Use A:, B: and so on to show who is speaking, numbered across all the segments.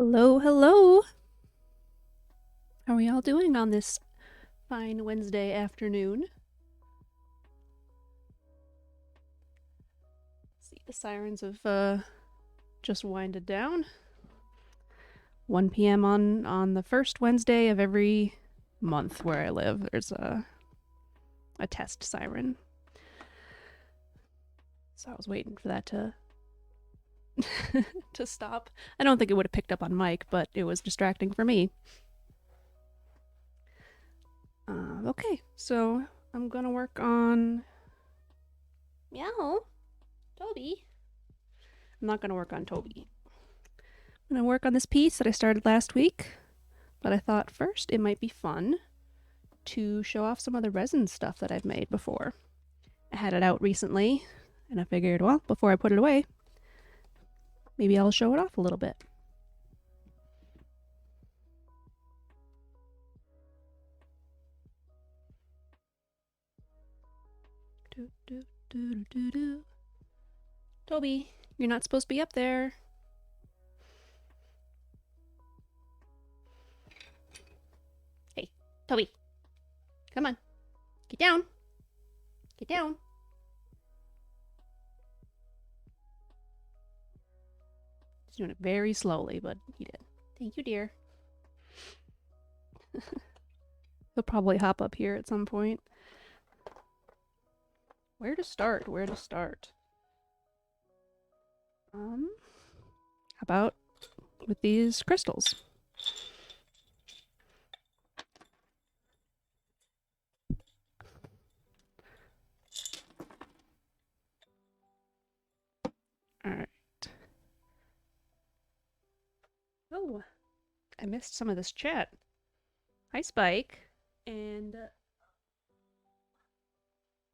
A: Hello, hello. How are we all doing on this fine Wednesday afternoon? See, the sirens have just winded down. 1 p.m. on the first Wednesday of every month where I live. There's a test siren. So I was waiting for that to to stop. I don't think it would have picked up on mic, but it was distracting for me. Okay, so I'm gonna work on Meow, Toby. I'm not gonna work on Toby. I'm gonna work on this piece that I started last week, but I thought first it might be fun to show off some of the resin stuff that I've made before. I had it out recently, and I figured, well, before I put it away, maybe I'll show it off a little bit. Toby, you're not supposed to be up there. Hey, Toby. Come on. Get down. Get down. He's doing it very slowly, but he did. Thank you, dear. He'll probably hop up here at some point. Where to start? Where to start? How about with these crystals? Alright. Oh, I missed some of this chat. Hi, Spike. And that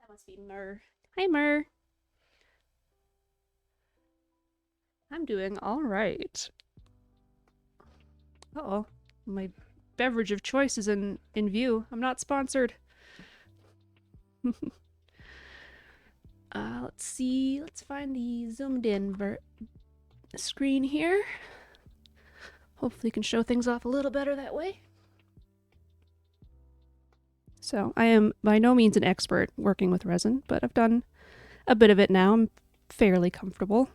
A: must be Mur. Hi, Mur. I'm doing all right. Uh-oh, my beverage of choice is in view. I'm not sponsored. Let's see. Let's find the zoomed in screen here. Hopefully, you can show things off a little better that way. So, I am by no means an expert working with resin, but I've done a bit of it now. I'm fairly comfortable.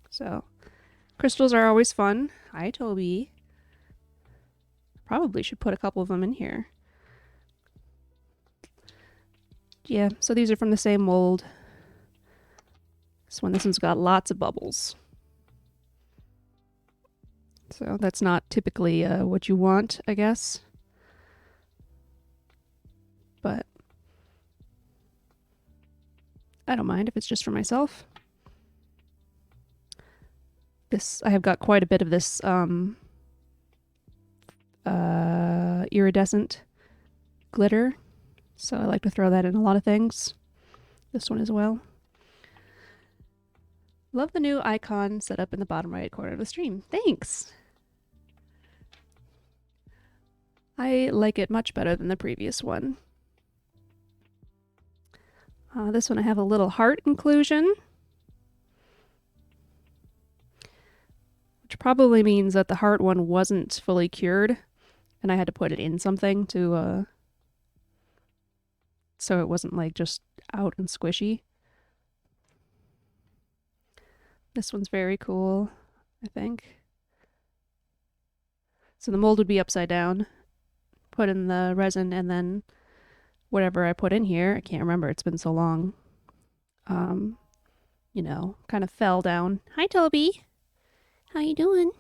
A: So, crystals are always fun. Hi, Toby. Probably should put a couple of them in here. Yeah, so these are from the same mold. This one's got lots of bubbles. So that's not typically what you want, I guess. But I don't mind if it's just for myself. I have got quite a bit of this iridescent glitter, so I like to throw that in a lot of things. This one as well. Love the new icon set up in the bottom right corner of the stream. Thanks! I like it much better than the previous one. This one I have a little heart inclusion, which probably means that the heart one wasn't fully cured, and I had to put it in something to, so it wasn't like just out and squishy. This one's very cool, I think. So the mold would be upside down, put in the resin, and then whatever I put in here, I can't remember, it's been so long, you know, kind of fell down. Hi, Toby. How you doing?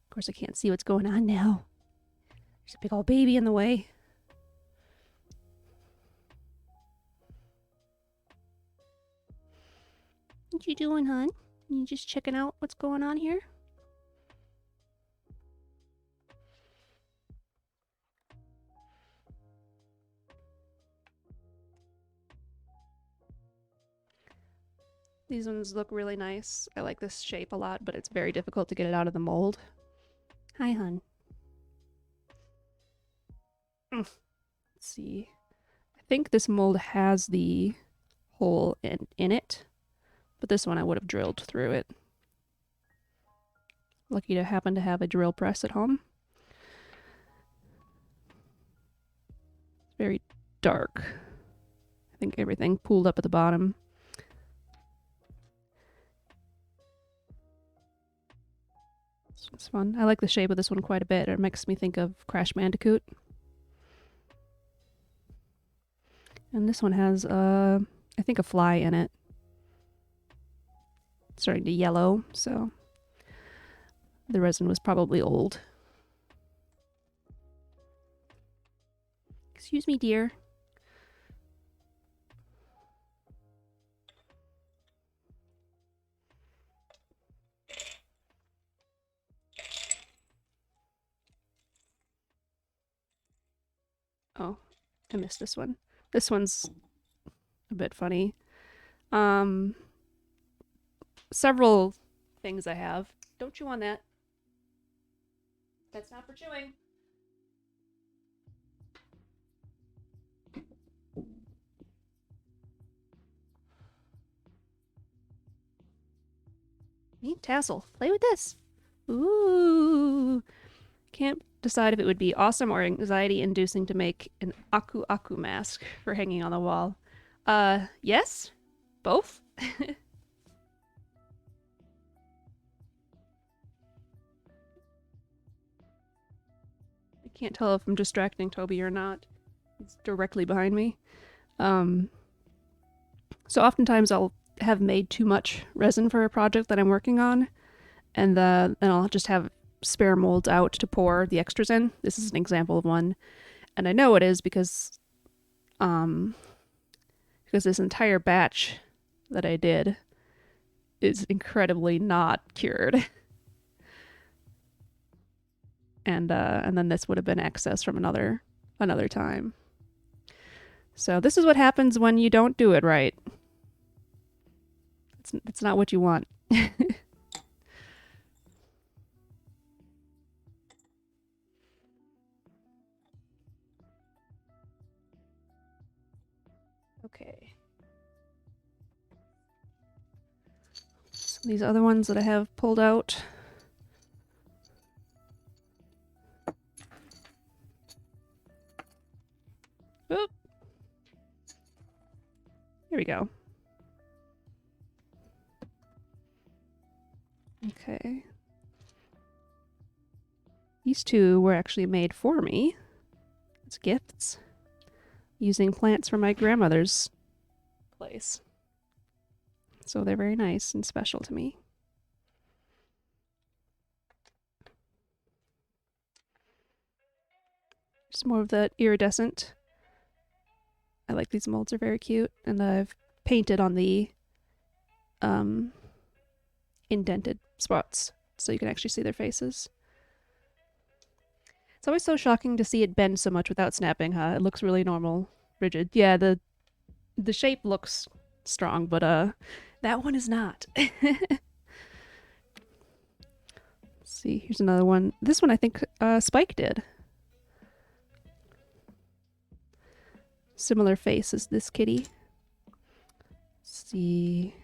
A: Of course, I can't see what's going on now. There's a big old baby in the way. What you doing, hon? You just checking out what's going on here? These ones look really nice. I like this shape a lot, but it's very difficult to get it out of the mold. Hi, hun. Let's see. I think this mold has the hole in it, but this one I would have drilled through it. Lucky to happen to have a drill press at home. It's very dark. I think everything pooled up at the bottom. It's fun. I like the shape of this one quite a bit. It makes me think of Crash Bandicoot. And this one has, I think, a fly in it. It's starting to yellow, so the resin was probably old. Excuse me, dear. Oh, I missed this one. This one's a bit funny. Several things I have. Don't chew on that. That's not for chewing. Neat tassel. Play with this. Ooh. Can't decide if it would be awesome or anxiety-inducing to make an aku aku mask for hanging on the wall. Yes? Both? I can't tell if I'm distracting Toby or not. He's directly behind me. So oftentimes I'll have made too much resin for a project that I'm working on, and then I'll just have spare molds out to pour the extras in. This is an example of one, and I know it is because this entire batch that I did is incredibly not cured. And then this would have been excess from another time. So this is what happens when you don't do it right. It's not what you want. Okay. So these other ones that I have pulled out. Oop. Here we go. Okay. These two were actually made for me as gifts, using plants from my grandmother's place. So they're very nice and special to me. Just more of that iridescent. I like these molds, are very cute, and I've painted on the indented spots so you can actually see their faces. It's always so shocking to see it bend so much without snapping, huh? It looks really normal, rigid. Yeah, the shape looks strong, but that one is not. Let's see, here's another one. This one I think Spike did. Similar face as this kitty. Let's see.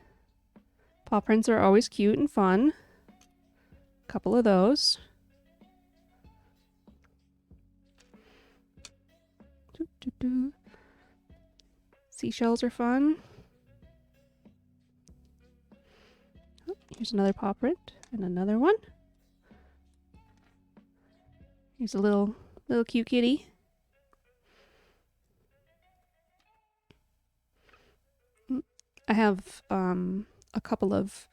A: Paw prints are always cute and fun. A couple of those. Seashells are fun. Oh, here's another paw print and another one. Here's a little cute kitty. I have a couple of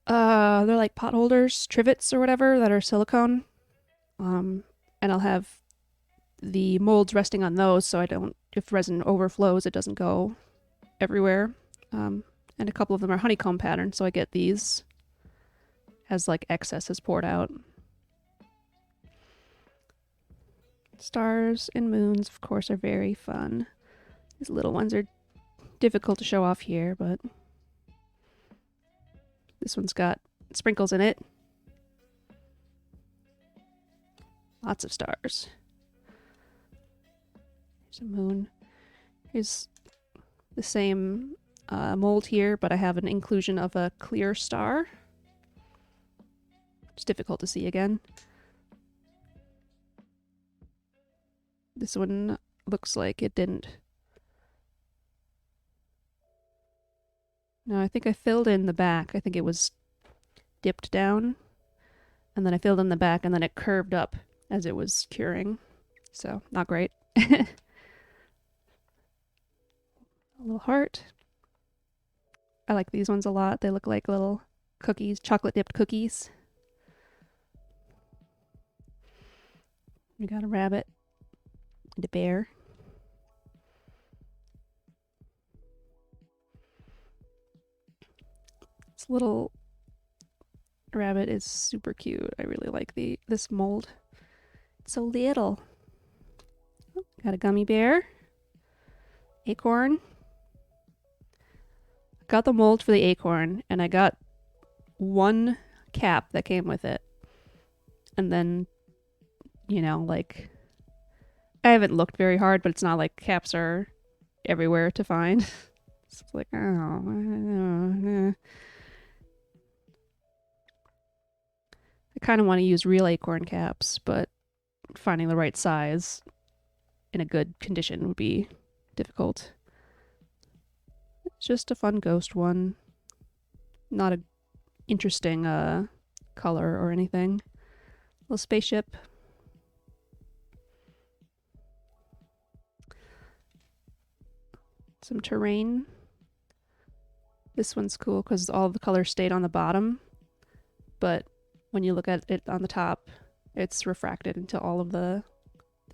A: they're like pot holders, trivets or whatever, that are silicone. And I'll have the molds resting on those so I don't, if resin overflows, it doesn't go everywhere. And a couple of them are honeycomb patterns, so I get these as like excess is poured out. Stars and moons, of course, are very fun. These little ones are difficult to show off here, but this one's got sprinkles in it. Lots of stars. There's a moon. Here's the same mold here, but I have an inclusion of a clear star. It's difficult to see again. This one looks like it didn't. No, I think I filled in the back. I think it was dipped down. And then I filled in the back, and then it curved up as it was curing. So, not great. A little heart. I like these ones a lot. They look like little cookies, chocolate dipped cookies. We got a rabbit and a bear. This little rabbit is super cute. I really like this mold. It's so little. Oh, got a gummy bear. Acorn. Got the mold for the acorn, and I got one cap that came with it. And then, you know, like, I haven't looked very hard, but it's not like caps are everywhere to find. It's like, oh, I kind of want to use real acorn caps, but finding the right size in a good condition would be difficult. It's just a fun ghost one. Not a interesting color or anything. Little spaceship. Some terrain. This one's cool because all the colors stayed on the bottom, but when you look at it on the top, it's refracted into all of the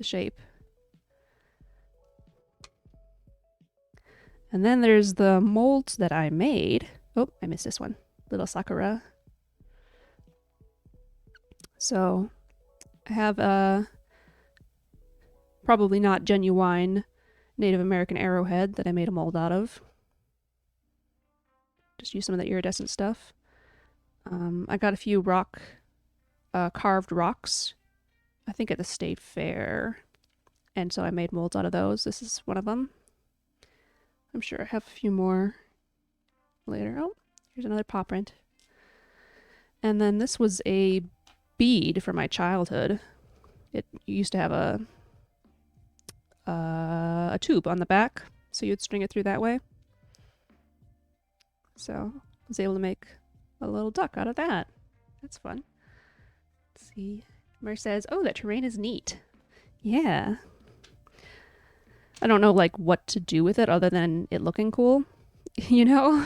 A: shape. And then there's the molds that I made. Oh, I missed this one. Little Sakura. So I have a probably not genuine Native American arrowhead that I made a mold out of. Just use some of the iridescent stuff. I got a few carved rocks, I think at the state fair. And so I made molds out of those. This is one of them. I'm sure I have a few more later. Oh, here's another paw print. And then this was a bead from my childhood. It used to have a tube on the back, so you'd string it through that way. So I was able to make a little duck out of that. That's fun. Let's see. Mer says, oh, that terrain is neat. Yeah. I don't know like what to do with it other than it looking cool, you know?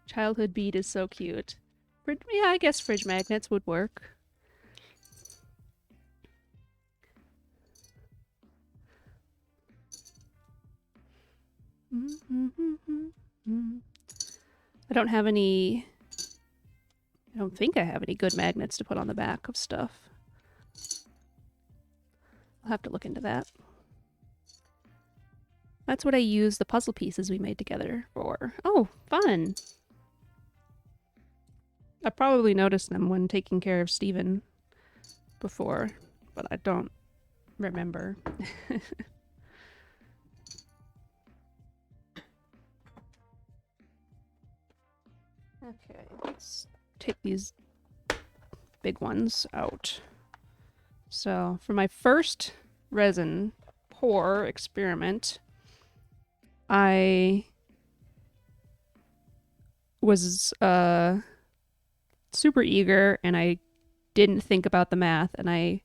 A: Childhood bead is so cute. Yeah, I guess fridge magnets would work. I don't think I have any good magnets to put on the back of stuff. I'll have to look into that. That's what I used the puzzle pieces we made together for. Oh, fun! I probably noticed them when taking care of Steven before, but I don't remember. Okay, let's take these big ones out. So for my first resin pour experiment, I was super eager and I didn't think about the math, and I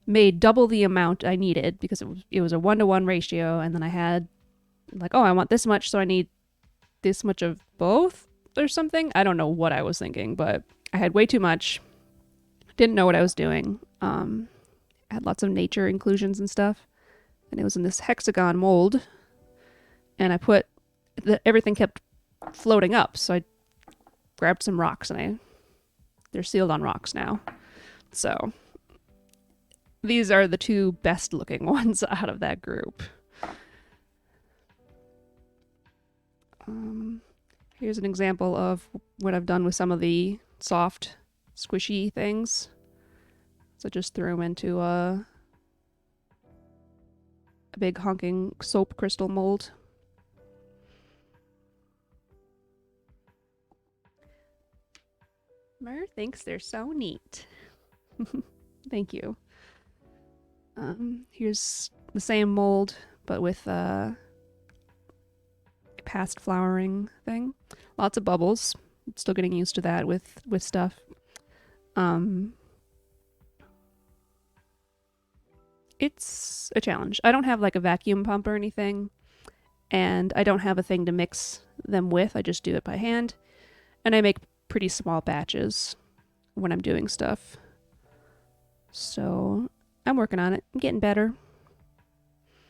A: made double the amount I needed because it was a 1-to-1 ratio, and then I had like, oh, I want this much, so I need this much of both or something. I don't know what I was thinking, but I had way too much. Didn't know what I was doing. Had lots of nature inclusions and stuff, and it was in this hexagon mold, and I put everything kept floating up, so I grabbed some rocks, and they're sealed on rocks now. So these are the two best looking ones out of that group. Here's an example of what I've done with some of the soft, squishy things. So just threw them into a big honking soap crystal mold. Mer thinks they're so neat. Thank you. Here's the same mold, but with a past flowering thing. Lots of bubbles. Still getting used to that with stuff. It's a challenge. I don't have like a vacuum pump or anything, and I don't have a thing to mix them with. I just do it by hand, and I make pretty small batches when I'm doing stuff. So I'm working on it. I'm getting better.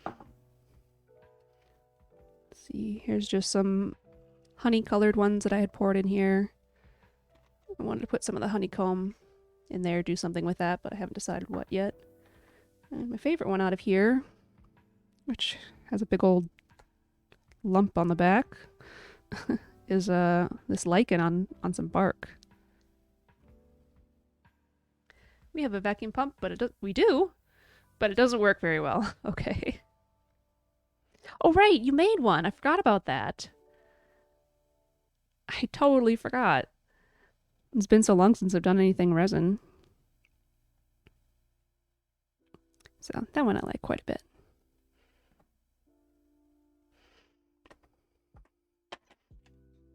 A: Let's see, here's just some honey colored ones that I had poured in here. I wanted to put some of the honeycomb in there, do something with that, but I haven't decided what yet. And my favorite one out of here, which has a big old lump on the back, is this lichen on some bark. We have a vacuum pump, but we do, but it doesn't work very well. Okay. Oh right, you made one. I forgot about that. I totally forgot. It's been so long since I've done anything resin. So that one I like quite a bit.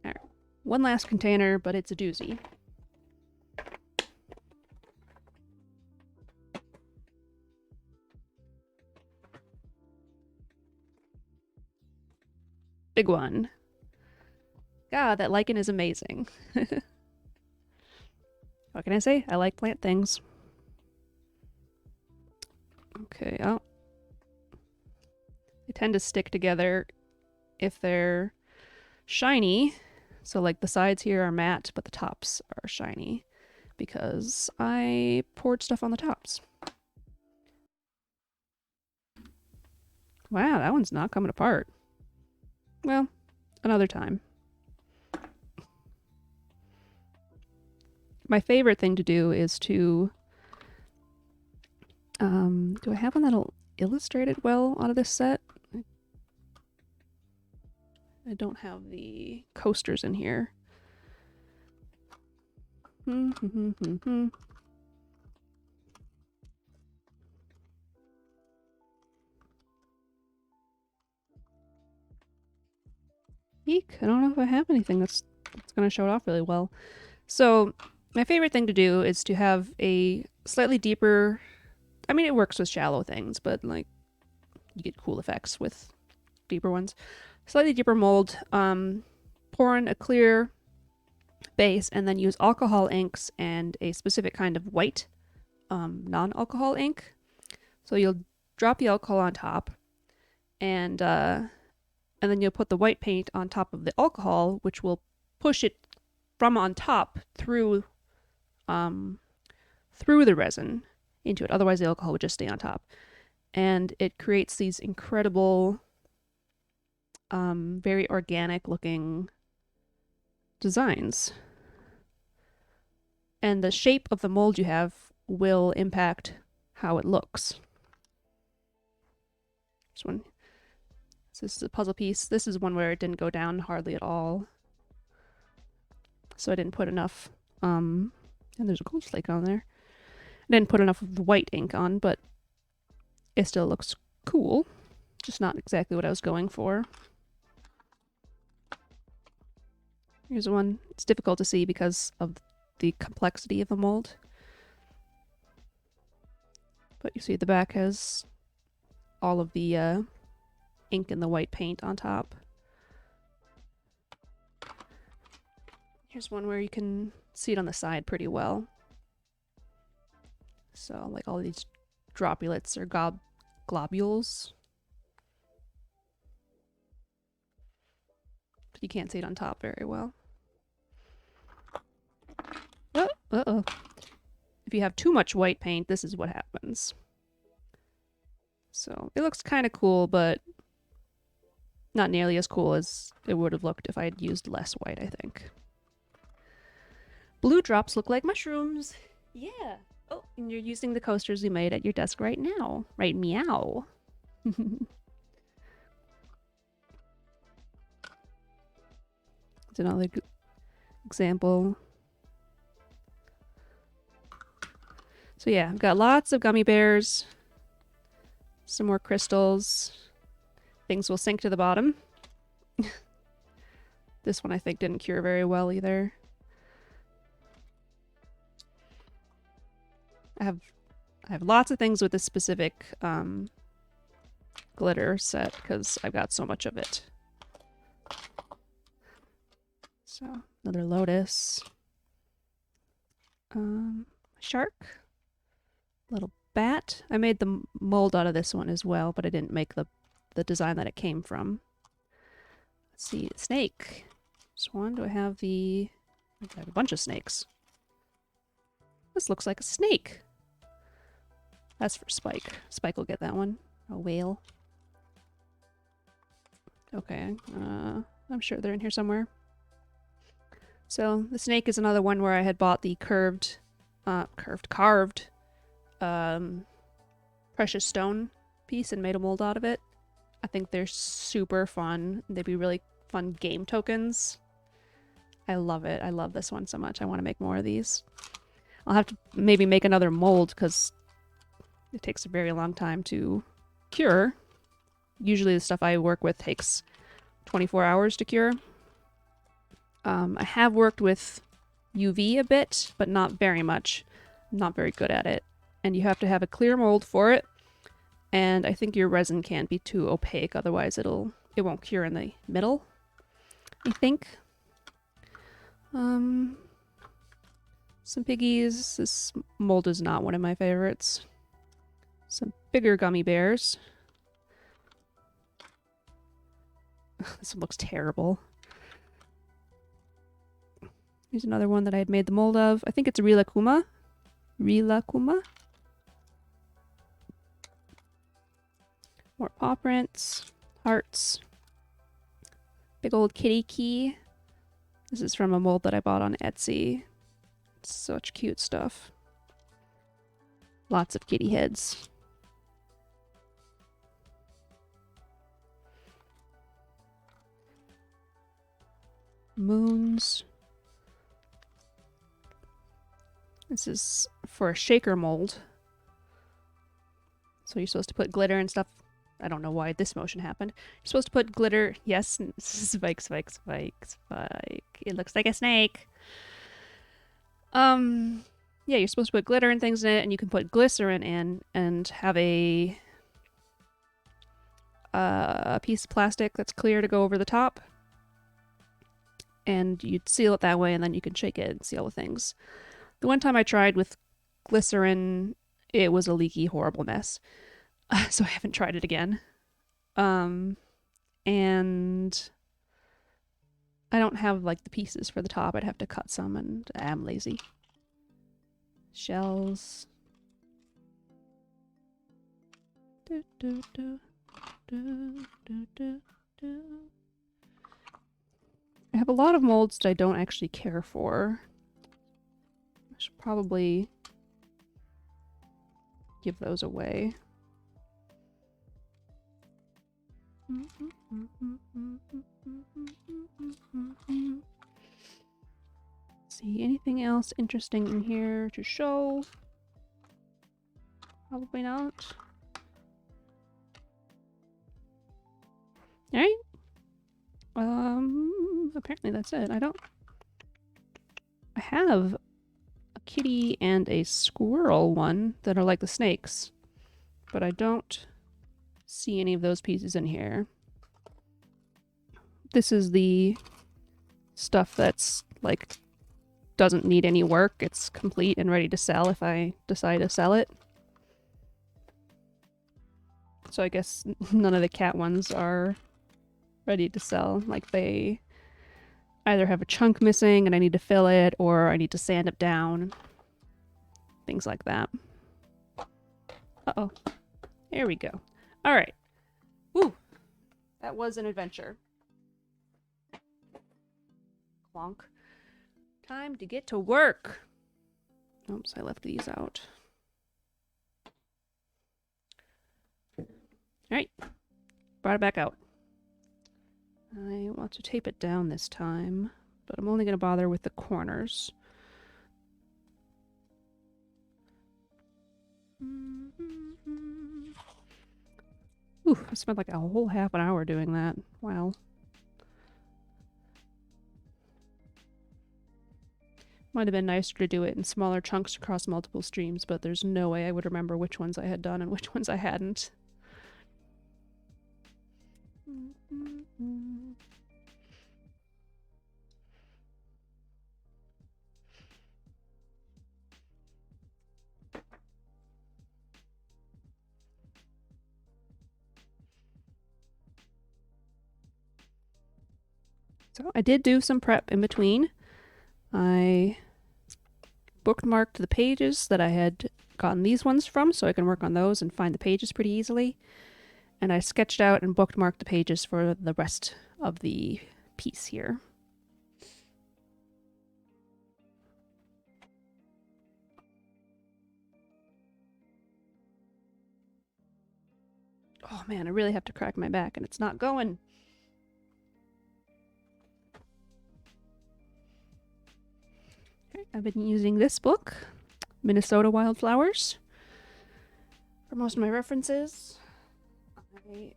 A: All right, one last container, but it's a doozy. Big one. God, that lichen is amazing. What can I say? I like plant things. Okay, oh. They tend to stick together if they're shiny. So like the sides here are matte, but the tops are shiny because I poured stuff on the tops. Wow, that one's not coming apart. Well, another time. My favorite thing to do is to... do I have one that'll illustrate it well out of this set? I don't have the coasters in here. Eek, I don't know if I have anything that's going to show it off really well. So my favorite thing to do is to have a slightly deeper... I mean, it works with shallow things, but like you get cool effects with deeper ones. Slightly deeper mold, pour in a clear base, and then use alcohol inks and a specific kind of white non-alcohol ink. So you'll drop the alcohol on top, and then you'll put the white paint on top of the alcohol, which will push it from on top through the resin into it. Otherwise, the alcohol would just stay on top. And it creates these incredible, very organic looking designs. And the shape of the mold you have will impact how it looks. This one. So this is a puzzle piece. This is one where it didn't go down hardly at all. So I didn't put enough, and there's a gold flake on there. I didn't put enough of the white ink on, but it still looks cool. Just not exactly what I was going for. Here's one. It's difficult to see because of the complexity of the mold. But you see the back has all of the ink and the white paint on top. Here's one where you can see it on the side pretty well. So like all these droplets or globules. But you can't see it on top very well. Oh, uh-oh. If you have too much white paint, this is what happens. So it looks kind of cool, but not nearly as cool as it would have looked if I had used less white, I think. Blue drops look like mushrooms. Yeah. Oh, and you're using the coasters you made at your desk right now. Right, meow. It's another example. So yeah, I've got lots of gummy bears. Some more crystals. Things will sink to the bottom. This one I think didn't cure very well either. I have lots of things with this specific glitter set because I've got so much of it. So another lotus. Shark. Little bat. I made the mold out of this one as well, but I didn't make the design that it came from. Let's see, snake. Swan, do I have the... I have a bunch of snakes. This looks like a snake. That's for Spike. Spike will get that one. A whale. Okay, I'm sure they're in here somewhere. So the snake is another one where I had bought the carved precious stone piece and made a mold out of it. I think they're super fun. They'd be really fun game tokens. I love it. I love this one so much. I want to make more of these. I'll have to maybe make another mold because it takes a very long time to cure. Usually the stuff I work with takes 24 hours to cure. I have worked with UV a bit, but not very much. I'm not very good at it. And you have to have a clear mold for it. And I think your resin can't be too opaque, otherwise it won't cure in the middle, I think. Some piggies. This mold is not one of my favorites. Some bigger gummy bears. This one looks terrible. Here's another one that I had made the mold of. I think it's Rilakuma. Rilakuma. More paw prints. Hearts. Big old kitty key. This is from a mold that I bought on Etsy. Such cute stuff. Lots of kitty heads. Moons. This is for a shaker mold. So you're supposed to put glitter and stuff. I don't know why this motion happened. You're supposed to put glitter. Yes, spike, spike, spike, spike. It looks like a snake. Yeah, you're supposed to put glitter and things in it, and you can put glycerin in and have a piece of plastic that's clear to go over the top. And you'd seal it that way, and then you can shake it and seal the things. The one time I tried with glycerin, it was a leaky, horrible mess. So I haven't tried it again. And I don't have like the pieces for the top. I'd have to cut some, and I'm lazy. Shells. Do, do, do, do, do, do, do. I have a lot of molds that I don't actually care for. I should probably give those away. See, anything else interesting in here to show? Probably not. Alright. Apparently that's it. I have a kitty and a squirrel one that are like the snakes, but I don't see any of those pieces in here. This is the stuff that's like doesn't need any work. It's complete and ready to sell if I decide to sell it. So I guess none of the cat ones are ready to sell. Like they either have a chunk missing and I need to fill it, or I need to sand it down. Things like that. Uh-oh. There we go. All right. Woo. That was an adventure. Clonk. Time to get to work. Oops, I left these out. All right. Brought it back out. I want to tape it down this time, but I'm only going to bother with the corners. Ooh, I spent like a whole half an hour doing that. Wow. Might have been nicer to do it in smaller chunks across multiple streams, but there's no way I would remember which ones I had done and which ones I hadn't. So I did do some prep in between. I bookmarked the pages that I had gotten these ones from so I can work on those and find the pages pretty easily. And I sketched out and bookmarked the pages for the rest of the piece here. Oh man, I really have to crack my back and it's not going. Okay, I've been using this book, Minnesota Wildflowers, for most of my references. I've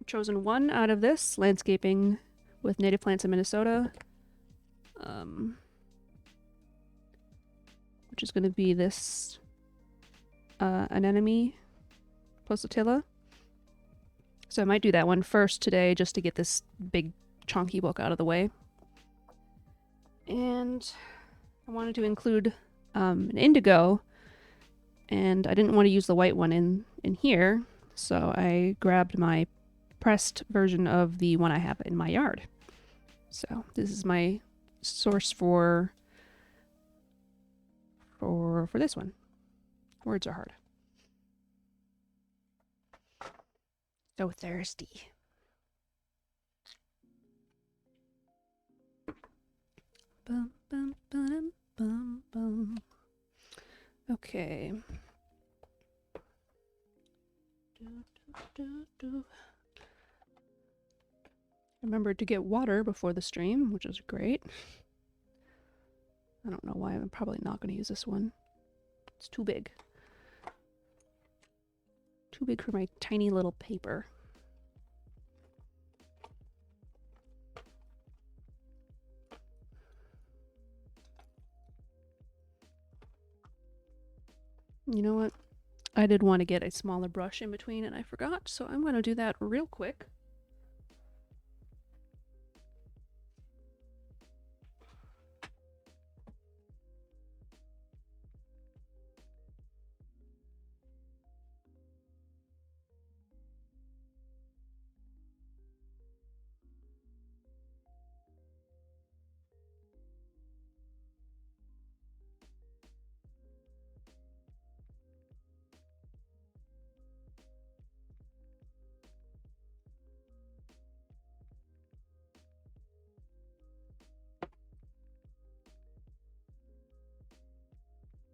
A: chosen one out of this, Landscaping with Native Plants in Minnesota, which is going to be this Anemone Posatilla. So I might do that one first today just to get this big chunky book out of the way. And I wanted to include an indigo, and I didn't want to use the white one in here, so I grabbed my pressed version of the one I have in my yard. So this is my source for this one. Words are hard. So thirsty. Bum, bum, bum, bum, bum. Okay. Remembered to get water before the stream, which is great. I don't know why. I'm probably not going to use this one. It's too big. Too big for my tiny little paper. You know what? I did want to get a smaller brush in between and I forgot, so I'm going to do that real quick.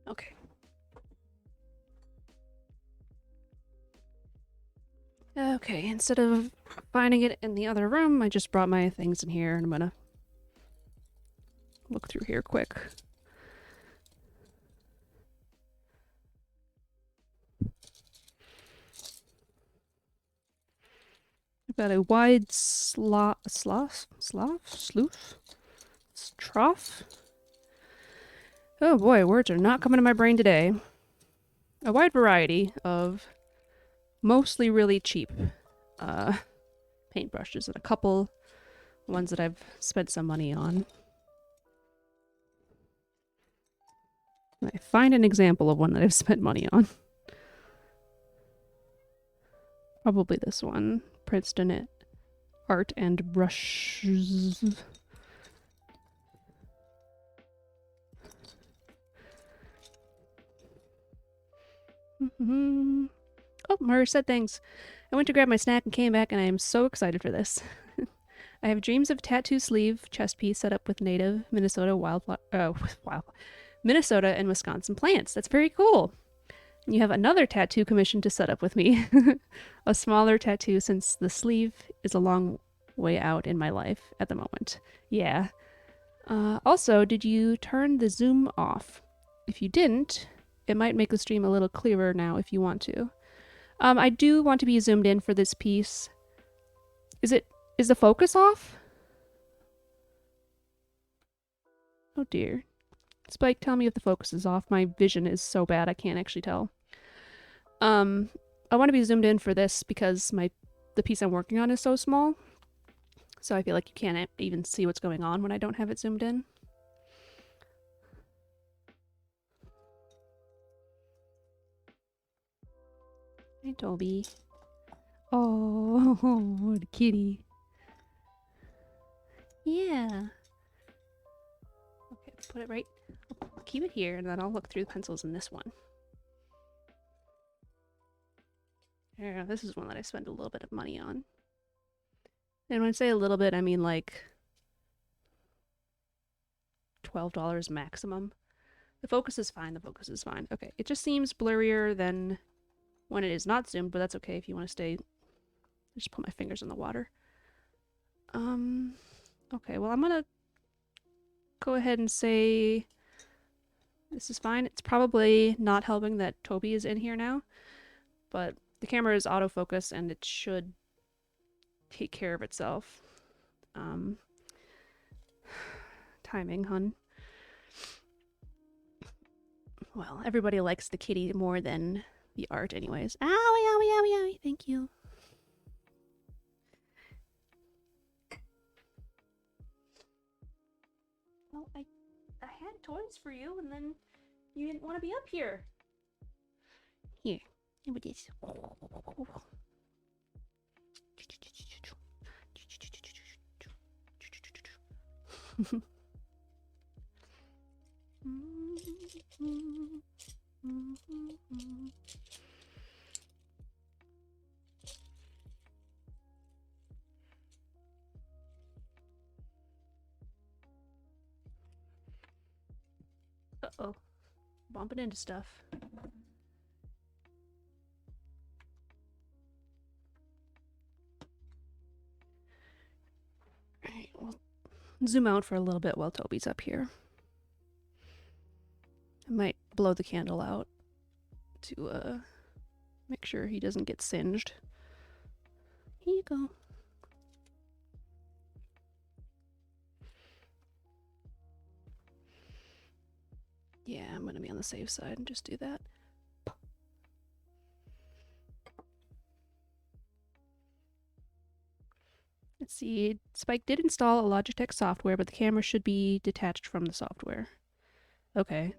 A: Okay. Okay, instead of finding it in the other room, I just brought my things in here and I'm gonna look through here quick. I've got a wide trough. Oh boy, words are not coming to my brain today. A wide variety of mostly really cheap paintbrushes and a couple ones that I've spent some money on. I find an example of one that I've spent money on. Probably this one, Princeton Art and Brushes. Oh, Oh, Murray said things. I went to grab my snack and came back, and I am so excited for this. I have dreams of tattoo sleeve chest piece set up with native Minnesota Minnesota and Wisconsin plants. That's very cool. And you have another tattoo commission to set up with me. A smaller tattoo since the sleeve is a long way out in my life at the moment. Yeah. Also, did you turn the zoom off? If you didn't, it might make the stream a little clearer now if you want to. I do want to be zoomed in for this piece. Is the focus off? Oh dear. Spike, tell me if the focus is off. My vision is so bad I can't actually tell. I want to be zoomed in for this because the piece I'm working on is so small. So I feel like you can't even see what's going on when I don't have it zoomed in. Hey, Toby. Oh, the kitty. Yeah. Okay, put it right. I'll keep it here, and then I'll look through the pencils in this one. Yeah, this is one that I spend a little bit of money on. And when I say a little bit, I mean like $12 maximum. The focus is fine. The focus is fine. Okay, it just seems blurrier than when it is not zoomed, but that's okay if you want to stay. Just put my fingers in the water. Okay, well, I'm gonna go ahead and say this is fine. It's probably not helping that Toby is in here now, but the camera is autofocus and it should take care of itself. Timing, hun. Well, everybody likes the kitty more than the art anyways. Owie, owie, owie, owie. Thank you. Well, I had toys for you, and then you didn't want to be up here. Here, how about this? Uh-oh. Bumping into stuff. Alright, we'll zoom out for a little bit while Toby's up here. I might blow the candle out to make sure he doesn't get singed. Here you go. Yeah, I'm gonna be on the safe side and just do that. Let's see, Spike did install a Logitech software, but the camera should be detached from the software. Okay.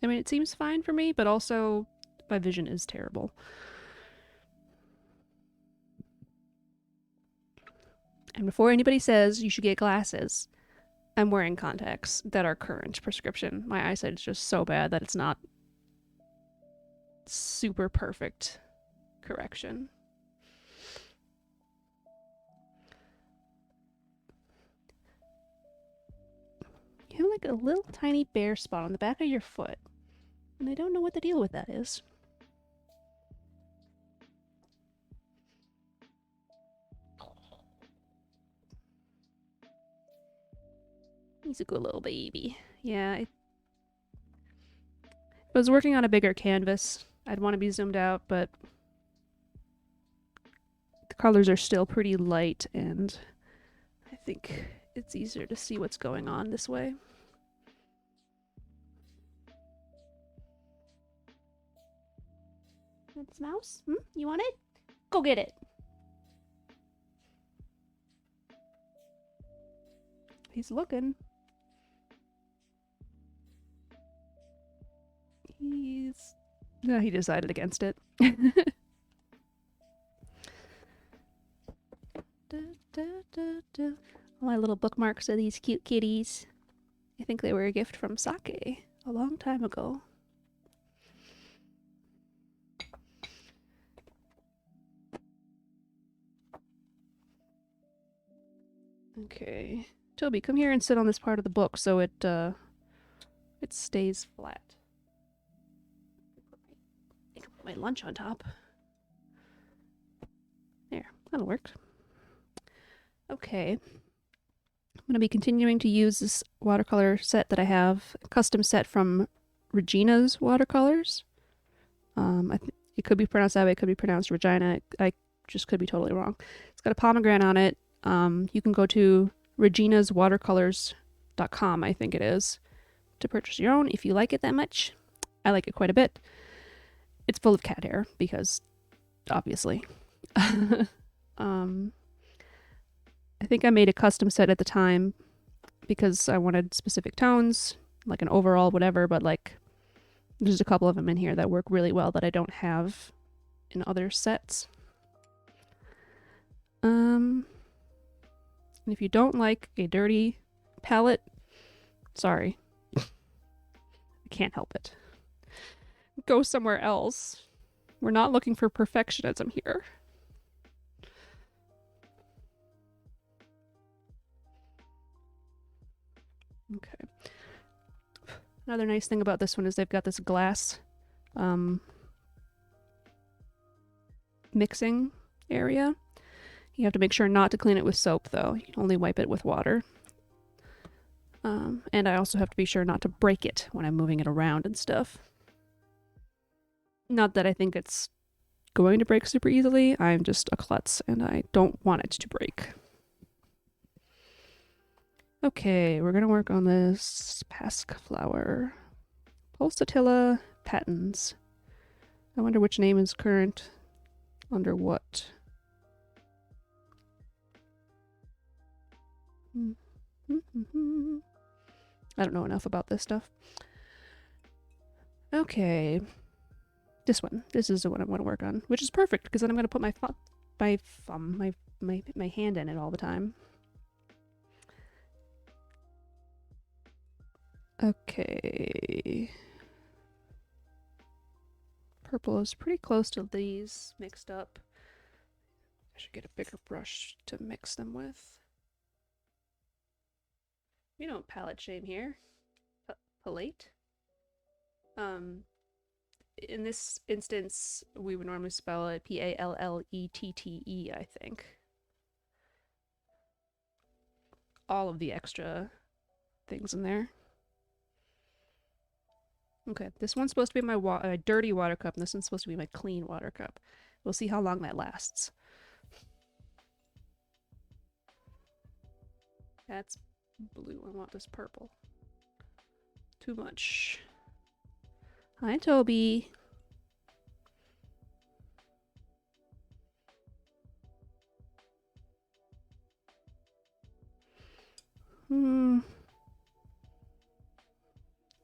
A: I mean, it seems fine for me, but also my vision is terrible. And before anybody says you should get glasses, I'm wearing contacts that are current prescription. My eyesight is just so bad that it's not super perfect correction. You have like a little tiny bare spot on the back of your foot, and I don't know what the deal with that is. He's a good little baby. Yeah, if I was working on a bigger canvas, I'd want to be zoomed out, but the colors are still pretty light, and I think it's easier to see what's going on this way. This mouse? You want it? Go get it. He's looking. No, he decided against it. All my little bookmarks are these cute kitties. I think they were a gift from Sake a long time ago. Okay. Toby, come here and sit on this part of the book so it stays flat. I can put my lunch on top. There, that'll work. Okay. I'm going to be continuing to use this watercolor set that I have, a custom set from Regina's Watercolors. It could be pronounced that way, it could be pronounced Regina. I just could be totally wrong. It's got a pomegranate on it. You can go to reginaswatercolors.com, I think it is, to purchase your own if you like it that much. I like it quite a bit. It's full of cat hair because, obviously. I think I made a custom set at the time because I wanted specific tones, like an overall whatever, but like there's a couple of them in here that work really well that I don't have in other sets. And if you don't like a dirty palette, sorry. I can't help it. Go somewhere else. We're not looking for perfectionism here. Okay. Another nice thing about this one is they've got this glass mixing area. You have to make sure not to clean it with soap, though. You can only wipe it with water. And I also have to be sure not to break it when I'm moving it around and stuff. Not that I think it's going to break super easily. I'm just a klutz, and I don't want it to break. Okay, we're going to work on this pasque flower. Pulsatilla patens. I wonder which name is current under what. I don't know enough about this stuff. Okay. This one. This is the one I want to work on, which is perfect because then I'm going to put my hand in it all the time. Okay. Purple is pretty close to these mixed up. I should get a bigger brush to mix them with. We don't palette shame here. Palette? In this instance, we would normally spell it P-A-L-L-E-T-T-E, I think. All of the extra things in there. Okay, this one's supposed to be my dirty water cup, and this one's supposed to be my clean water cup. We'll see how long that lasts. That's blue. I want this purple. Too much. Hi, Toby.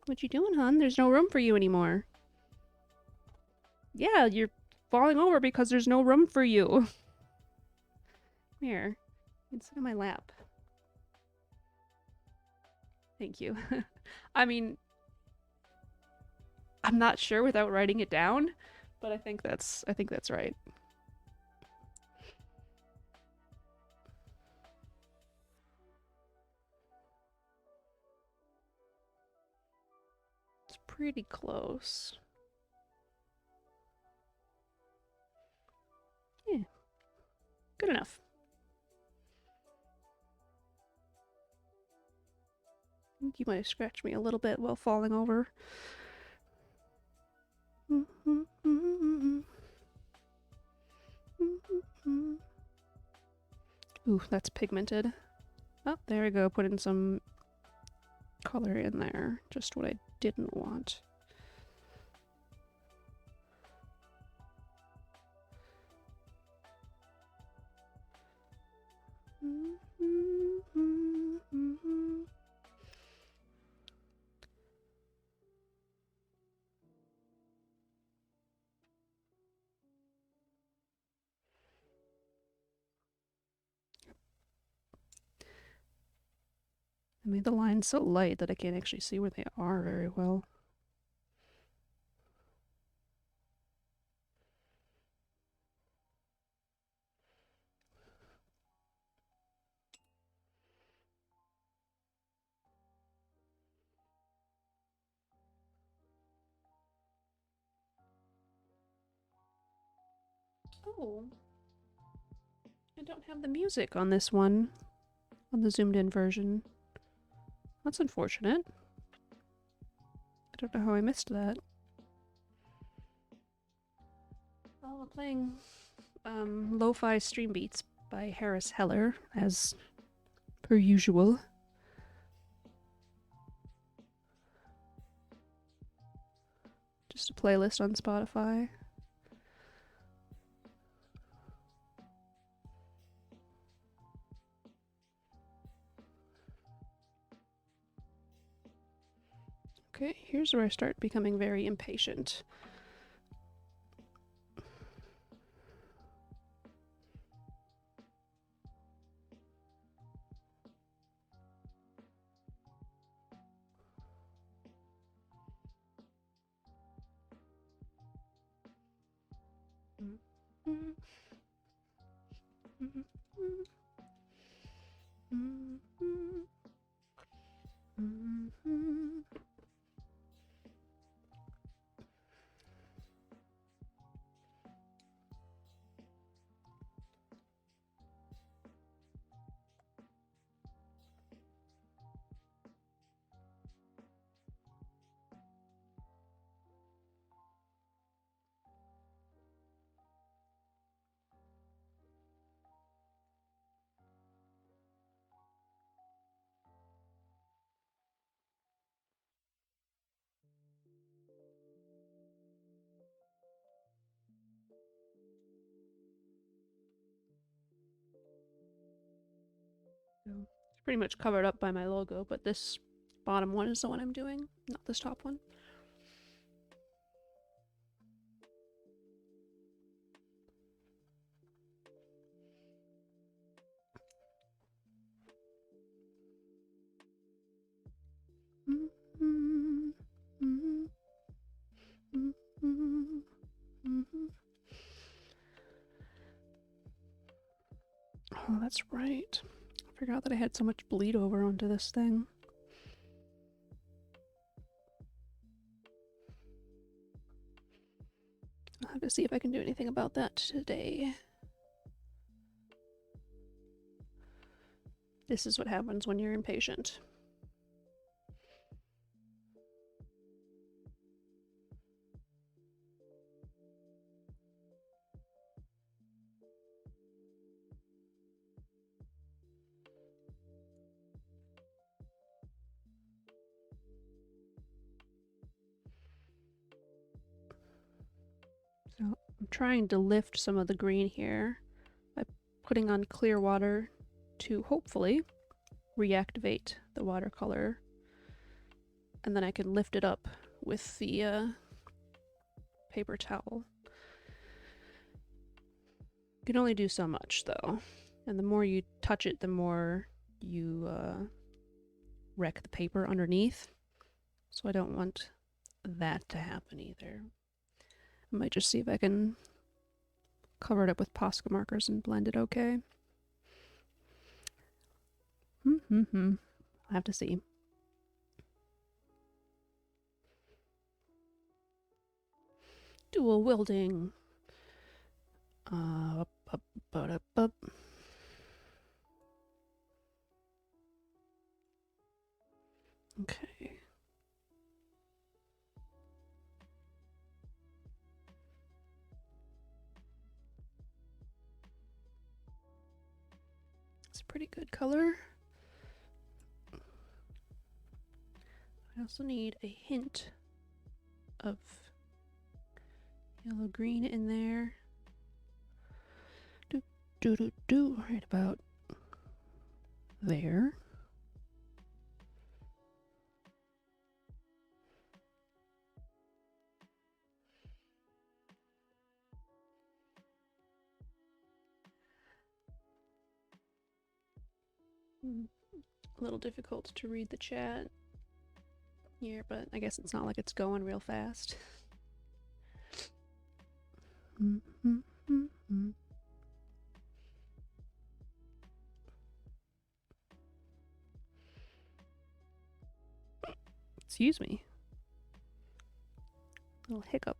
A: What you doing, hon? There's no room for you anymore. Yeah, you're falling over because there's no room for you. Here. You can sit on my lap. Thank you. I mean, I'm not sure without writing it down, but I think that's right. It's pretty close. Yeah. Good enough. I think you might have scratched me a little bit while falling over. Ooh, that's pigmented. Oh, there we go. Put in some color in there. Just what I didn't want. I made the lines so light that I can't actually see where they are very well. Oh, I don't have the music on this one, on the zoomed in version. That's unfortunate. I don't know how I missed that. Well, we're playing Lo-Fi Stream Beats by Harris Heller, as per usual. Just a playlist on Spotify. Okay, here's where I start becoming very impatient. It's pretty much covered up by my logo, but this bottom one is the one I'm doing, not this top one. Oh, that's right. I forgot that I had so much bleed over onto this thing. I'll have to see if I can do anything about that today. This is what happens when you're impatient. So I'm trying to lift some of the green here by putting on clear water to hopefully reactivate the watercolor, and then I can lift it up with the paper towel. You can only do so much though, and the more you touch it, the more you wreck the paper underneath, so I don't want that to happen either. I might just see if I can cover it up with Posca markers and blend it okay. I'll have to see. Dual wielding. Okay. It's a pretty good color. I also need a hint of yellow green in there. Right about there. A little difficult to read the chat here, but I guess it's not like it's going real fast. Excuse me. Little hiccup.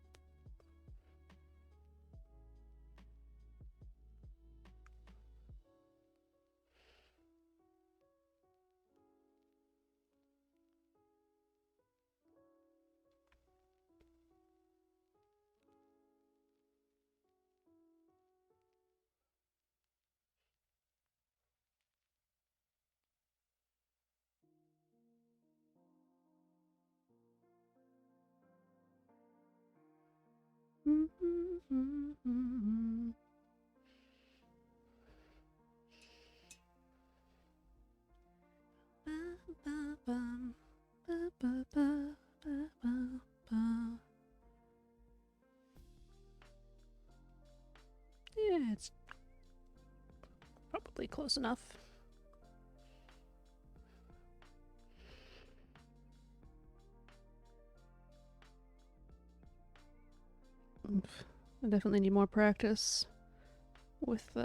A: Yeah, it's probably close enough. I definitely need more practice with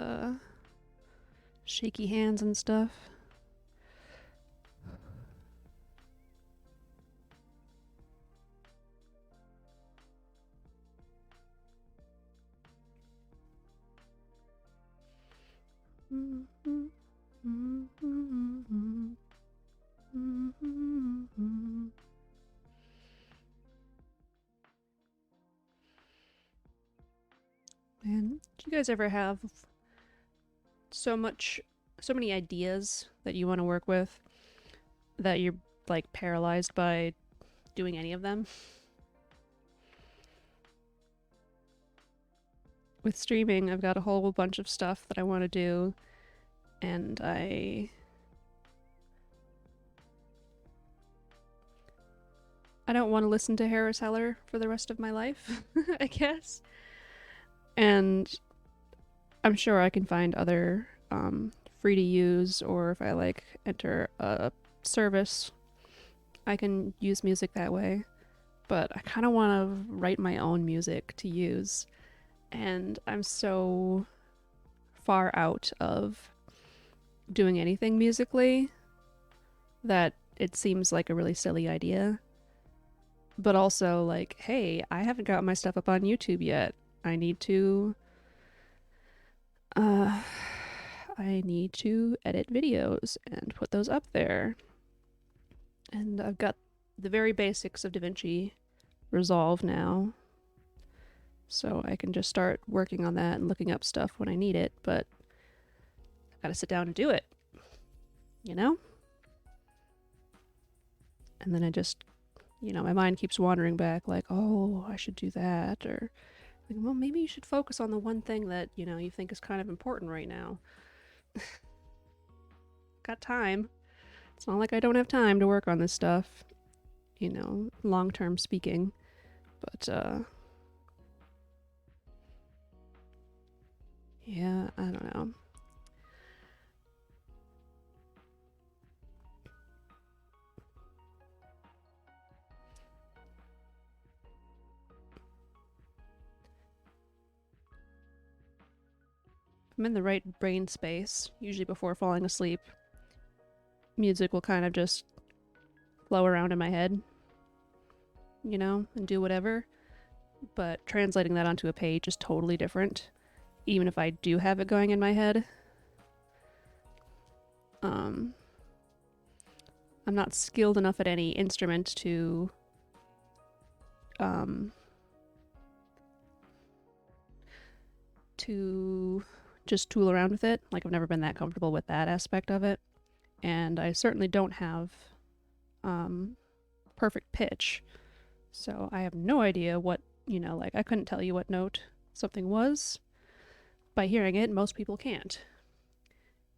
A: shaky hands and stuff. Man, do you guys ever have so many ideas that you want to work with that you're like paralyzed by doing any of them? With streaming, I've got a whole bunch of stuff that I want to do, and I don't want to listen to Harris Heller for the rest of my life, I guess. And I'm sure I can find other free to use, or if I like enter a service, I can use music that way. But I kind of want to write my own music to use, and I'm so far out of doing anything musically that it seems like a really silly idea. But also, like, hey, I haven't got my stuff up on YouTube yet. I need to edit videos and put those up there. And I've got the very basics of DaVinci resolved now, so I can just start working on that and looking up stuff when I need it, but I gotta sit down and do it, you know? And then I just, my mind keeps wandering back, like, oh, I should do that, or, like, well, maybe you should focus on the one thing that, you think is kind of important right now. Got time. It's not like I don't have time to work on this stuff, long-term speaking, but, yeah, I don't know. I'm in the right brain space, usually before falling asleep. Music will kind of just flow around in my head, and do whatever. But translating that onto a page is totally different, even if I do have it going in my head. I'm not skilled enough at any instrument to just tool around with it. Like, I've never been that comfortable with that aspect of it. And I certainly don't have perfect pitch. So I have no idea what, like, I couldn't tell you what note something was. By hearing it, most people can't.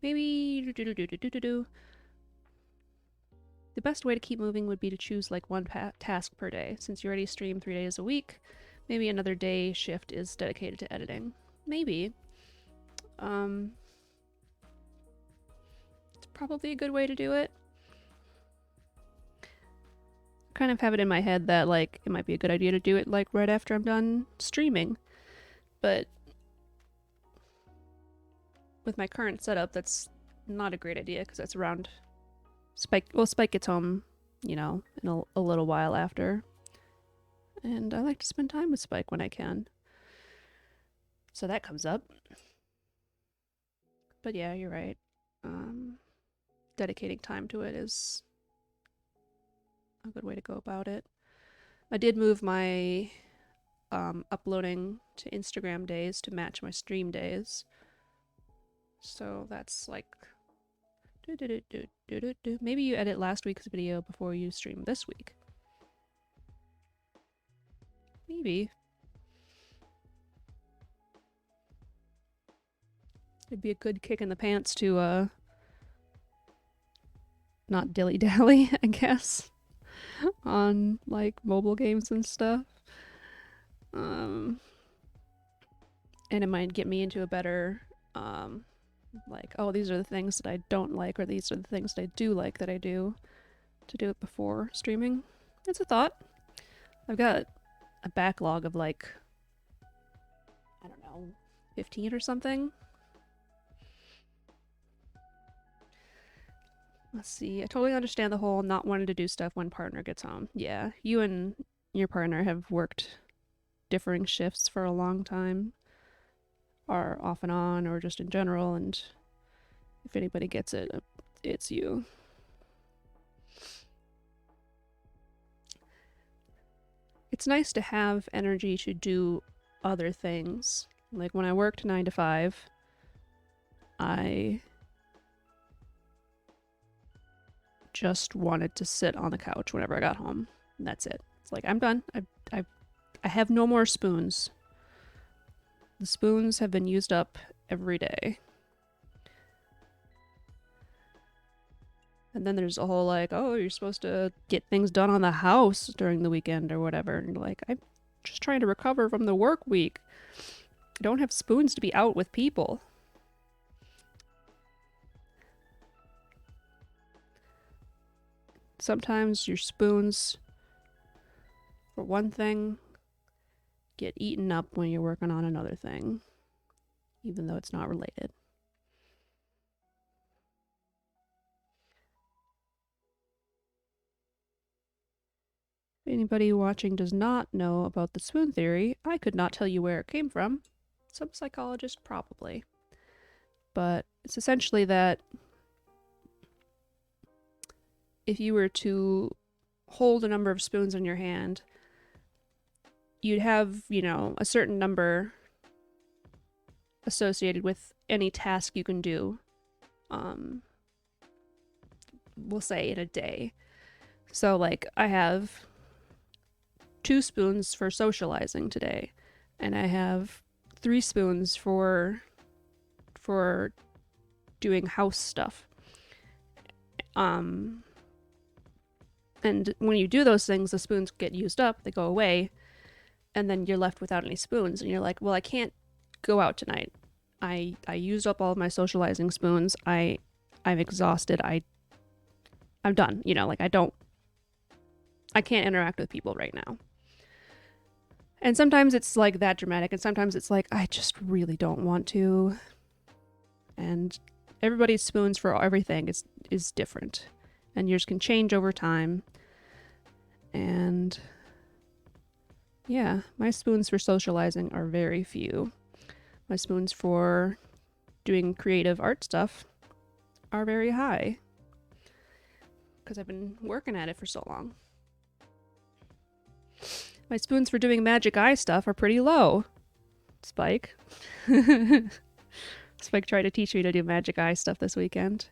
A: Maybe the best way to keep moving would be to choose like one task per day. Since you already stream 3 days a week, maybe another day shift is dedicated to editing. Maybe. It's probably a good way to do it. Kind of have it in my head that like it might be a good idea to do it like right after I'm done streaming. But with my current setup, that's not a great idea because that's around Spike. Well, Spike gets home, in a little while after. And I like to spend time with Spike when I can. So that comes up. But yeah, you're right. Dedicating time to it is a good way to go about it. I did move my uploading to Instagram days to match my stream days. So that's like... Maybe you edit last week's video before you stream this week. Maybe. It'd be a good kick in the pants to not dilly-dally, I guess, on like mobile games and stuff. And it might get me into a better like, oh, these are the things that I don't like, or these are the things that I do like that I do, to do it before streaming. It's a thought. I've got a backlog of like, I don't know, 15 or something. Let's see. I totally understand the whole not wanting to do stuff when partner gets home. Yeah, you and your partner have worked differing shifts for a long time, or off and on, or just in general, and if anybody gets it, it's you. It's nice to have energy to do other things. Like when I worked 9 to 5, I just wanted to sit on the couch whenever I got home. And that's it. It's like, I'm done. I have no more spoons. The spoons have been used up every day. And then there's a whole like, oh, you're supposed to get things done on the house during the weekend or whatever. And you're like, I'm just trying to recover from the work week. I don't have spoons to be out with people. Sometimes your spoons, for one thing, get eaten up when you're working on another thing, even though it's not related. If anybody watching does not know about the spoon theory, I could not tell you where it came from. Some psychologist probably. But it's essentially that if you were to hold a number of spoons in your hand, you'd have, you know, a certain number associated with any task you can do. We'll say in a day. So like I have 2 spoons for socializing today, and I have 3 spoons for doing house stuff. And when you do those things, the spoons get used up, they go away, and then you're left without any spoons, and you're like, well, I can't go out tonight. I used up all of my socializing spoons. I'm exhausted. I'm done. You know, like I can't interact with people right now. And sometimes it's like that dramatic, and sometimes it's like, I just really don't want to. And everybody's spoons for everything is different. And yours can change over time. And yeah, my spoons for socializing are very few. My spoons for doing creative art stuff are very high, because I've been working at it for so long. My spoons for doing magic eye stuff are pretty low. Spike. Spike tried to teach me to do magic eye stuff this weekend.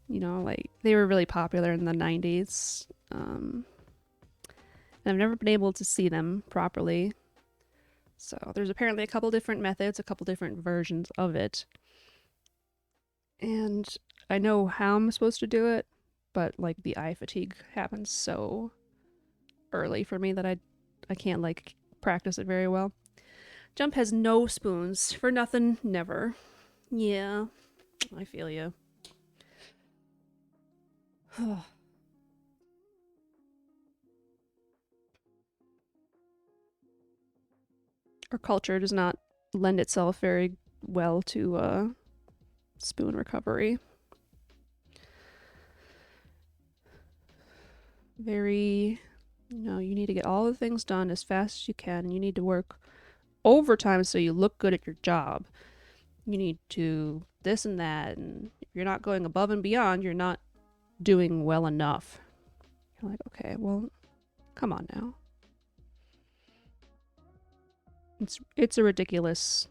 A: You know, like, they were really popular in the 90s. And I've never been able to see them properly. So there's apparently a couple different methods, a couple different versions of it. And I know how I'm supposed to do it, but like the eye fatigue happens so early for me that I can't like practice it very well. Jump has no spoons. For nothing, never. Yeah, I feel you. Our culture does not lend itself very well to spoon recovery. Very, you know, you need to get all the things done as fast as you can. You need to work overtime so you look good at your job. You need to this and that, and if you're not going above and beyond, you're not doing well enough. You're like, okay, well, come on now. It's a ridiculous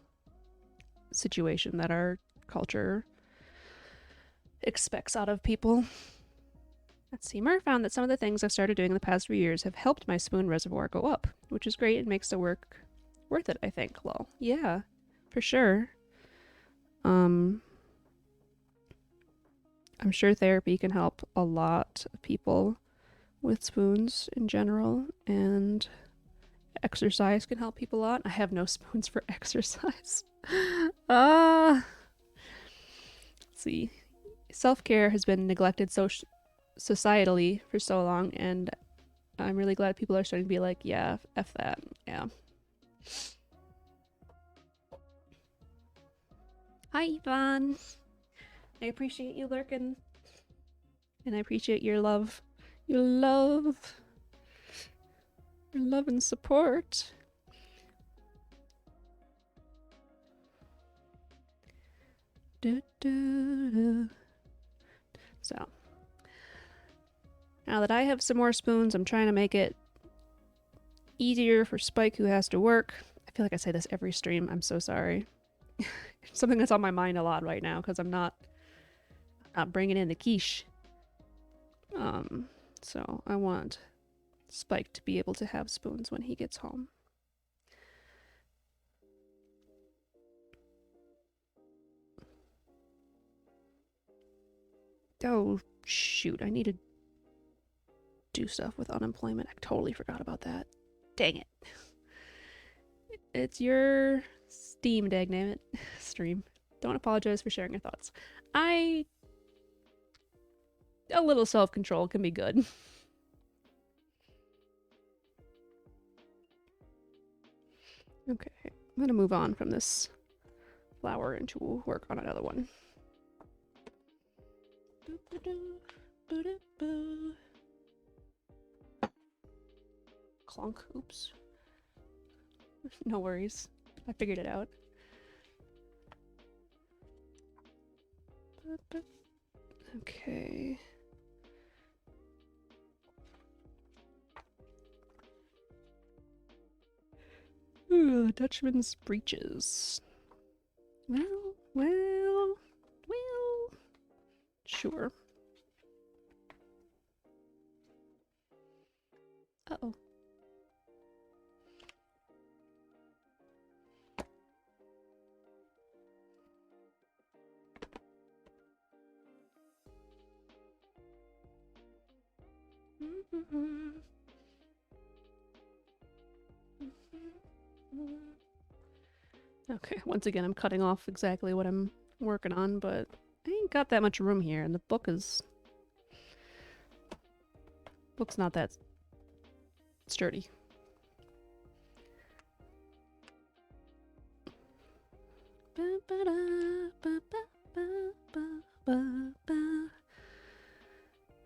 A: situation that our culture expects out of people. Let's see. Murr found that some of the things I've started doing in the past few years have helped my spoon reservoir go up, which is great and makes the work worth it, I think. Lol. Yeah, for sure. I'm sure therapy can help a lot of people with spoons in general, and exercise can help people a lot. I have no spoons for exercise. Let's see. Self-care has been neglected societally for so long, and I'm really glad people are starting to be like, yeah, F that. Yeah. Hi, Yvonne. I appreciate you lurking. And I appreciate your love. Your love. Your love and support. So, now that I have some more spoons, I'm trying to make it easier for Spike, who has to work. I feel like I say this every stream. I'm so sorry. Something that's on my mind a lot right now because I'm not bringing in the quiche. So I want Spike to be able to have spoons when he gets home. Oh, shoot. I need to do stuff with unemployment. I totally forgot about that. Dang it. It's your Steam, dagnammit. Stream. Don't apologize for sharing your thoughts. A little self-control can be good. Okay, I'm gonna move on from this flower and to work on another one. Clunk, oops. No worries, I figured it out. Okay. Ooh, the Dutchman's breeches. Well. Sure. Uh-oh. Okay, once again, I'm cutting off exactly what I'm working on, but I ain't got that much room here, and the book's not that sturdy.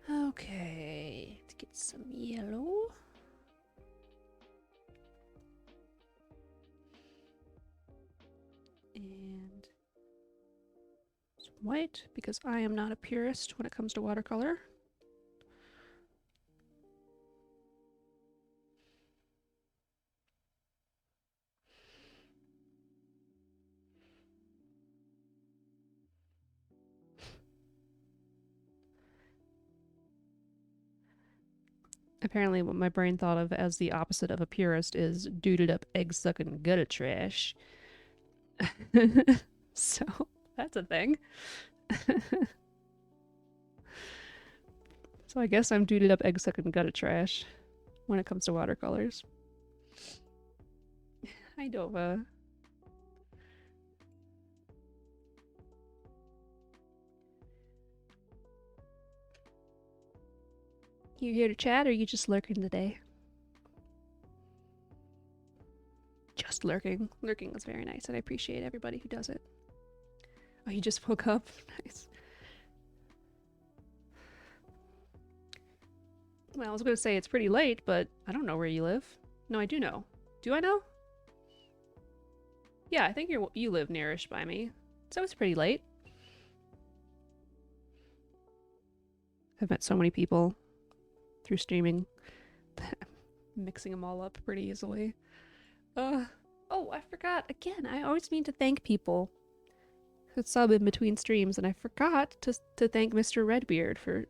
A: Okay, let's get some yellow. And some white, because I am not a purist when it comes to watercolor. Apparently what my brain thought of as the opposite of a purist is duded up egg-sucking gutter trash. So, that's a thing. So I guess I'm duded up egg-sucking gutter trash when it comes to watercolors. Hi, Dova. You here to chat, or are you just lurking today? Just lurking. Lurking was very nice, and I appreciate everybody who does it. Oh, you just woke up? Nice. Well, I was going to say it's pretty late, but I don't know where you live. No, I do know. Do I know? Yeah, I think you live nearish by me. So it's pretty late. I've met so many people through streaming. Mixing them all up pretty easily. Oh, I forgot. Again, I always mean to thank people who sub in between streams, and I forgot to thank Mr. Redbeard for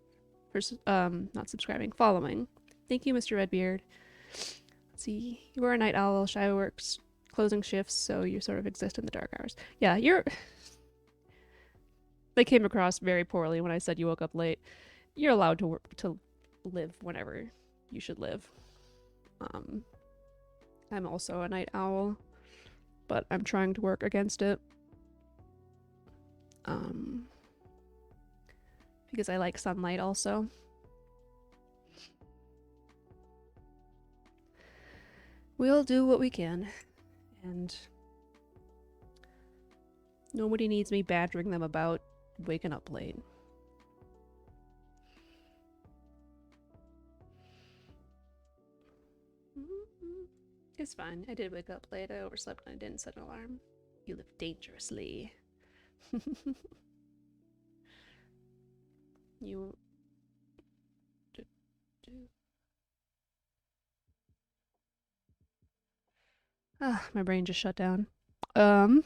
A: not subscribing, following. Thank you, Mr. Redbeard. Let's see, you are a night owl. Shy works closing shifts, so you sort of exist in the dark hours. Yeah, you're They came across very poorly when I said you woke up late. You're allowed to work, to live whenever you should live. I'm also a night owl, but I'm trying to work against it. Because I like sunlight also. We'll do what we can, and nobody needs me badgering them about waking up late. It's fine. I did wake up late. I overslept and I didn't set an alarm. You live dangerously. You... Ah, my brain just shut down. Well,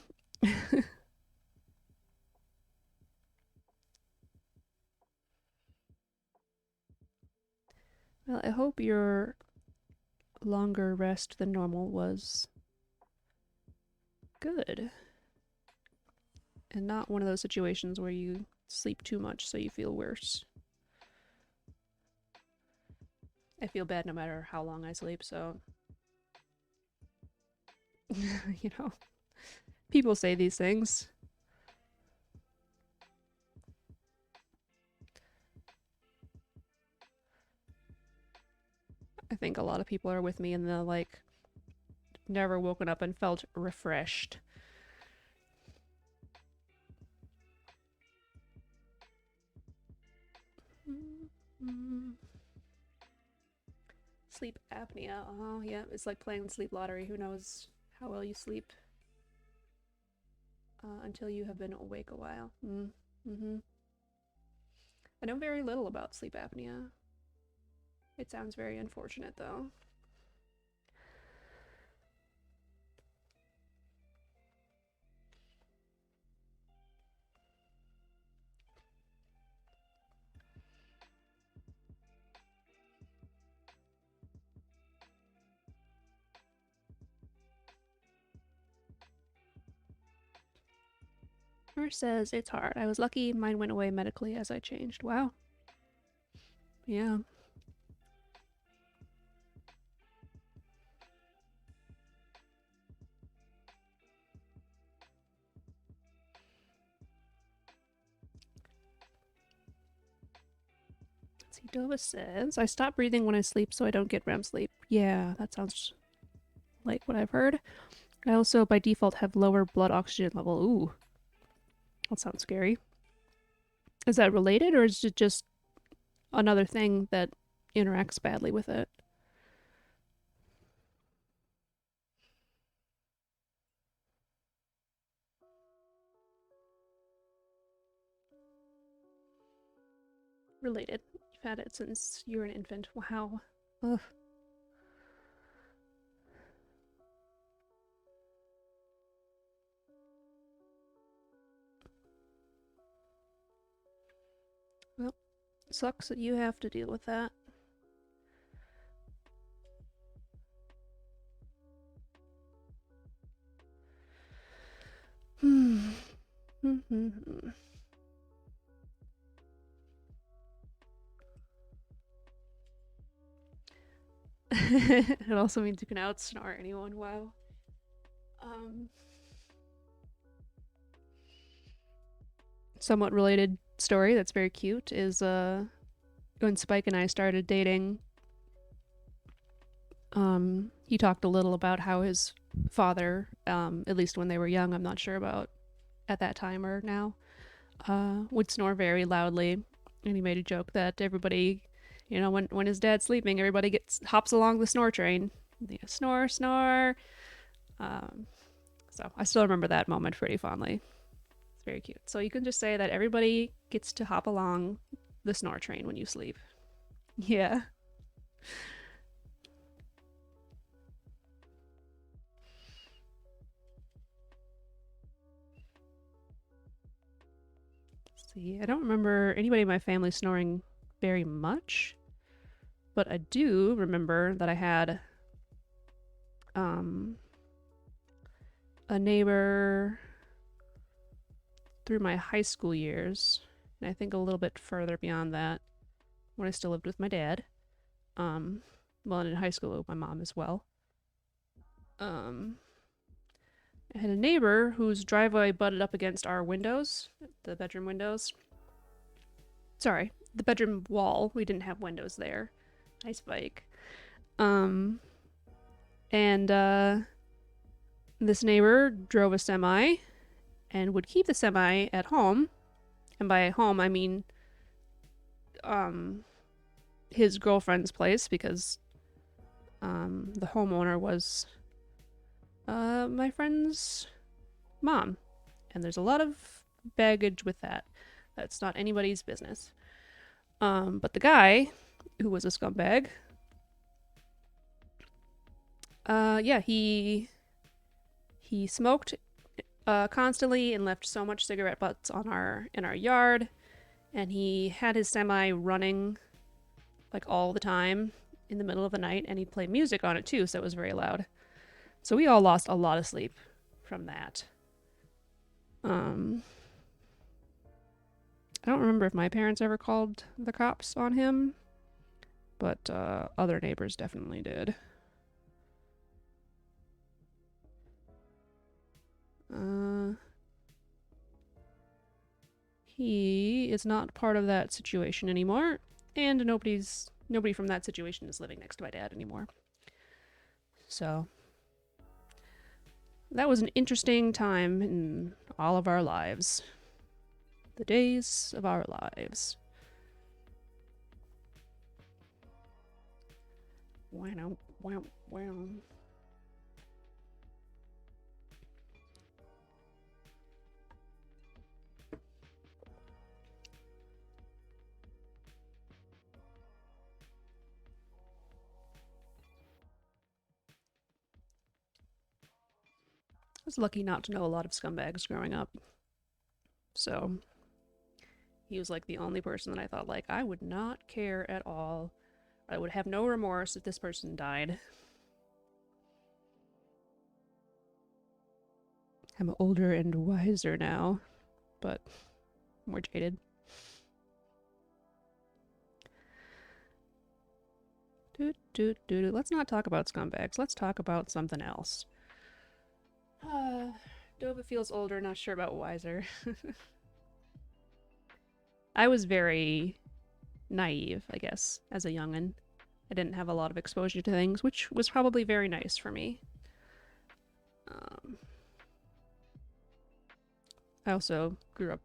A: I hope your longer rest than normal was good. And not one of those situations where you sleep too much so you feel worse. I feel bad no matter how long I sleep, so... you know, people say these things. I think a lot of people are with me in the, like, never woken up and felt refreshed. Sleep apnea. Oh, yeah, it's like playing the sleep lottery. Who knows how well you sleep until you have been awake a while. I know very little about sleep apnea. It sounds very unfortunate, though. Nurse says it's hard. I was lucky mine went away medically as I changed. Wow. Yeah. Let's see, Dova says, I stop breathing when I sleep so I don't get REM sleep. Yeah, that sounds like what I've heard. I also, by default, have lower blood oxygen level. Ooh. That sounds scary. Is that related, or is it just another thing that interacts badly with it? Related. You've had it since you were an infant. Wow. Ugh. Well, sucks that you have to deal with that. It also means you can outsnort anyone. Wow. Somewhat related story that's very cute is when Spike and I started dating, he talked a little about how his father, at least when they were young, I'm not sure about at that time or now, would snore very loudly. And he made a joke that everybody, you know, when his dad's sleeping, everybody hops along the snore train. Snore, snore. So I still remember that moment pretty fondly. It's very cute. So you can just say that everybody gets to hop along the snore train when you sleep. Yeah. See, I don't remember anybody in my family snoring very much, but I do remember that I had a neighbor through my high school years, and I think a little bit further beyond that, when I still lived with my dad. Well, and in high school with my mom as well. I had a neighbor whose driveway butted up against our windows, the bedroom windows. Sorry, the bedroom wall. We didn't have windows there. Nice bike. And this neighbor drove a semi and would keep the semi at home. And by home, I mean his girlfriend's place, because the homeowner was my friend's mom. And there's a lot of baggage with that. That's not anybody's business. But the guy, who was a scumbag, he smoked constantly and left so much cigarette butts in our yard, and he had his semi running like all the time in the middle of the night, and he'd play music on it too, so it was very loud. So we all lost a lot of sleep from that. I don't remember if my parents ever called the cops on him, but other neighbors definitely did. He is not part of that situation anymore, and nobody from that situation is living next to my dad anymore. So that was an interesting time in all of our lives. The days of our lives. Wow, wow, wow. I was lucky not to know a lot of scumbags growing up. So he was like the only person that I thought, like, I would not care at all. I would have no remorse if this person died. I'm older and wiser now, but more jaded. Let's not talk about scumbags. Let's talk about something else. Dova feels older, not sure about wiser. I was very naive, I guess, as a youngin'. I didn't have a lot of exposure to things, which was probably very nice for me. I also grew up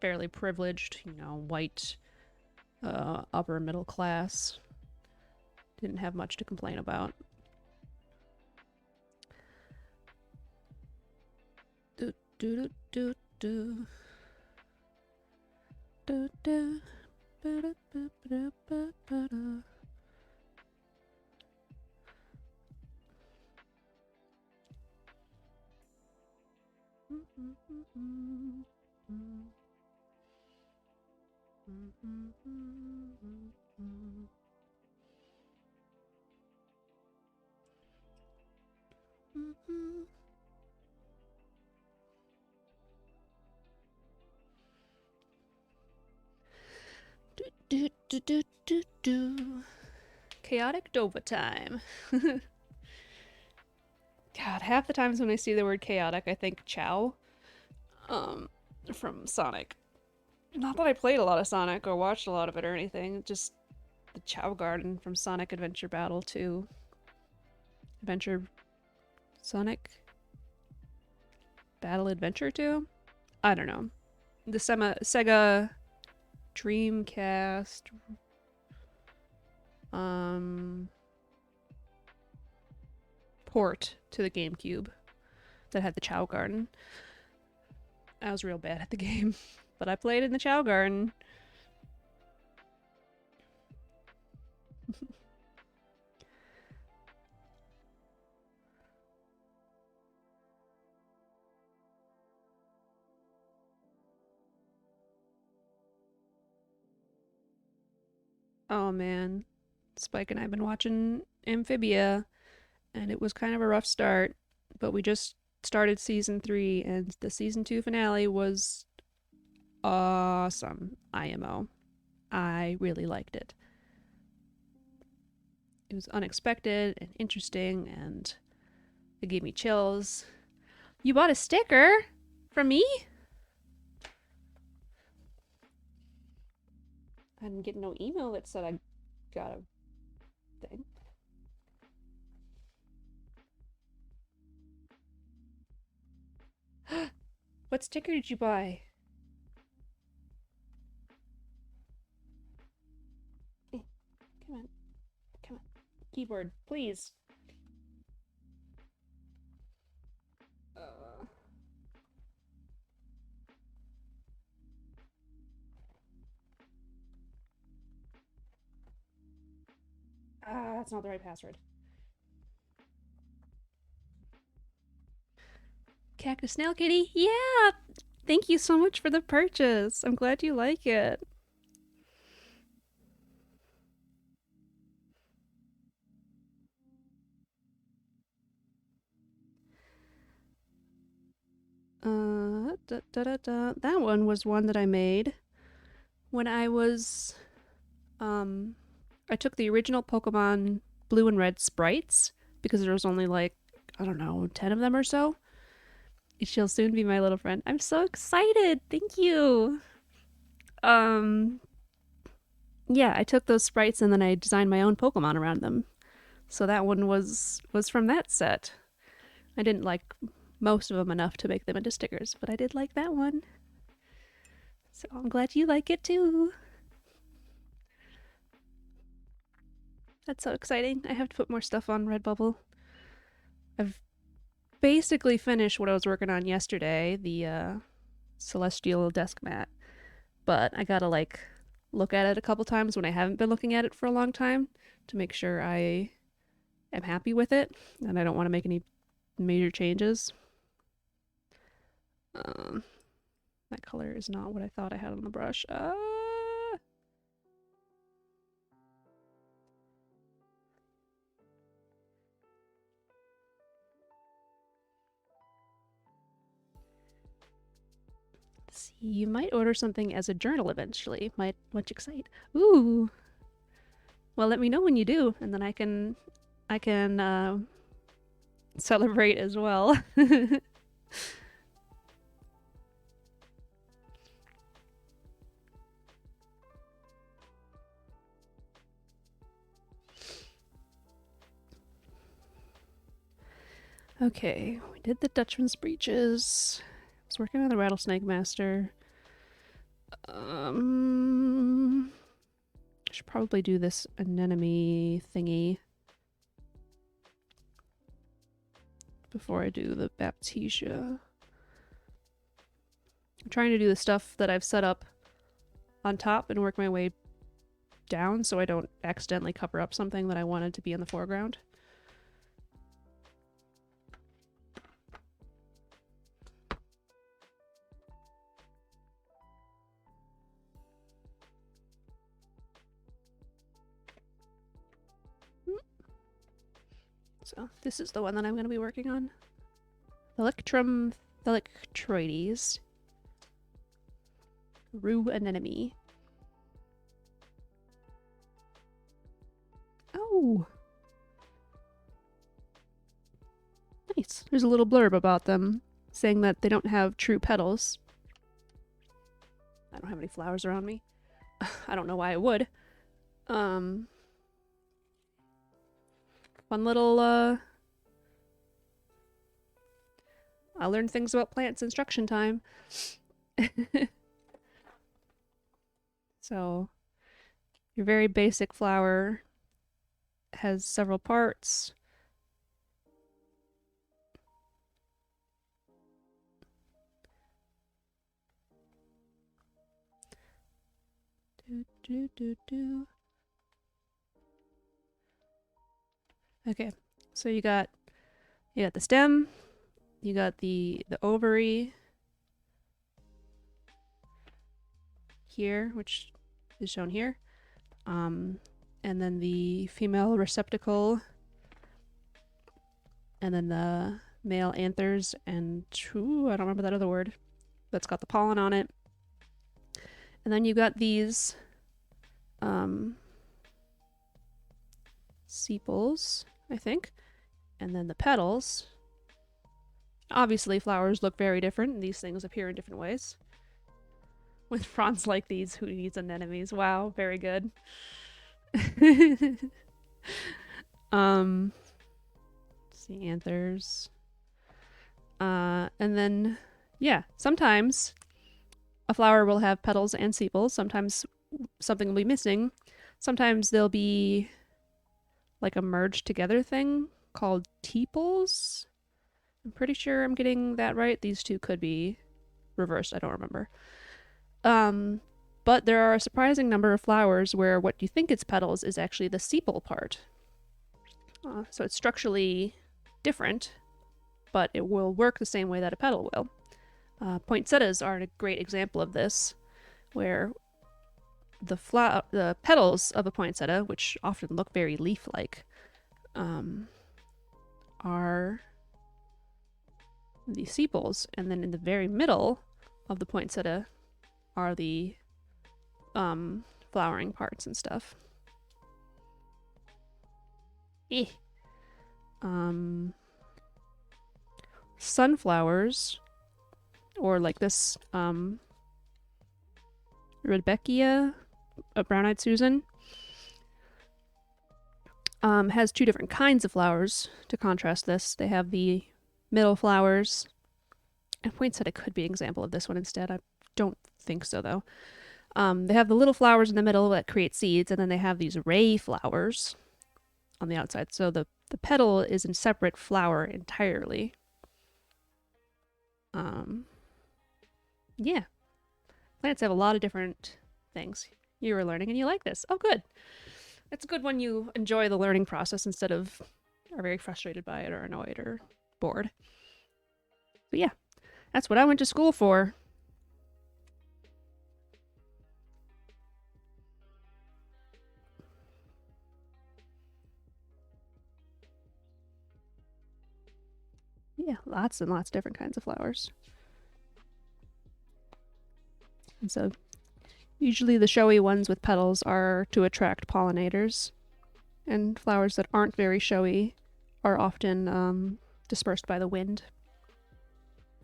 A: fairly privileged, white, upper middle class. Didn't have much to complain about. Do do do do do do do do do do. Chaotic Dova time. God, half the times when I see the word chaotic, I think Chow. From Sonic. Not that I played a lot of Sonic or watched a lot of it or anything, just the Chow Garden from Sonic Adventure Battle 2. Sonic Battle Adventure 2? I don't know. The Sega Dreamcast port to the GameCube that had the Chow Garden. I was real bad at the game, but I played in the Chow Garden. Oh man, Spike and I have been watching Amphibia, and it was kind of a rough start, but we just started season 3, and the season 2 finale was awesome. IMO. I really liked it. It was unexpected and interesting, and it gave me chills. You bought a sticker from me? I didn't get no email that said I got a thing. What sticker did you buy? Come on. Come on. Keyboard, please. That's not the right password. Cactus Snail Kitty? Yeah! Thank you so much for the purchase. I'm glad you like it. That one was one that I made when I was, I took the original Pokemon Blue and Red sprites because there was only like, I don't know, 10 of them or so. She'll soon be my little friend. I'm so excited. Thank you. Yeah, I took those sprites and then I designed my own Pokemon around them. So that one was from that set. I didn't like most of them enough to make them into stickers, but I did like that one. So I'm glad you like it too. That's so exciting. I have to put more stuff on Redbubble. I've basically finished what I was working on yesterday, the celestial desk mat. But I gotta like look at it a couple times when I haven't been looking at it for a long time to make sure I am happy with it and I don't want to make any major changes. That color is not what I thought I had on the brush. See, you might order something as a journal eventually. Might much excite. Ooh. Well, let me know when you do, and then I can celebrate as well. Okay, we did the Dutchman's breeches. I was working on the Rattlesnake Master. I should probably do this anemone thingy before I do the Baptisia. I'm trying to do the stuff that I've set up on top and work my way down so I don't accidentally cover up something that I wanted to be in the foreground. So this is the one that I'm going to be working on. Electrum Thalictroides. Rue anemone. Oh! Nice. There's a little blurb about them saying that they don't have true petals. I don't have any flowers around me. I don't know why I would. Fun little, I learned things about plants instruction time. So, your very basic flower has several parts. Okay, so you got the stem, you got the ovary here, which is shown here, and then the female receptacle, and then the male anthers and I don't remember that other word that's got the pollen on it. And then you got these sepals, I think, and then the petals. Obviously, flowers look very different, and these things appear in different ways. With fronds like these, who needs anemones? Wow, very good. See, anthers. And then, yeah, sometimes a flower will have petals and sepals. Sometimes something will be missing. Sometimes there'll be like a merged together thing called tepals. I'm pretty sure I'm getting that right. These two could be reversed. I don't remember. But there are a surprising number of flowers where what you think it's petals is actually the sepal part. So it's structurally different, but it will work the same way that a petal will. Poinsettias are a great example of this, where the petals of a poinsettia, which often look very leaf-like, are the sepals, and then in the very middle of the poinsettia are the flowering parts and stuff. Sunflowers, or like this Rudbeckia, a brown-eyed Susan, has two different kinds of flowers to contrast this. They have the middle flowers, and poinsettia could be an example of this one instead. I don't think so, though. They have the little flowers in the middle that create seeds, and then they have these ray flowers on the outside. So the petal is a separate flower entirely. Yeah. Plants have a lot of different things. You were learning and you like this. Oh, good. It's good when you enjoy the learning process instead of are very frustrated by it or annoyed or bored. But yeah, that's what I went to school for. Yeah, lots and lots of different kinds of flowers. And so usually the showy ones with petals are to attract pollinators, and flowers that aren't very showy are often dispersed by the wind.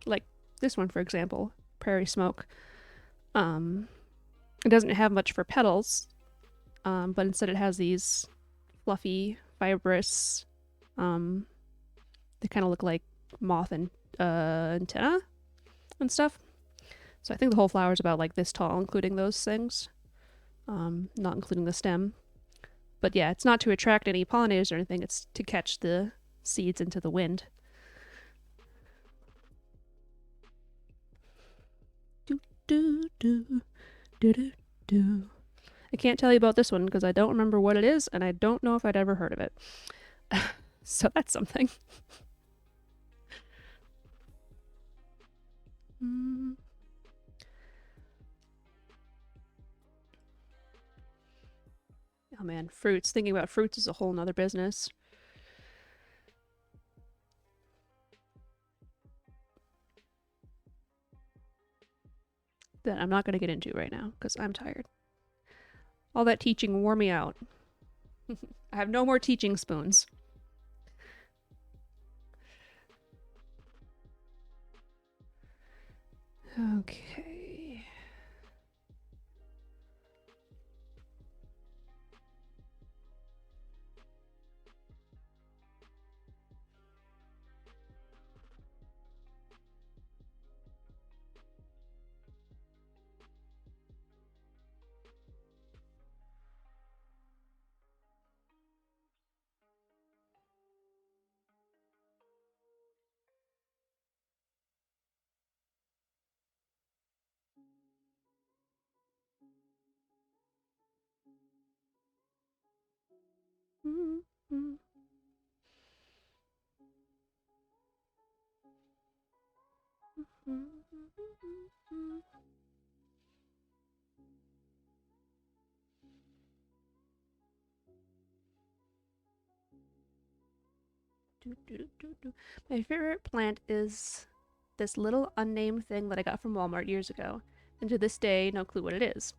A: Like this one, for example, prairie smoke. It doesn't have much for petals, but instead it has these fluffy, fibrous, they kind of look like moth and antenna and stuff. So I think the whole flower is about like this tall, including those things, not including the stem. But yeah, it's not to attract any pollinators or anything. It's to catch the seeds into the wind. Do do do do do do. I can't tell you about this one because I don't remember what it is, and I don't know if I'd ever heard of it. So that's something. Oh man, fruits. Thinking about fruits is a whole nother business. That I'm not going to get into right now because I'm tired. All that teaching wore me out. I have no more teaching spoons. Okay. My favorite plant is this little unnamed thing that I got from Walmart years ago, and to this day, no clue what it is.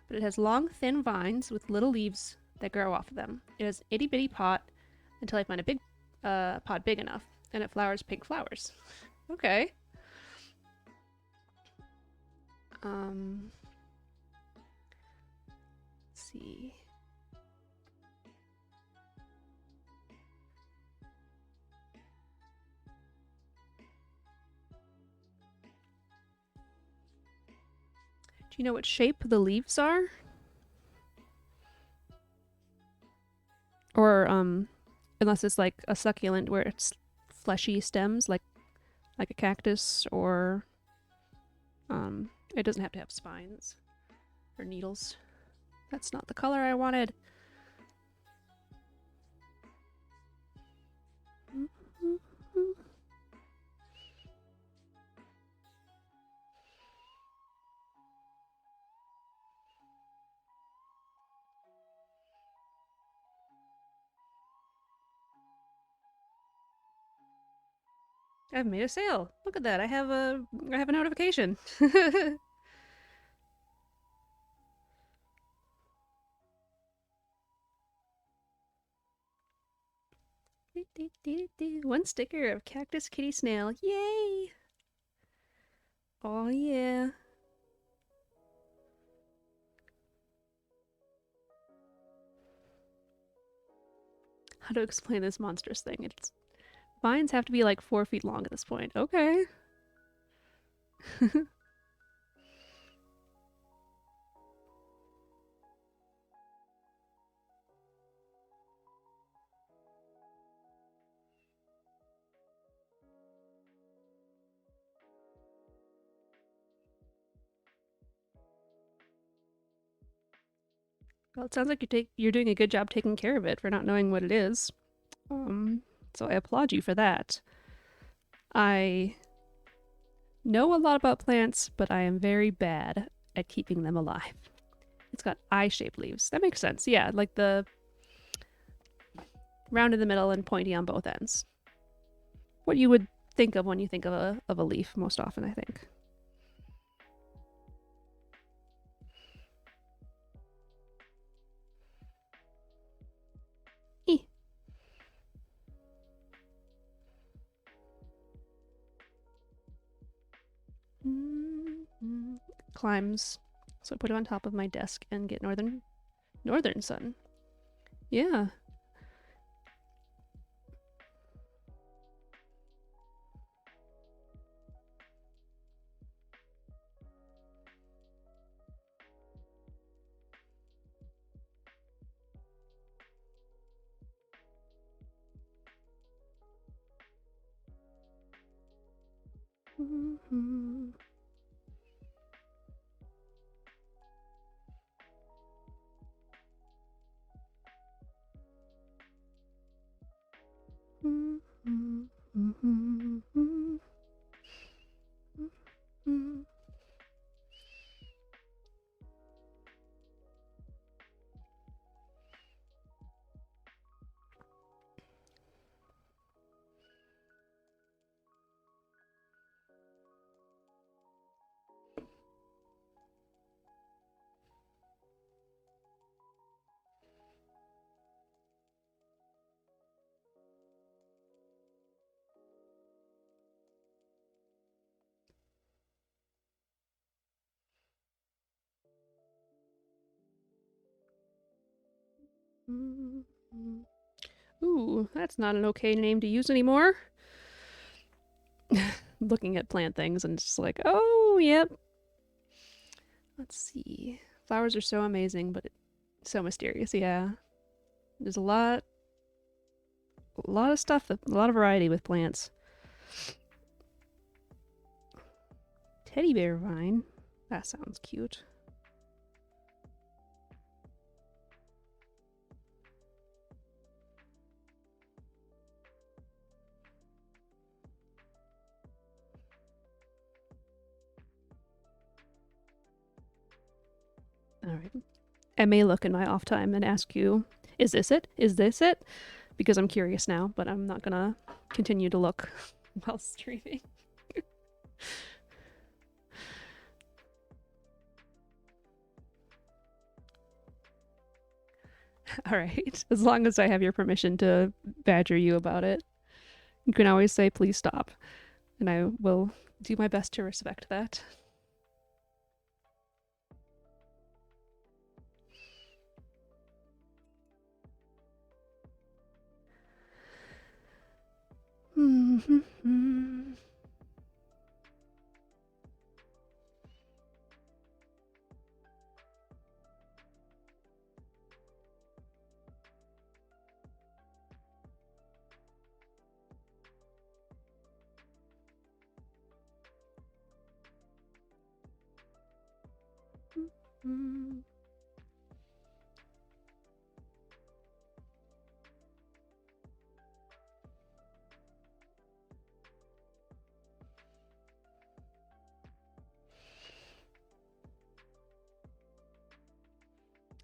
A: But it has long, thin vines with little leaves that grow off of them. It has an itty bitty pot until I find a big pot big enough, and it flowers pink flowers. Okay. Let's see. Do you know what shape the leaves are? Or unless it's like a succulent where it's fleshy stems like a cactus, or it doesn't have to have spines or needles. That's not the color I wanted. I've made a sale. Look at that. I have a notification. One sticker of cactus kitty snail. Yay! Oh yeah. How to explain this monstrous thing? Its vines have to be like 4 feet long at this point. Okay. Well, it sounds like you're doing a good job taking care of it for not knowing what it is. So I applaud you for that. I know a lot about plants, but I am very bad at keeping them alive. It's got eye-shaped leaves. That makes sense. Yeah, like the round in the middle and pointy on both ends. What you would think of when you think of a leaf most often, I think. Climbs. So I put it on top of my desk and get northern sun. Yeah. Ooh, that's not an okay name to use anymore. Looking at plant things and just like, oh, yep. Let's see. Flowers are so amazing, but so mysterious. Yeah. There's a lot of stuff, a lot of variety with plants. Teddy bear vine. That sounds cute. All right. I may look in my off time and ask you, is this it? Is this it? because I'm curious now, but I'm not gonna continue to look while streaming. Alright, as long as I have your permission to badger you about it. You can always say, please stop. And I will do my best to respect that.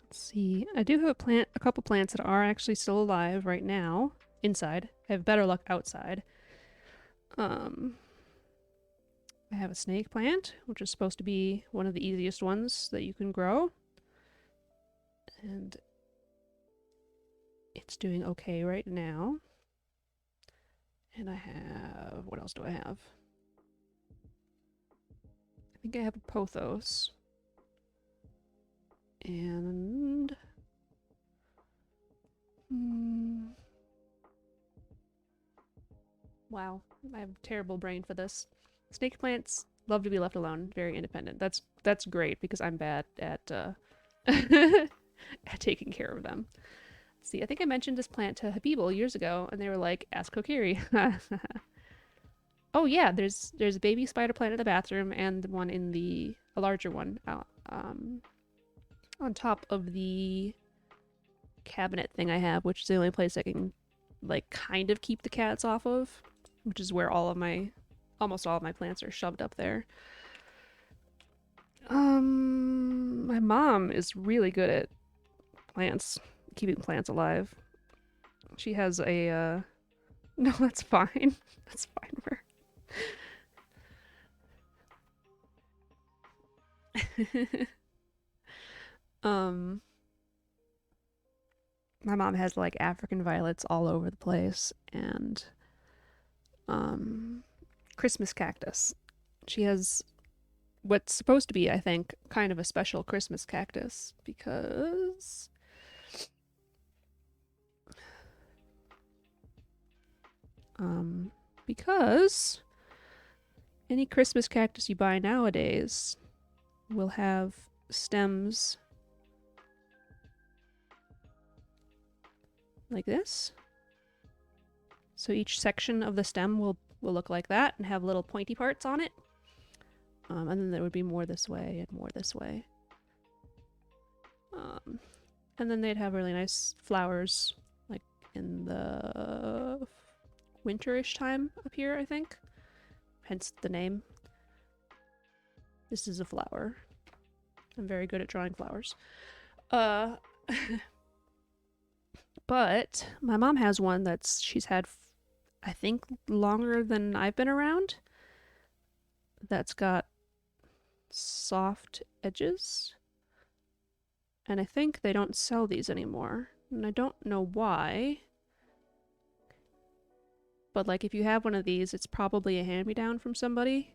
A: Let's see. I do have a couple plants that are actually still alive right now inside. I have better luck outside. I have a snake plant, which is supposed to be one of the easiest ones that you can grow. And it's doing okay right now. And I have... what else do I have? I think I have a pothos. And... wow, I have a terrible brain for this. Snake plants love to be left alone, very independent. That's great because I'm bad at at taking care of them. Let's see, I think I mentioned this plant to Habibul years ago, and they were like, "Ask Kokiri." Oh yeah, there's a baby spider plant in the bathroom and one in a larger one on top of the cabinet thing I have, which is the only place I can like kind of keep the cats off of, which is where almost all of my plants are shoved up there. My mom is really good at plants, keeping plants alive. She has a no, that's fine. That's fine for her. My mom has like African violets all over the place and Christmas cactus. She has what's supposed to be, I think, kind of a special Christmas cactus because any Christmas cactus you buy nowadays will have stems like this. So each section of the stem will look like that and have little pointy parts on it. And then there would be more this way and more this way. And then they'd have really nice flowers like in the winterish time up here, I think. Hence the name. This is a flower. I'm very good at drawing flowers. But my mom has one she's had, I think, longer than I've been around. That's got soft edges. And I think they don't sell these anymore. And I don't know why. But like if you have one of these, it's probably a hand-me-down from somebody.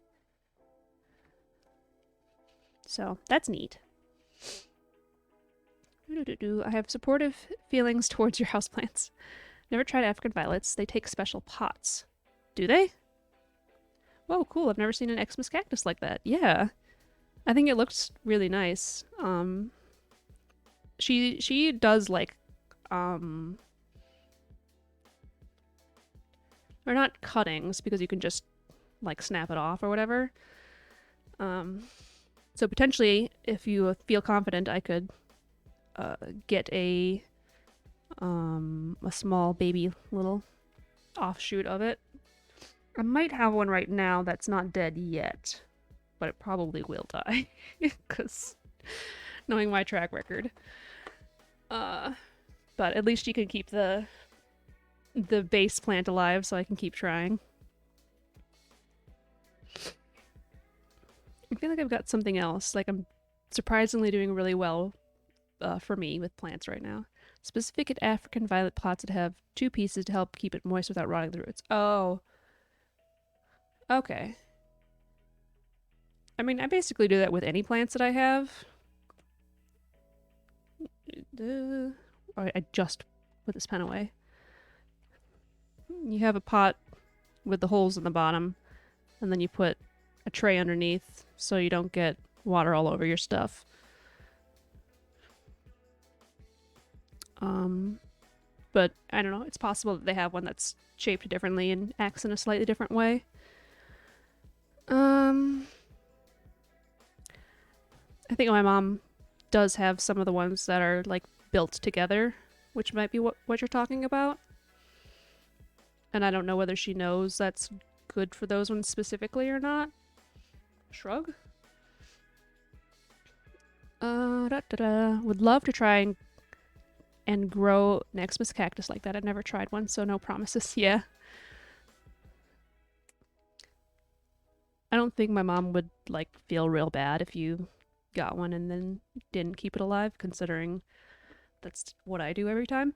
A: So that's neat. I have supportive feelings towards your houseplants. Never tried African violets. They take special pots. Do they? Whoa, cool. I've never seen an Xmas cactus like that. Yeah. I think it looks really nice. She does like they're not cuttings because you can just like snap it off or whatever. So potentially if you feel confident I could get a small baby little offshoot of it. I might have one right now that's not dead yet, but it probably will die because knowing my track record. But at least you can keep the the base plant alive so I can keep trying. I feel like I've got something else. Like I'm surprisingly doing really well for me with plants right now. Specific African violet pots that have 2 pieces to help keep it moist without rotting the roots. Oh, okay. I mean, I basically do that with any plants that I have. I just put this pen away. You have a pot with the holes in the bottom, and then you put a tray underneath so you don't get water all over your stuff. But I don't know, it's possible that they have one that's shaped differently and acts in a slightly different way. I think my mom does have some of the ones that are like built together, which might be what you're talking about. And I don't know whether she knows that's good for those ones specifically or not. Shrug. Would love to try and grow an Xmas cactus like that. I've never tried one, so no promises. Yeah. I don't think my mom would like feel real bad if you got one and then didn't keep it alive, considering that's what I do every time.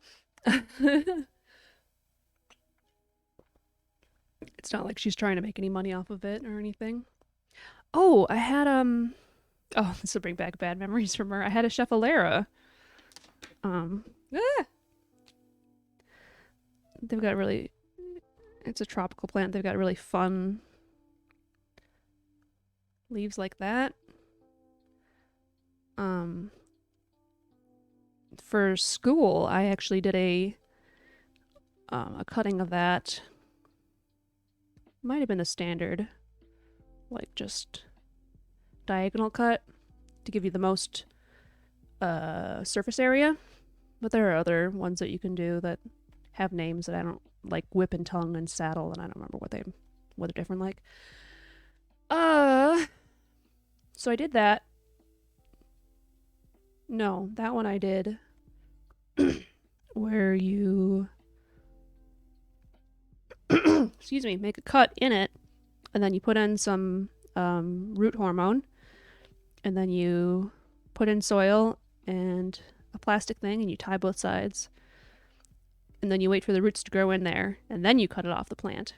A: It's not like she's trying to make any money off of it or anything. Oh, I had oh, this will bring back bad memories from her. I had a Chefalera. They've got really, it's a tropical plant. They've got really fun leaves like that. For school, I actually did a cutting of that. Might have been a standard, like just diagonal cut to give you the most surface area. But there are other ones that you can do that have names that I don't like, whip and tongue and saddle, and I don't remember what they're different like. So I did that. No, that one I did where you excuse me, make a cut in it, and then you put in some root hormone, and then you put in soil and a plastic thing, and you tie both sides, and then you wait for the roots to grow in there, and then you cut it off the plant,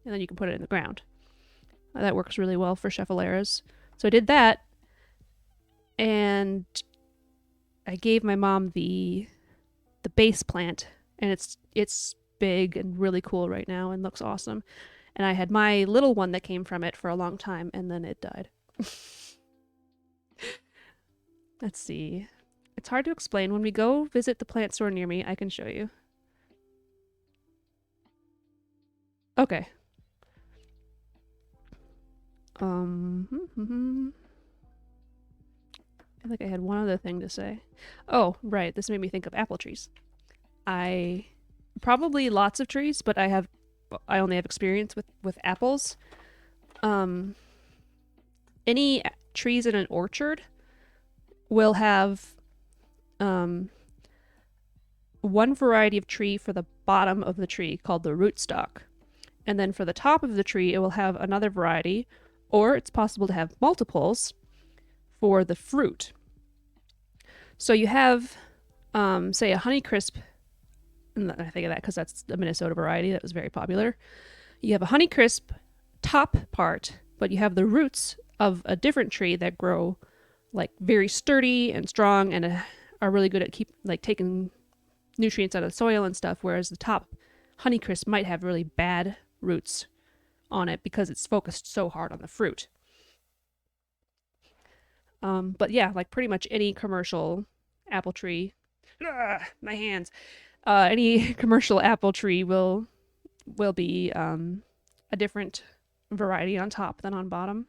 A: and then you can put it in the ground. That works really well for Chefaleras. So I did that, and I gave my mom the base plant, and it's big and really cool right now and looks awesome. And I had my little one that came from it for a long time, and then it died. Let's see. It's hard to explain. When we go visit the plant store near me, I can show you. Okay. I feel like I had one other thing to say. Oh, right. This made me think of apple trees. I probably lots of trees, but I only have experience with apples. Any trees in an orchard will have one variety of tree for the bottom of the tree called the rootstock. And then for the top of the tree, it will have another variety, or it's possible to have multiples for the fruit. So you have, say, a Honeycrisp, and I think of that because that's a Minnesota variety that was very popular. You have a Honeycrisp top part, but you have the roots of a different tree that grow like very sturdy and strong and are really good at taking nutrients out of the soil and stuff, whereas the top Honeycrisp might have really bad roots on it because it's focused so hard on the fruit. But yeah, like pretty much any commercial apple tree, my hands, any commercial apple tree will be a different variety on top than on bottom.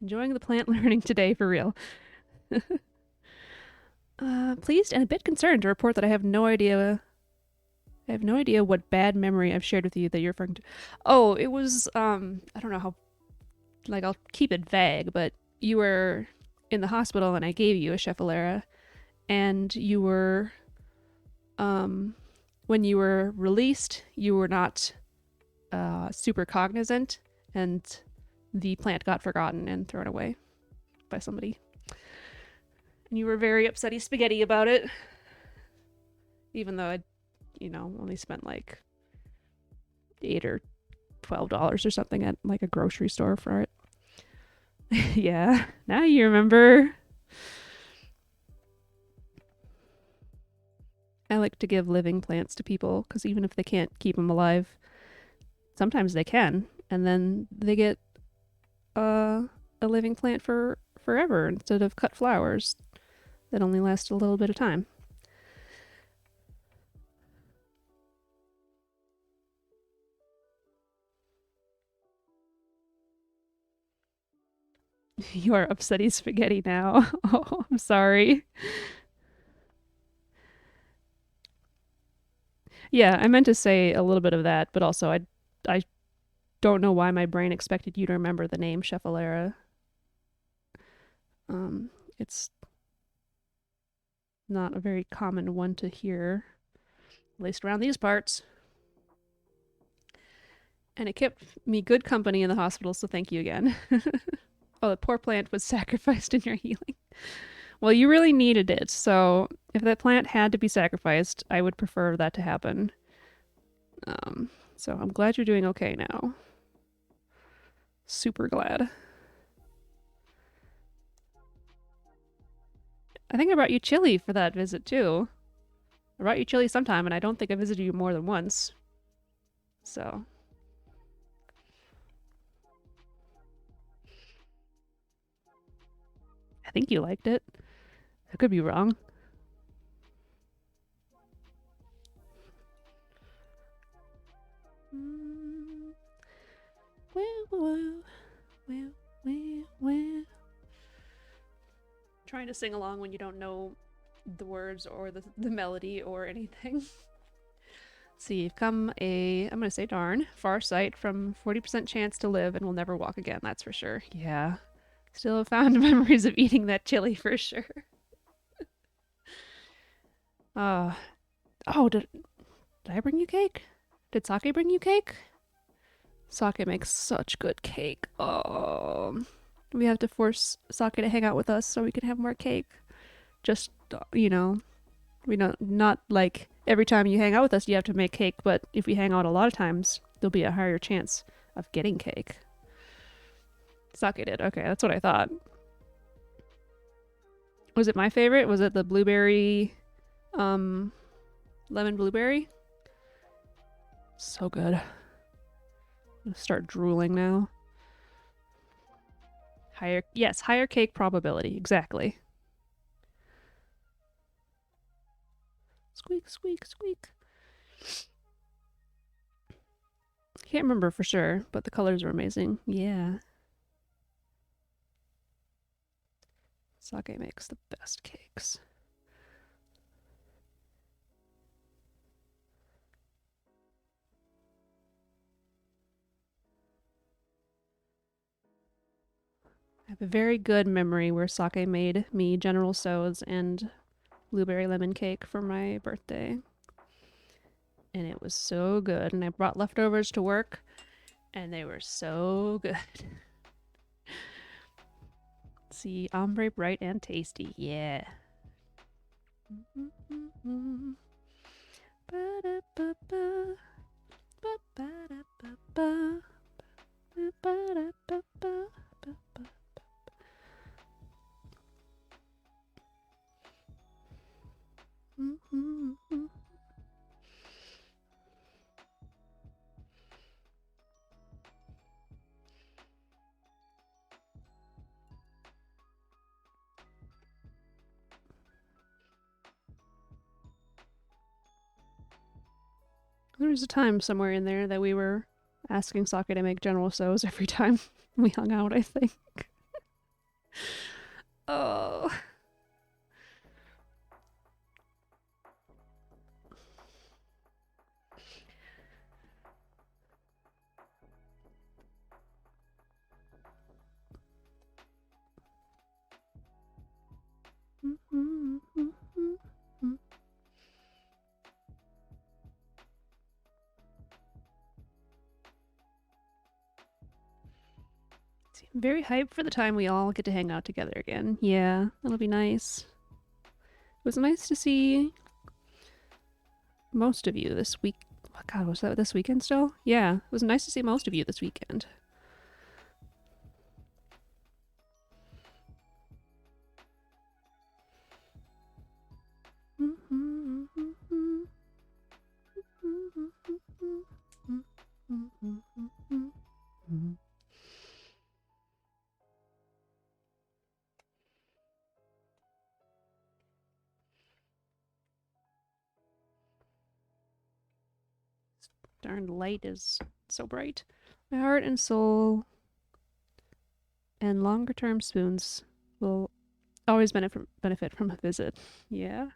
A: Enjoying the plant learning today for real. Pleased and a bit concerned to report that I have no idea I have no idea what bad memory I've shared with you that you're referring to. Oh, it was I don't know how, like, I'll keep it vague, but you were in the hospital and I gave you a Scheffalera, and you were when you were released, you were not super cognizant, and the plant got forgotten and thrown away by somebody. And you were very upsetty spaghetti about it, even though I, only spent like $8 or $12 or something at like a grocery store for it. Yeah, now you remember. I like to give living plants to people because even if they can't keep them alive, sometimes they can, and then they get a living plant for forever instead of cut flowers that only last a little bit of time. You are upsetty spaghetti now. Oh, I'm sorry. Yeah, I meant to say a little bit of that, but also I don't know why my brain expected you to remember the name Scheffalera. It's not a very common one to hear, at least around these parts. And it kept me good company in the hospital, so thank you again. Oh, the poor plant was sacrificed in your healing. Well, you really needed it, so if that plant had to be sacrificed, I would prefer that to happen. So I'm glad you're doing okay now. Super glad. I think I brought you chili for that visit, too. I brought you chili sometime, and I don't think I visited you more than once. So. I think you liked it. I could be wrong. Trying to sing along when you don't know the words or the melody or anything. See, you've come I'm gonna say darn, far sight from 40% chance to live and will never walk again, that's for sure. Yeah. Still have fond memories of eating that chili for sure. Did I bring you cake? Did Sake bring you cake? Sake makes such good cake. Oh, we have to force Sake to hang out with us so we can have more cake. Just, we don't, not like every time you hang out with us you have to make cake, but if we hang out a lot of times, there'll be a higher chance of getting cake. Sake did. Okay, that's what I thought. Was it my favorite? Was it the blueberry, lemon blueberry? So good. I'm gonna start drooling now. Higher cake probability. Exactly. Squeak, squeak, squeak. Can't remember for sure, but the colors are amazing. Yeah. Sake makes the best cakes. I have a very good memory where Sake made me General Tso's and blueberry lemon cake for my birthday. And it was so good. And I brought leftovers to work, and they were so good. See, ombre bright and tasty. Yeah. There was a time somewhere in there that we were asking Sake to make General Tso's every time we hung out, I think. Oh. I'm very hyped for the time we all get to hang out together again. Yeah, that'll be nice. It was nice to see most of you this week. Oh God, was that this weekend still? Yeah, it was nice to see most of you this weekend. Darn light is so bright. My heart and soul and longer term spoons will always benefit from a visit. Yeah.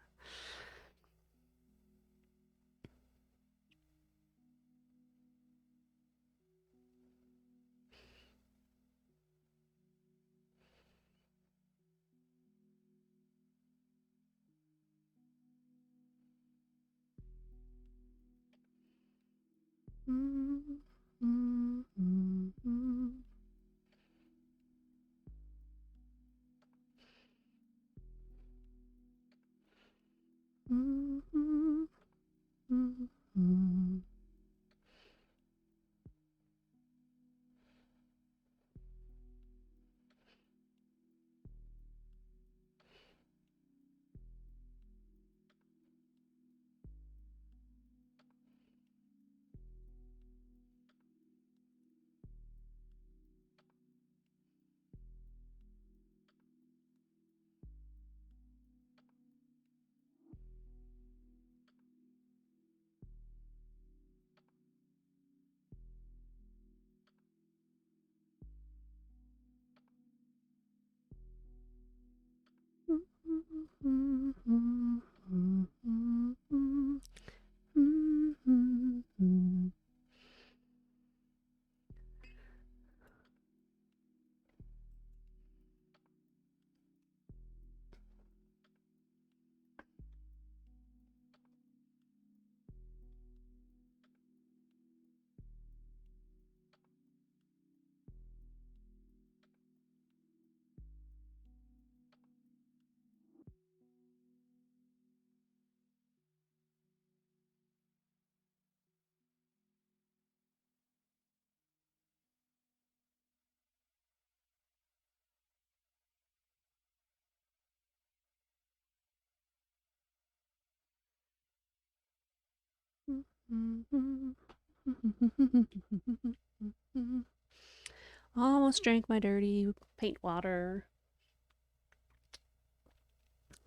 A: Almost drank my dirty paint water.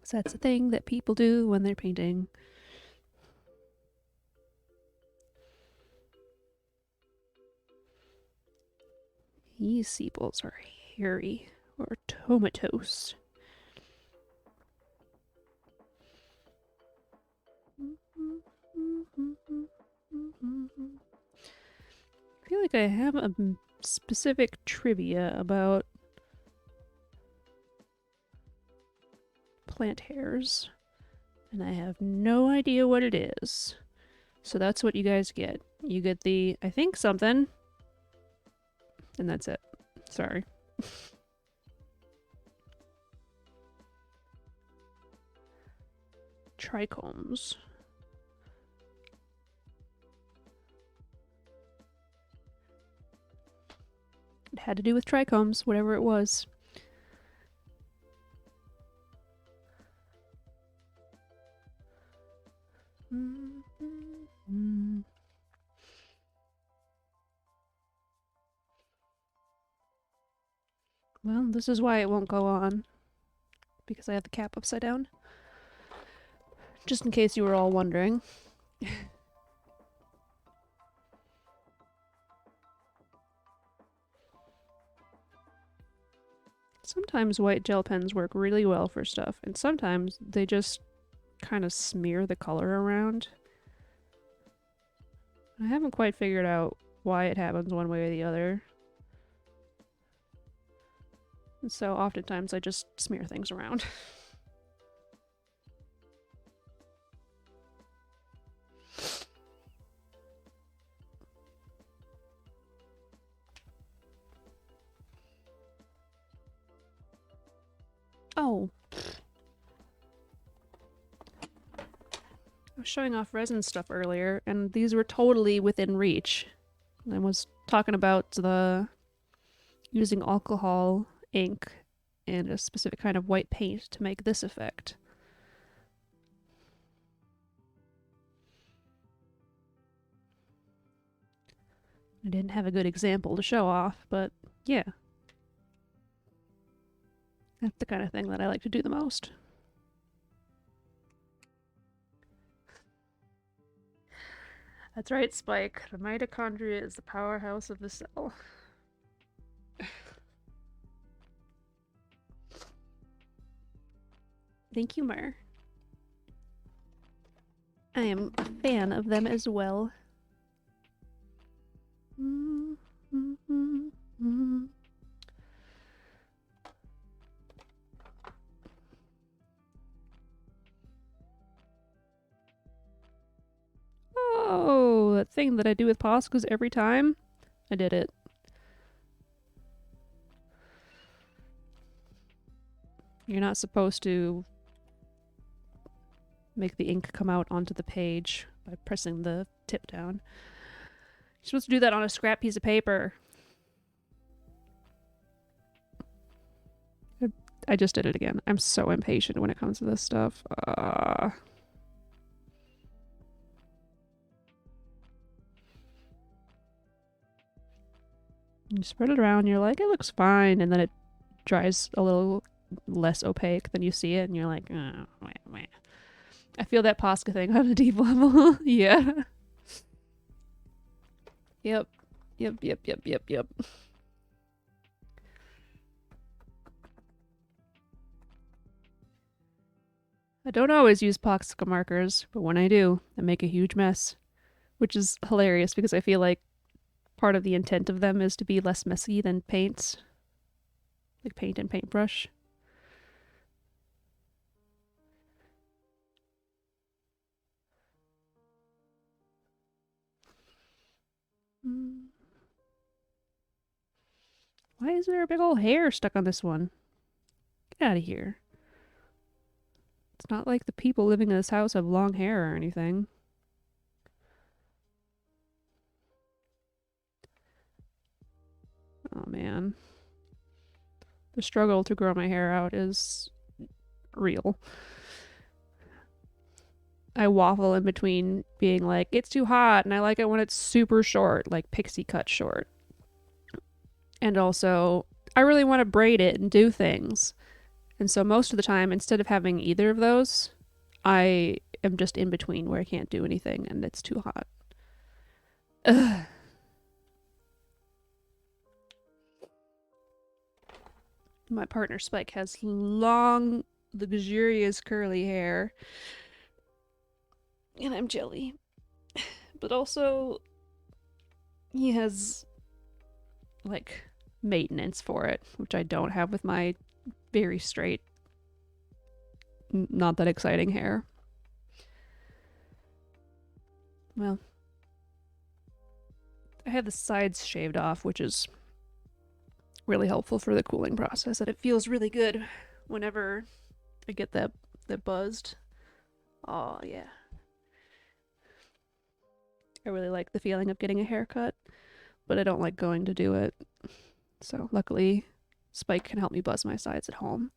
A: So that's a thing that people do when they're painting. These sepals are hairy or tomatos. I feel like I have a specific trivia about plant hairs, and I have no idea what it is. So that's what you guys get. You get the, I think something, and that's it. Sorry. Trichomes. It had to do with trichomes, whatever it was. Well, this is why it won't go on. Because I have the cap upside down. Just in case you were all wondering. Sometimes white gel pens work really well for stuff, and sometimes they just kind of smear the color around. I haven't quite figured out why it happens one way or the other. And so oftentimes I just smear things around. Oh. I was showing off resin stuff earlier, and these were totally within reach. I was talking about the using alcohol ink and a specific kind of white paint to make this effect. I didn't have a good example to show off, but yeah. That's the kind of thing that I like to do the most. That's right, Spike. The mitochondria is the powerhouse of the cell. Thank you, Mer. I am a fan of them as well. Oh, that thing that I do with Poscas every time? I did it. You're not supposed to make the ink come out onto the page by pressing the tip down. You're supposed to do that on a scrap piece of paper. I just did it again. I'm so impatient when it comes to this stuff. You spread it around, you're like, it looks fine, and then it dries a little less opaque than you see it, and you're like, oh, wah. I feel that Posca thing on a deep level. Yeah. Yep. I don't always use Posca markers, but when I do, I make a huge mess. Which is hilarious because I feel like part of the intent of them is to be less messy than paints. Like paint and paintbrush. Why is there a big old hair stuck on this one? Get out of here. It's not like the people living in this house have long hair or anything. Oh man. The struggle to grow my hair out is real. I waffle in between being like, it's too hot and I like it when it's super short, like pixie cut short. And also, I really want to braid it and do things. And so most of the time, instead of having either of those, I am just in between where I can't do anything and it's too hot. Ugh. My partner Spike has long, luxurious curly hair. And I'm jelly. But also, he has, like, maintenance for it, which I don't have with my very straight, not that exciting hair. Well, I have the sides shaved off, which is really helpful for the cooling process, and it feels really good whenever I get that buzzed. Oh yeah. I really like the feeling of getting a haircut, but I don't like going to do it. So luckily, Spike can help me buzz my sides at home.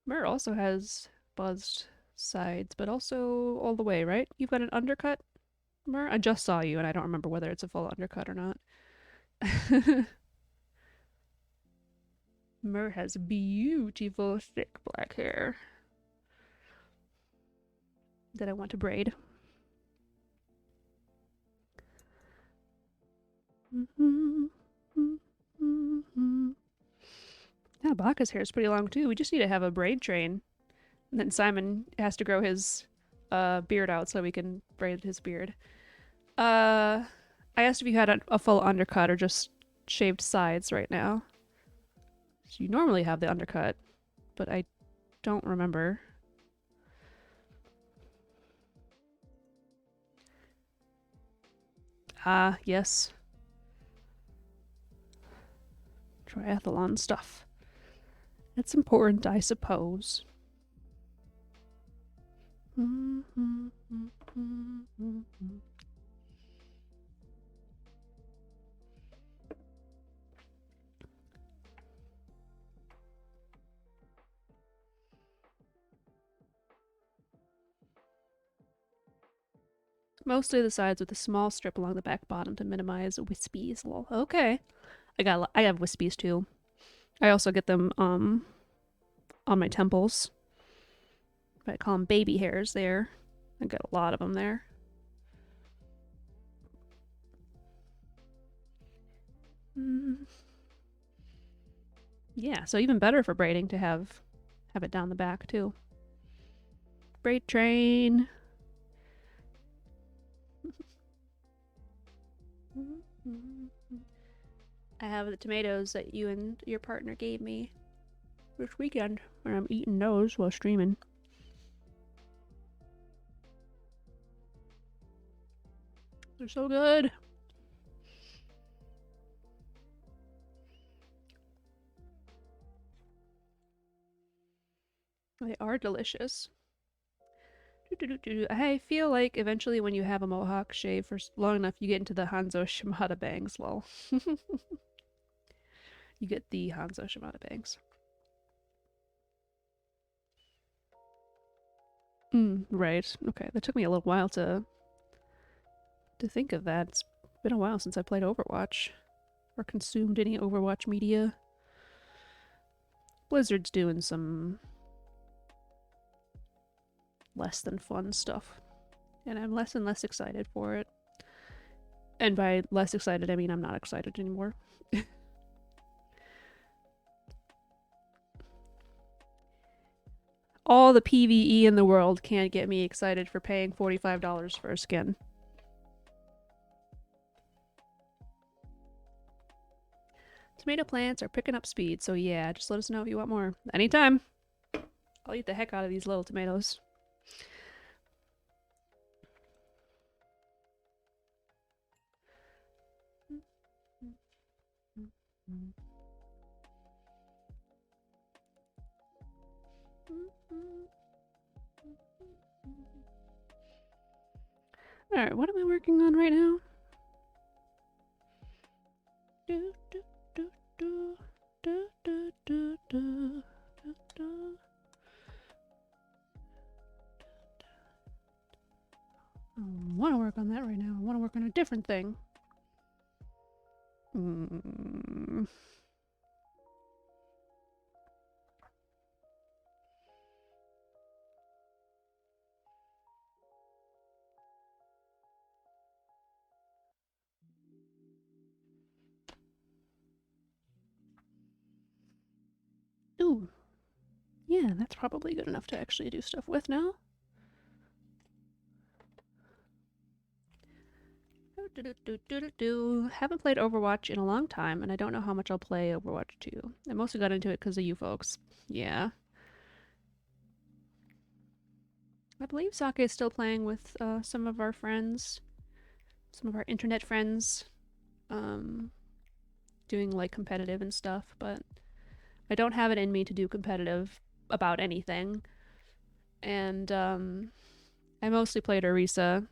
A: Mer also has buzzed sides, but also all the way, right? You've got an undercut, Mer? I just saw you, and I don't remember whether it's a full undercut or not. Mer has beautiful, thick black hair that I want to braid. Yeah, Baka's hair is pretty long too. We just need to have a braid train. And then Simon has to grow his beard out so we can braid his beard. I asked if you had a full undercut or just shaved sides right now. So you normally have the undercut, but I don't remember. Ah, yes. triathlon stuff. It's important, I suppose. Mostly the sides with a small strip along the back bottom to minimize wispies. Well, okay. I have wispies too. I also get them on my temples. I call them baby hairs there. I got a lot of them there. Yeah, so even better for braiding to have it down the back too. Braid train. I have the tomatoes that you and your partner gave me this weekend, and I'm eating those while streaming. They're so good. They are delicious. I feel like eventually when you have a mohawk shave for long enough, you get into the Hanzo Shimada bangs. Lol. You get the Hanzo Shimada bangs. Right. Okay, that took me a little while to think of that. It's been a while since I played Overwatch or consumed any Overwatch media. Blizzard's doing some less than fun stuff, and I'm less and less excited for it. And by less excited, I mean I'm not excited anymore. All the PvE in the world can't get me excited for paying $45 for a skin. Tomato plants are picking up speed, so yeah, just let us know if you want more. Anytime. I'll eat the heck out of these little tomatoes. Alright, what am I working on right now? I don't want to work on that right now. I want to work on a different thing. Ooh. Yeah, that's probably good enough to actually do stuff with now. Haven't played Overwatch in a long time, and I don't know how much I'll play Overwatch 2. I mostly got into it because of you folks. Yeah. I believe Sake is still playing with some of our friends. Some of our internet friends. Doing like competitive and stuff, but I don't have it in me to do competitive about anything. And I mostly played Orisa,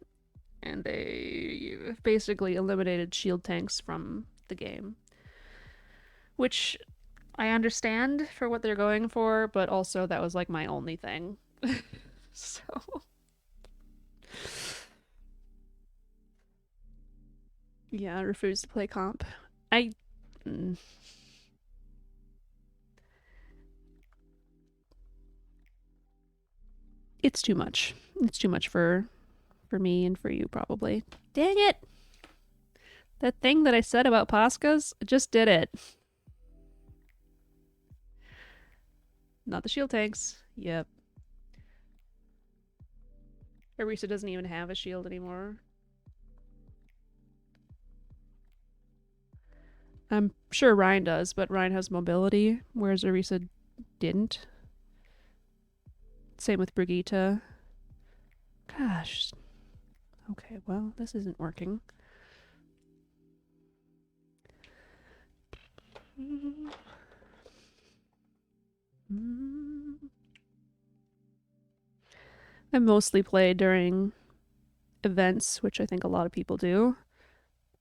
A: and they basically eliminated shield tanks from the game. Which I understand for what they're going for, but also that was like my only thing. So yeah, I refuse to play comp. It's too much. It's too much for me and for you probably. Dang it! That thing that I said about Pascas, I just did it. Not the shield tanks. Yep. Orisa doesn't even have a shield anymore. I'm sure Ryan does, but Ryan has mobility, whereas Orisa didn't. Same with Brigitte. Gosh. Okay, well, this isn't working. I mostly play during events, which I think a lot of people do,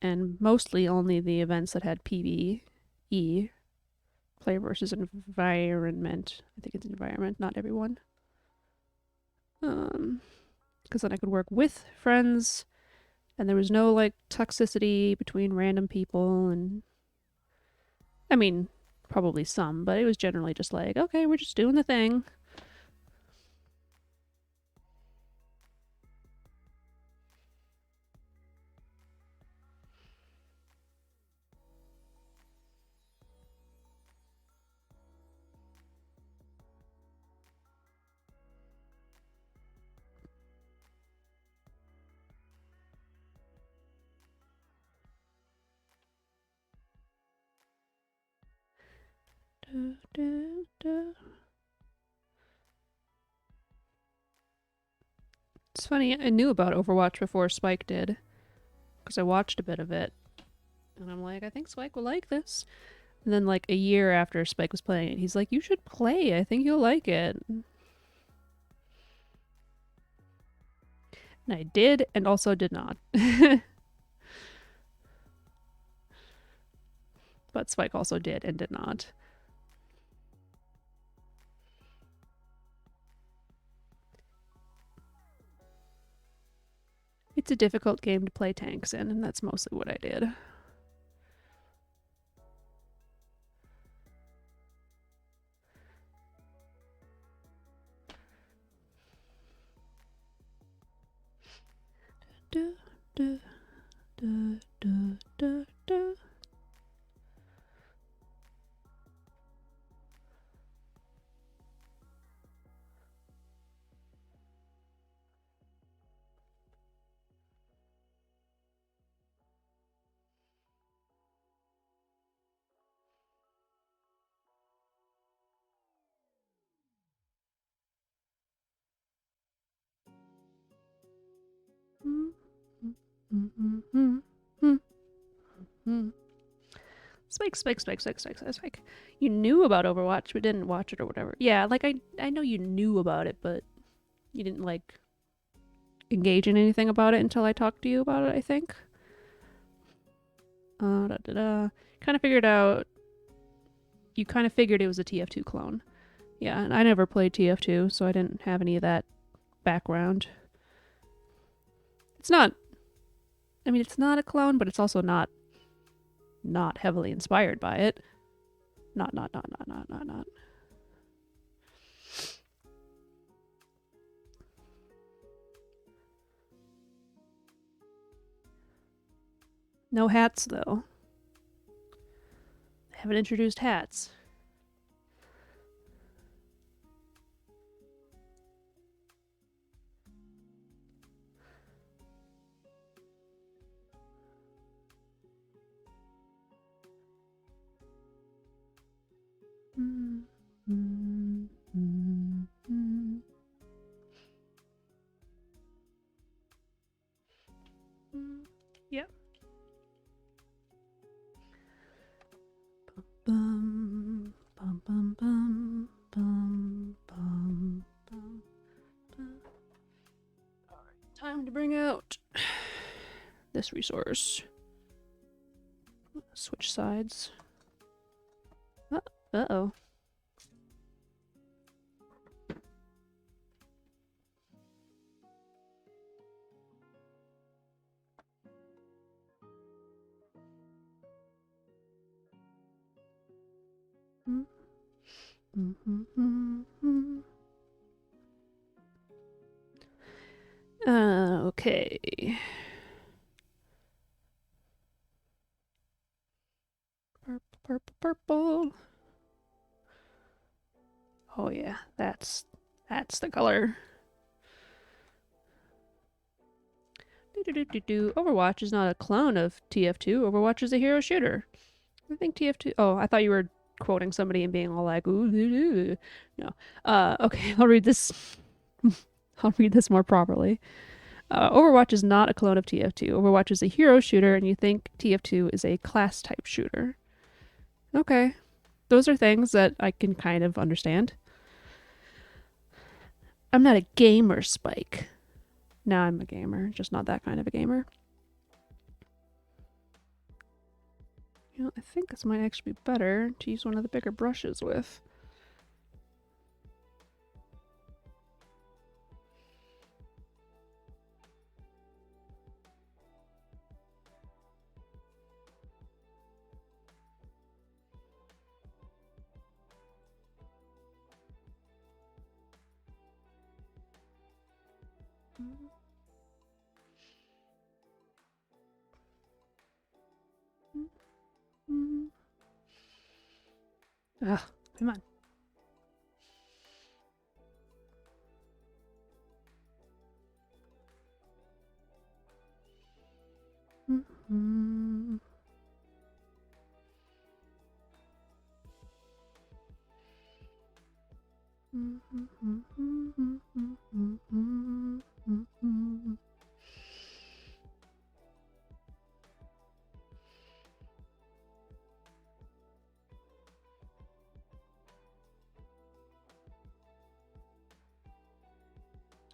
A: and mostly only the events that had PvE, player versus environment. I think it's environment, not everyone. Because then I could work with friends, and there was no like toxicity between random people, and I mean, probably some, but it was generally just like, okay, we're just doing the thing. It's funny, I knew about Overwatch before Spike did, because I watched a bit of it, and I'm like, I think Spike will like this. And then, like, a year after Spike was playing it, he's like, you should play, I think you'll like it. And I did, and also did not. But Spike also did and did not. It's a difficult game to play tanks in, and that's mostly what I did. Da, da, da, da, da, da. Spike. You knew about Overwatch but didn't watch it or whatever. Yeah, like I know you knew about it, but you didn't like engage in anything about it until I talked to you about it, I think. Kind of figured out. You kind of figured it was a TF2 clone. Yeah, and I never played TF2, so I didn't have any of that background. It's not. I mean, it's not a clone, but it's also not heavily inspired by it. Not. No hats, though. They haven't introduced hats. Yep. Bum, bum, bum, bum, bum, bum, bum, bum. All right, time to bring out this resource. Switch sides. Uh-oh. Okay. Purple. Oh yeah, that's the color. Overwatch is not a clone of TF2. Overwatch is a hero shooter. I think TF2. Oh, I thought you were quoting somebody and being all like, ooh. No. Okay, I'll read this. I'll read this more properly. Overwatch is not a clone of TF2. Overwatch is a hero shooter, and you think TF2 is a class type shooter. Okay. Those are things that I can kind of understand. I'm not a gamer, Spike. Now I'm a gamer, just not that kind of a gamer. You know, I think this might actually be better to use one of the bigger brushes with. Ugh, come on. Mm-hmm.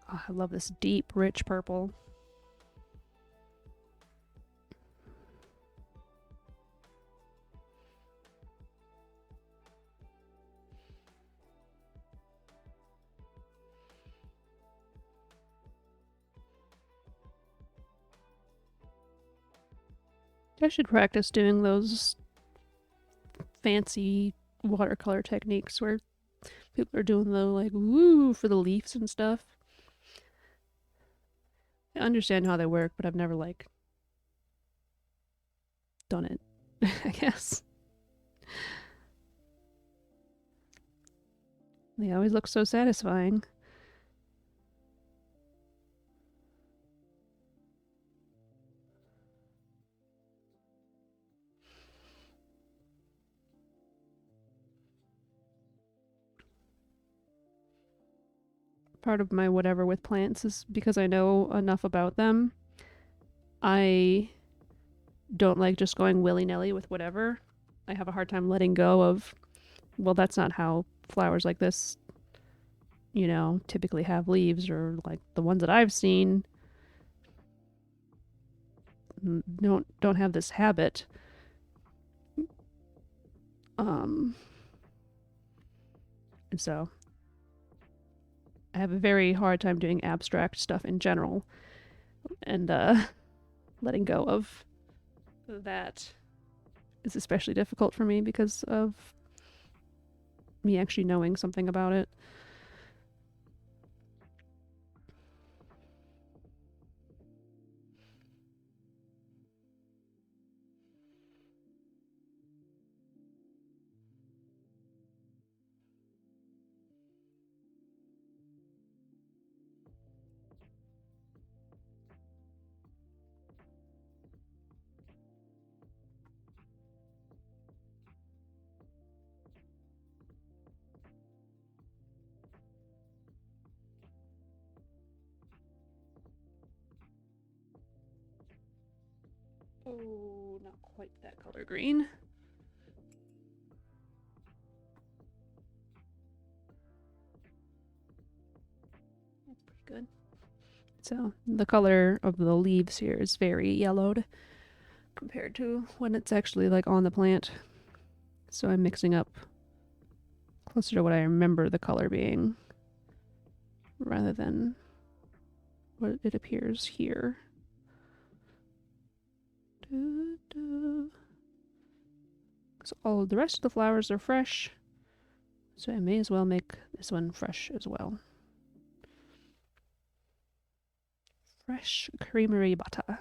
A: Oh, I love this deep, rich purple. I should practice doing those fancy watercolor techniques where people are doing the like woo for the leaves and stuff. I understand how they work, but I've never like done it. I guess they always look so satisfying. Part of my whatever with plants is because I know enough about them. I don't like just going willy nilly with whatever. I have a hard time letting go of, well, that's not how flowers like this, typically have leaves, or like the ones that I've seen don't have this habit. Um, and so I have a very hard time doing abstract stuff in general, and letting go of that is especially difficult for me because of me actually knowing something about it. Oh, not quite that color green. That's pretty good. So the color of the leaves here is very yellowed compared to when it's actually like on the plant. So I'm mixing up closer to what I remember the color being rather than what it appears here. So all of the rest of the flowers are fresh, so I may as well make this one fresh as well. Fresh creamery butter.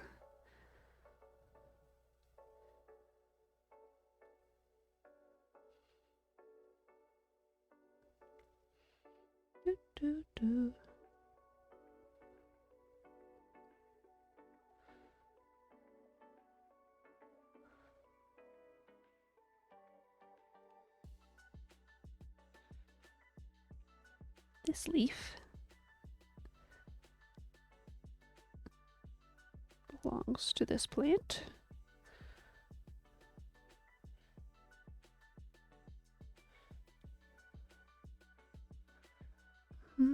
A: This leaf belongs to this plant. Now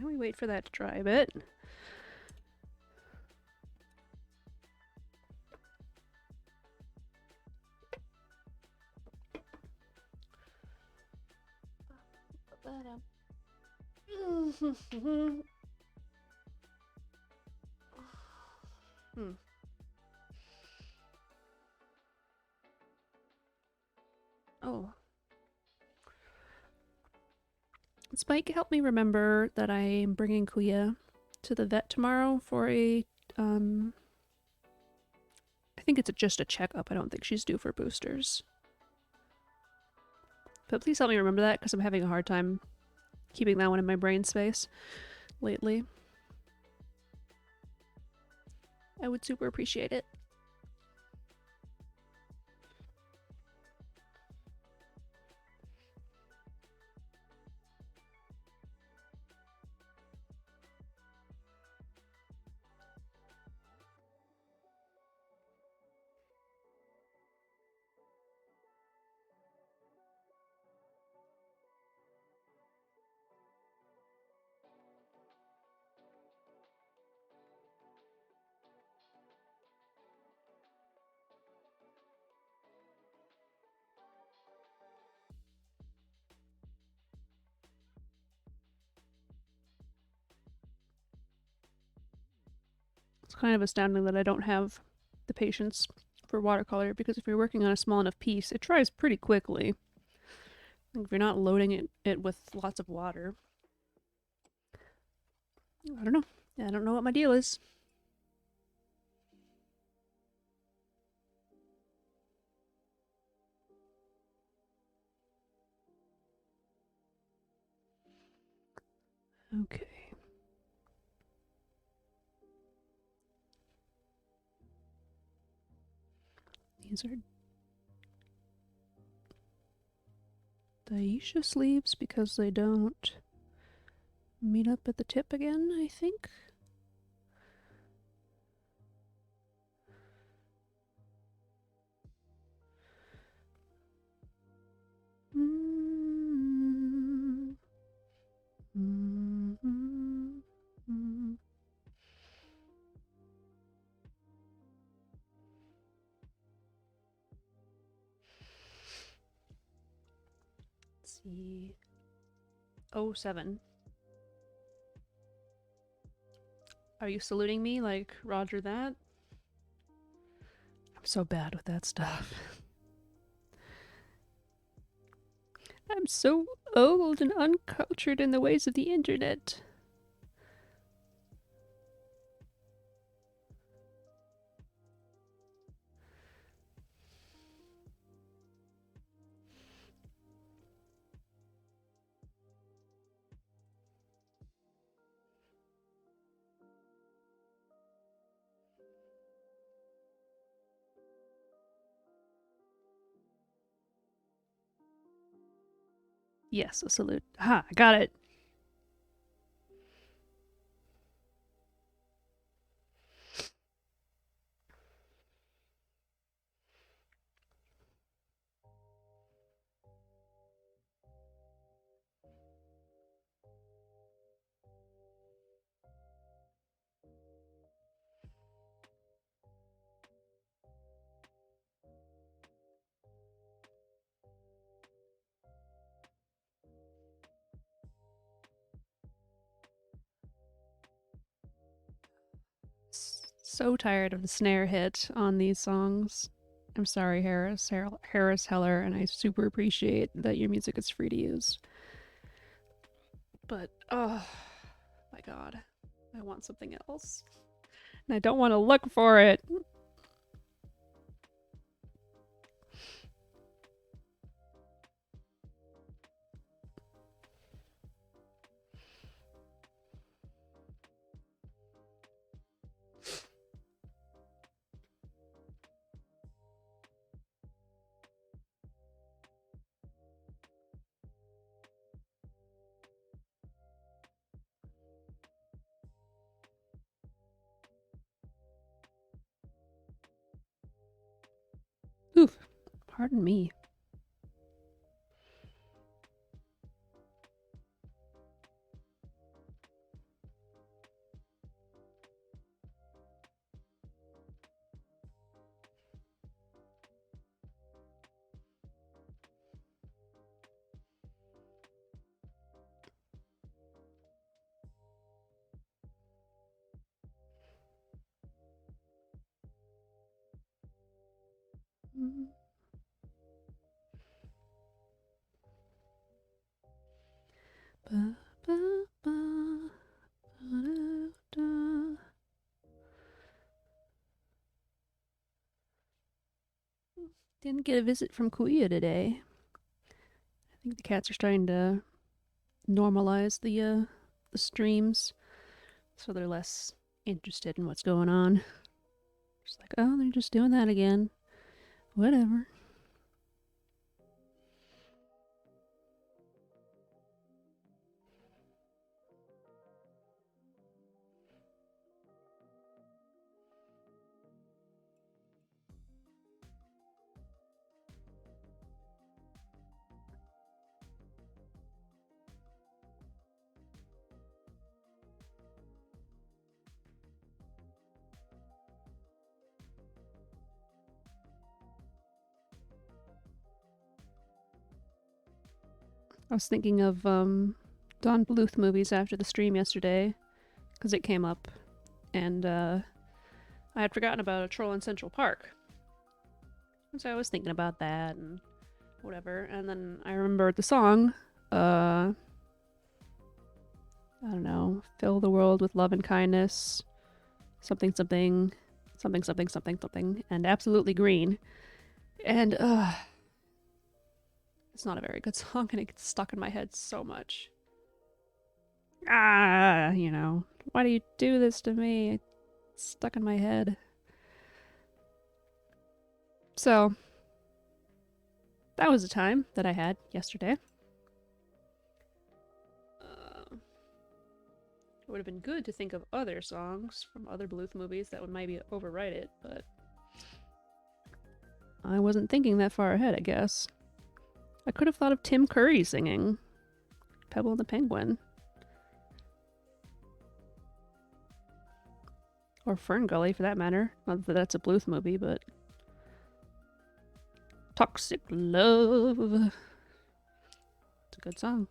A: we wait for that to dry a bit. Oh. Spike, help me remember that I'm bringing Kuya to the vet tomorrow for a, I think it's just a checkup. I don't think she's due for boosters. But please help me remember that, because I'm having a hard time keeping that one in my brain space lately. I would super appreciate it. It's kind of astounding that I don't have the patience for watercolor, because if you're working on a small enough piece, it dries pretty quickly. If you're not loading it with lots of water. I don't know. I don't know what my deal is. Okay. These are Daisha sleeves because they don't meet up at the tip again, I think. Let's see. 07. Are you saluting me like Roger that? I'm so bad with that stuff. I'm so old and uncultured in the ways of the internet. Yes, a salute. Ha, I got it. So tired of the snare hit on these songs. I'm sorry, Harris Heller, and I super appreciate that your music is free to use. But, oh my god, I want something else. And I don't want to look for it. Pardon me. Ba, ba, ba, ba, da. Didn't get a visit from Kuya today. I think the cats are starting to normalize the streams, so they're less interested in what's going on. Just like, oh, they're just doing that again. Whatever. I was thinking of Don Bluth movies after the stream yesterday, because it came up, and I had forgotten about a Troll in Central Park. So I was thinking about that and whatever, and then I remembered the song, I don't know, fill the world with love and kindness, something something, something something something something, and absolutely green. And it's not a very good song, and it gets stuck in my head so much. You know, why do you do this to me? It's stuck in my head. So, that was a time that I had yesterday. It would have been good to think of other songs from other Bluth movies that would maybe overwrite it, but I wasn't thinking that far ahead, I guess. I could have thought of Tim Curry singing Pebble and the Penguin. Or Fern Gully, for that matter. Not that that's a Bluth movie, but... Toxic Love. It's a good song.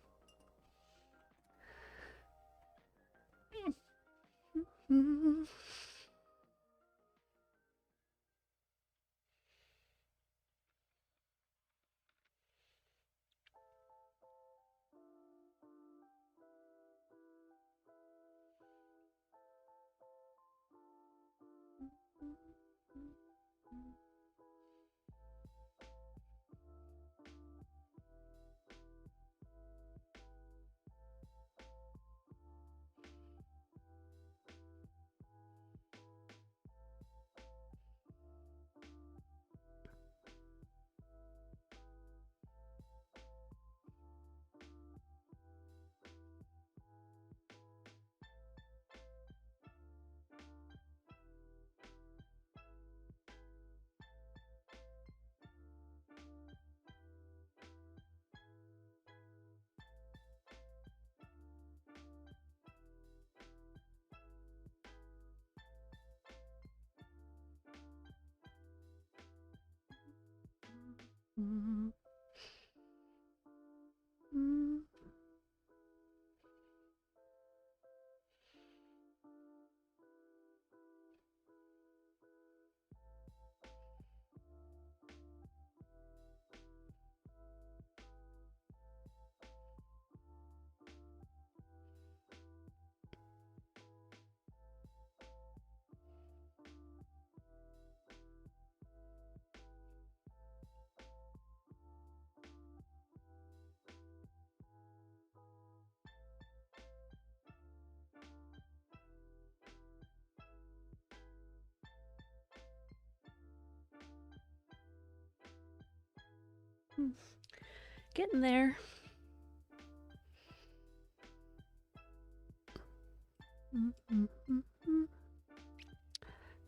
A: Getting there.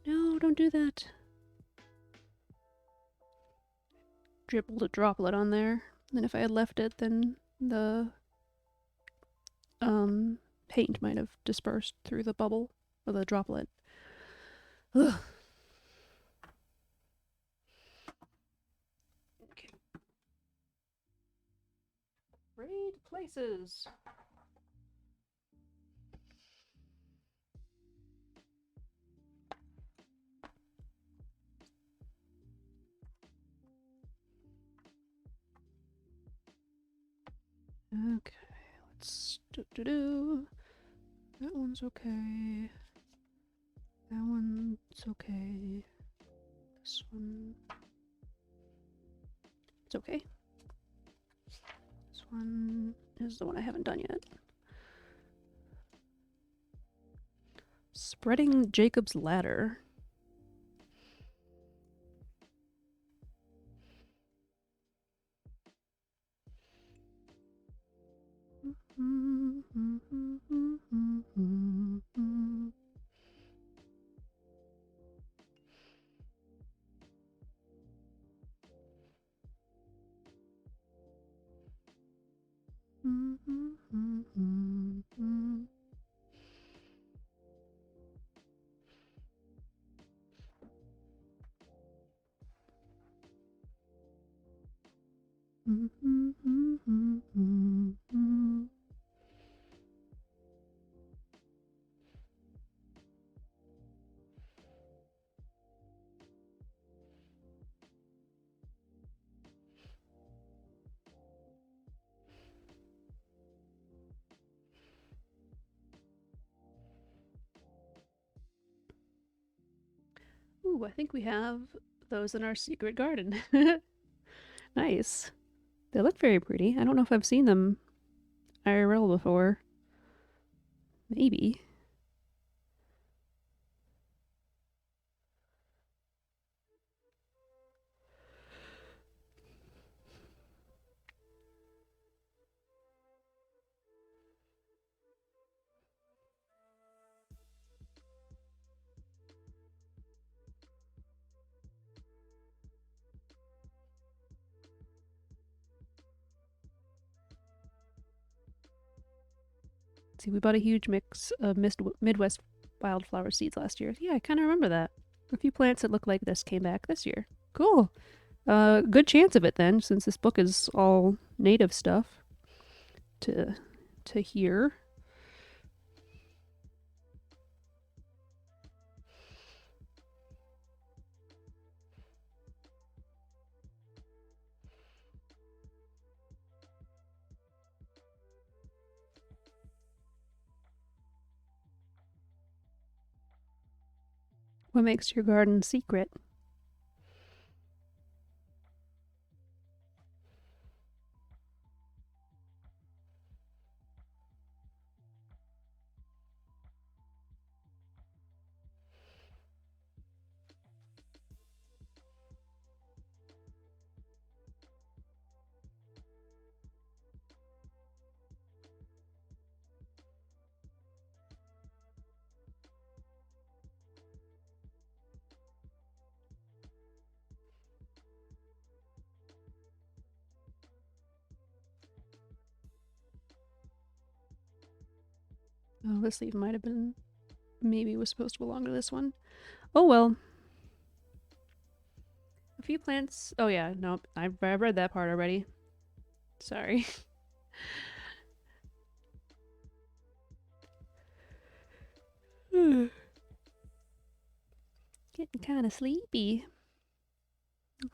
A: No, don't do that. dribbled a droplet on there. And if I had left it, then the paint might have dispersed through the bubble or the droplet. Ugh. Okay. Raid places. Okay, let's do. That one's okay. That one's okay. This one. It's okay. This one is the one I haven't done yet. Spreading Jacob's ladder. Ooh, I think we have those in our secret garden. Nice. They look very pretty. I don't know if I've seen them IRL before. Maybe. See, we bought a huge mix of Midwest wildflower seeds last year. Yeah, I kind of remember that. A few plants that look like this came back this year. Cool. Good chance of it then, since this book is all native stuff to hear. What makes your garden secret? Oh, this leaf might have been, maybe was supposed to belong to this one. Oh well. A few plants. Oh yeah, nope. I've read that part already. Sorry. Getting kind of sleepy.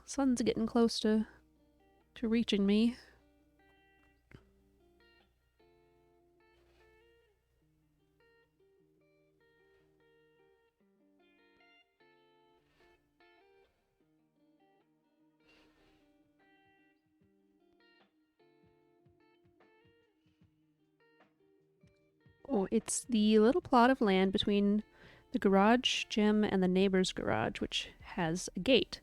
A: Sun's getting close to reaching me. Oh, it's the little plot of land between the garage, gym, and the neighbor's garage, which has a gate.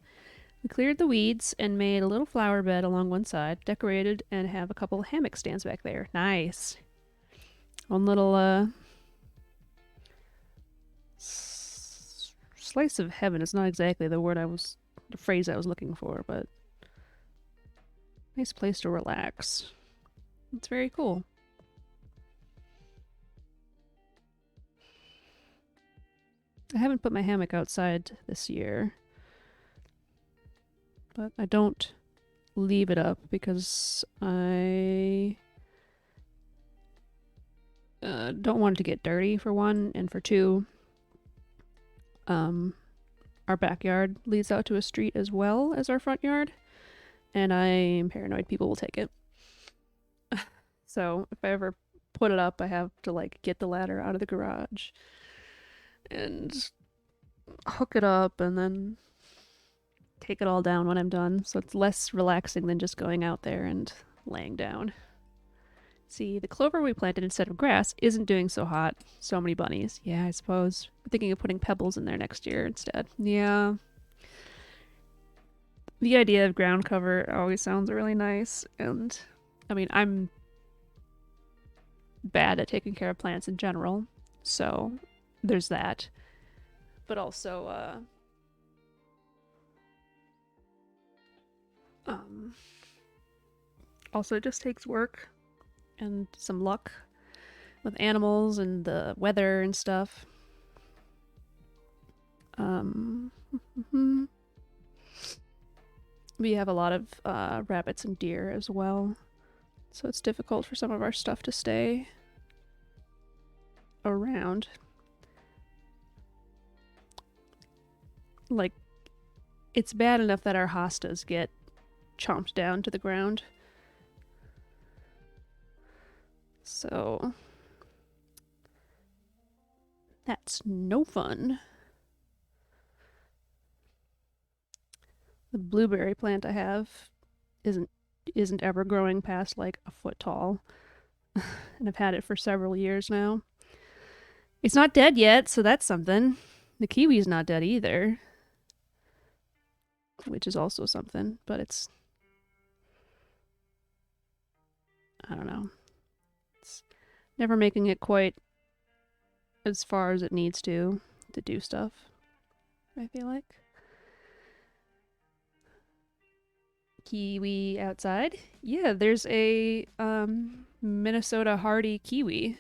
A: We cleared the weeds and made a little flower bed along one side, decorated, and have a couple hammock stands back there. Nice. One little slice of heaven is not exactly the phrase I was looking for, but Nice place to relax. It's very cool. I haven't put my hammock outside this year, but I don't leave it up because I don't want it to get dirty, for one, and for two, our backyard leads out to a street as well as our front yard, and I'm paranoid people will take it. So if I ever put it up, I have to like get the ladder out of the garage and hook it up and then take it all down when I'm done. So it's less relaxing than just going out there and laying down. See, the clover we planted instead of grass isn't doing so hot. So many bunnies. Yeah, I suppose. I'm thinking of putting pebbles in there next year instead. Yeah. The idea of ground cover always sounds really nice. And, I mean, I'm bad at taking care of plants in general. So, there's that. But also, also it just takes work and some luck with animals and the weather and stuff. We have a lot of rabbits and deer as well, so it's difficult for some of our stuff to stay around. Like, it's bad enough that our hostas get chomped down to the ground. So that's no fun. The blueberry plant I have isn't ever growing past like a foot tall. And I've had it for several years now. It's not dead yet, so that's something. The kiwi's not dead either, which is also something, but it's, I don't know. It's never making it quite as far as it needs to do stuff, I feel like. Kiwi outside. Yeah, there's a Minnesota hardy kiwi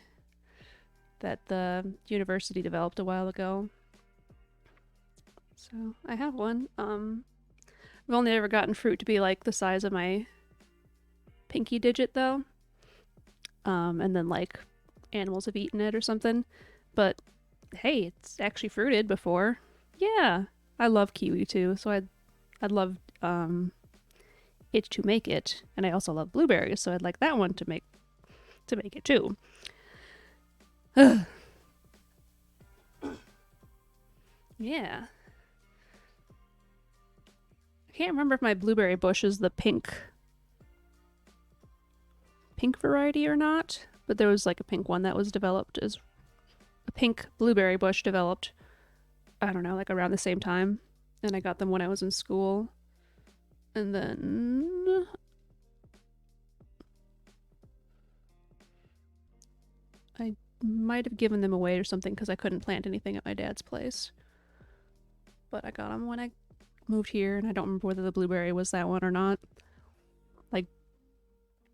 A: that the university developed a while ago. So I have one. I've only ever gotten fruit to be like the size of my pinky digit though. And then like animals have eaten it or something. But hey, it's actually fruited before. Yeah, I love kiwi too, so I'd love it to make it, and I also love blueberries, so I'd like that one to make it too. Yeah. I can't remember if my blueberry bush is the pink variety or not, but there was like a pink one that was developed as a pink blueberry bush developed, I don't know, like around the same time, and I got them when I was in school. And then I might have given them away or something because I couldn't plant anything at my dad's place. But I got them when I moved here, and I don't remember whether the blueberry was that one or not. Like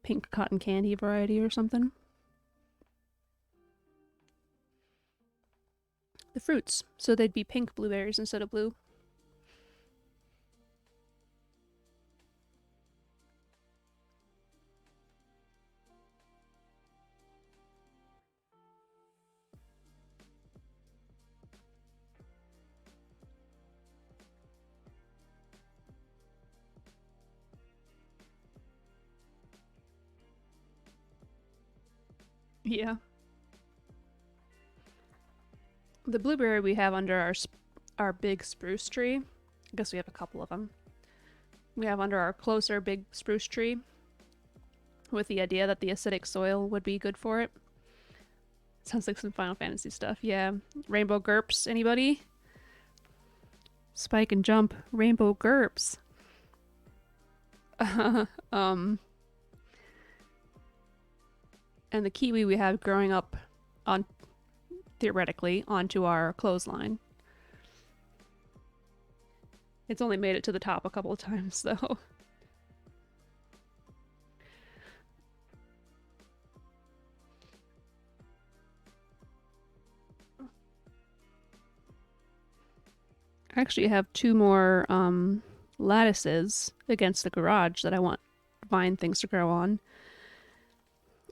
A: pink cotton candy variety or something. The fruits, so they'd be pink blueberries instead of blue. Yeah. The blueberry we have under our big spruce tree. I guess we have a couple of them. We have under our closer big spruce tree with the idea that the acidic soil would be good for it. Sounds like some Final Fantasy stuff. Yeah. Rainbow Gerps, anybody? Spike and jump. Rainbow Gerps. And the kiwi we have growing up on, theoretically, onto our clothesline. It's only made it to the top a couple of times, though. actually have 2 more lattices against the garage that I want vine things to grow on.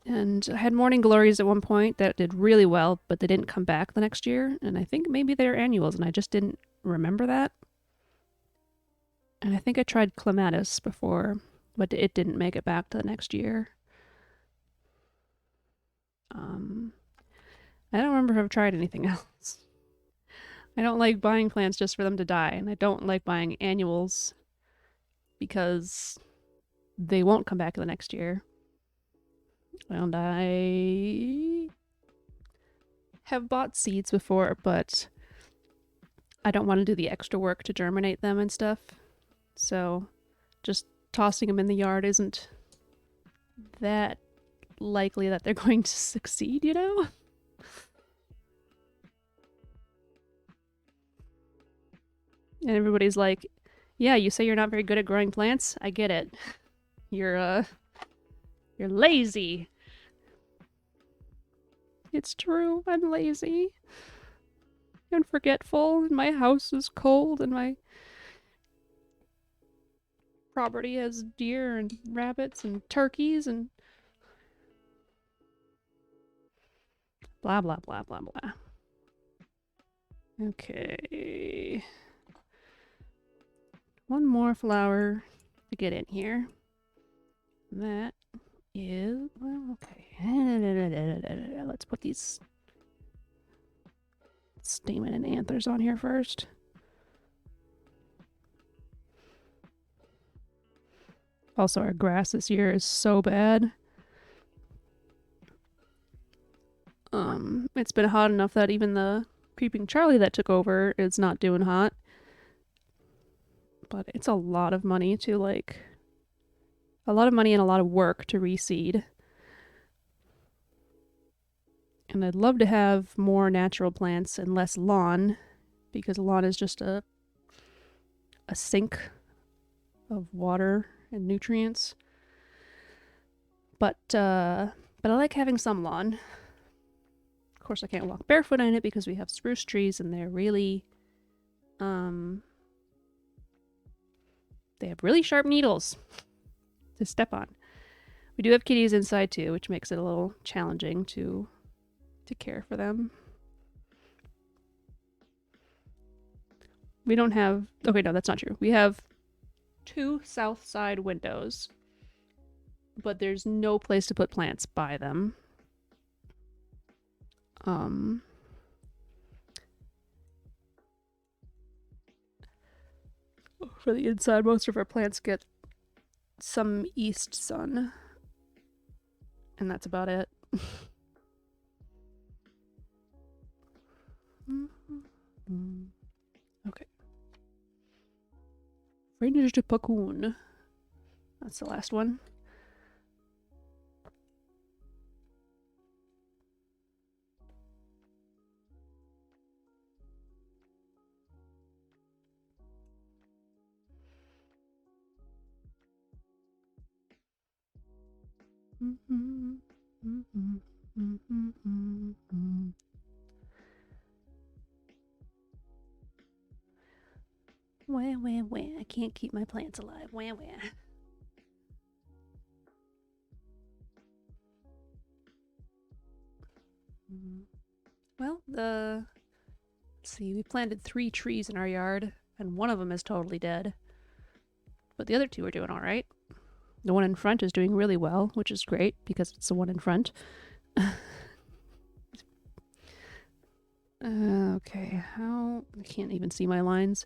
A: And I had morning glories at one point that did really well, but they didn't come back the next year. And I think maybe they're annuals, and I just didn't remember that. And I think I tried clematis before, but it didn't make it back to the next year. I don't remember if I've tried anything else. I don't like buying plants just for them to die, and I don't like buying annuals because they won't come back the next year. And I have bought seeds before, but I don't want to do the extra work to germinate them and stuff. So just tossing them in the yard isn't that likely that they're going to succeed, you know? And everybody's like, yeah, you say you're not very good at growing plants? I get it. You're lazy. It's true, I'm lazy. And forgetful, and my house is cold, and my property has deer and rabbits and turkeys and blah blah blah blah blah. Okay. One more flower to get in here. That is, well, okay. Let's put these stamen and anthers on here first. Also, our grass this year is so bad. It's been hot enough that even the creeping Charlie that took over is not doing hot. But it's a lot of money to, like, a lot of money and a lot of work to reseed. And I'd love to have more natural plants and less lawn, because lawn is just a sink of water and nutrients. But I like having some lawn. Of course, I can't walk barefoot in it because we have spruce trees and they're really, they have really sharp needles to step on. We do have kitties inside too, which makes it a little challenging to care for them. We don't have, okay, no, that's not true. We have 2 south side windows, but there's no place to put plants by them. For the inside, most of our plants get some east sun, and that's about it. Okay. Fringed Puccoon. That's the last one. Wah, wah, wah. I can't keep my plants alive. Wah, wah. Well, let's see, we planted 3 trees in our yard, and one of them is totally dead. But the other 2 are doing all right. The one in front is doing really well, which is great because it's the one in front. Okay, how... I can't even see my lines.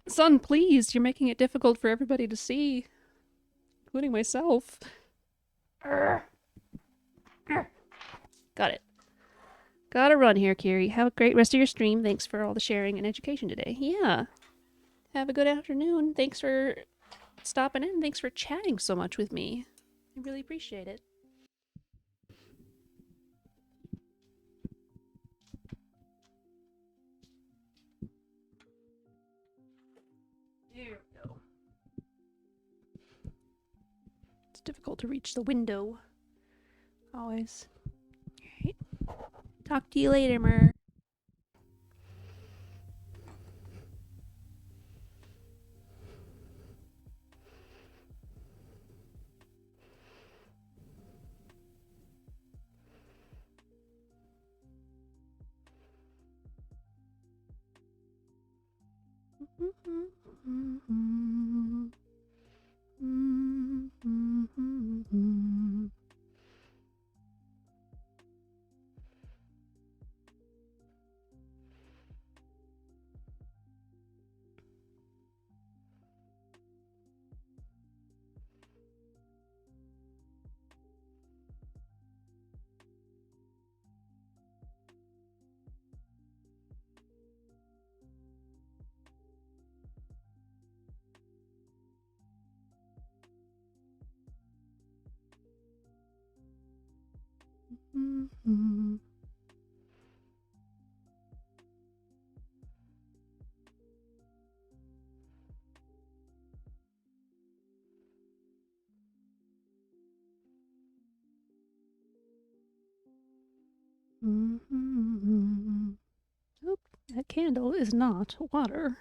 A: Son, please, you're making it difficult for everybody to see, including myself. Got it. Gotta run here, Kiri. Have a great rest of your stream. Thanks for all the sharing and education today. Yeah. Have a good afternoon. Thanks for stopping in. Thanks for chatting so much with me. I really appreciate it. There we go. It's difficult to reach the window. Always. Alright. Talk to you later, Mer. Oh, that candle is not water.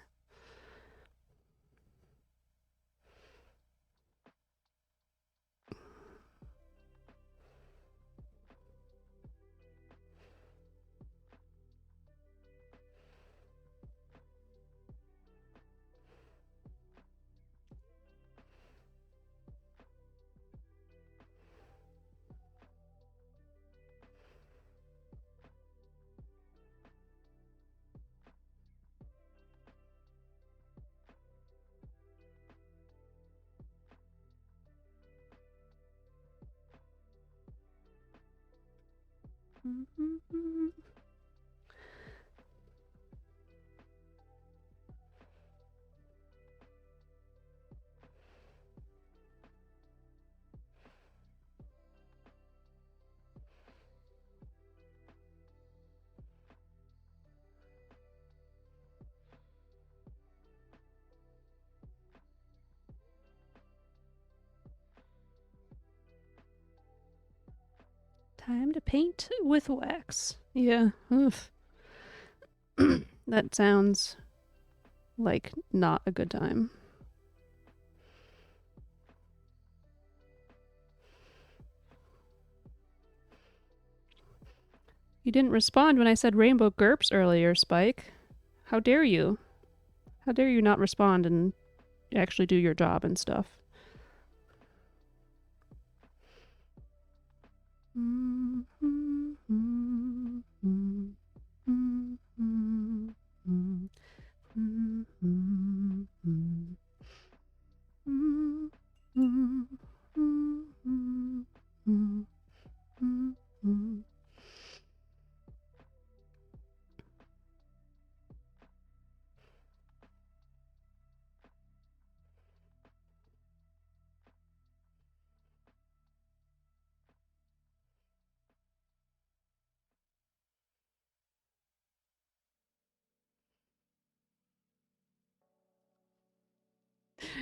A: Time to paint with wax. Yeah. Oof. That sounds like not a good time. You didn't respond when I said rainbow GURPS earlier, Spike. How dare you? How dare you not respond and actually do your job and stuff?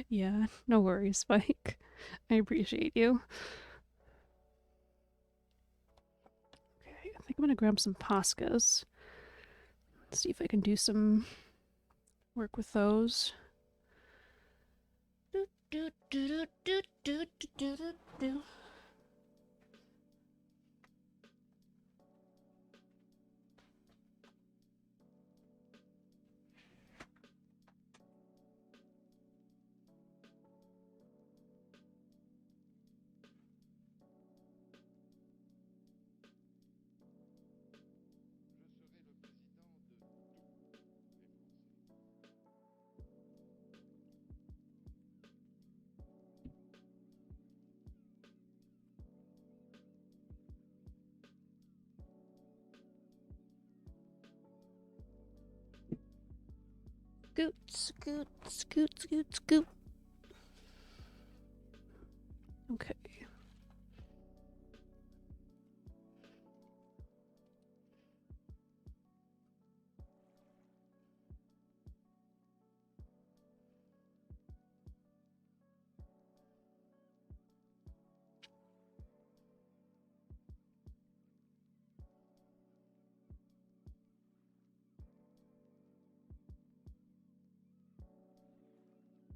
A: Yeah, no worries, Spike. I appreciate you. Okay, I think I'm gonna grab some Poscas. See if I can do some work with those. Scoot, scoot, scoot, scoot, scoot. Okay.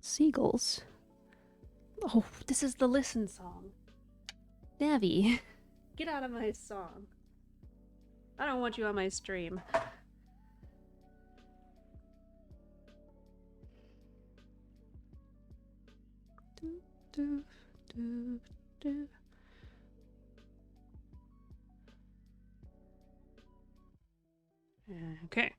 A: Seagulls. Oh, this is the listen song. Navi, get out of my song. I don't want you on my stream. Do, do, do. Okay.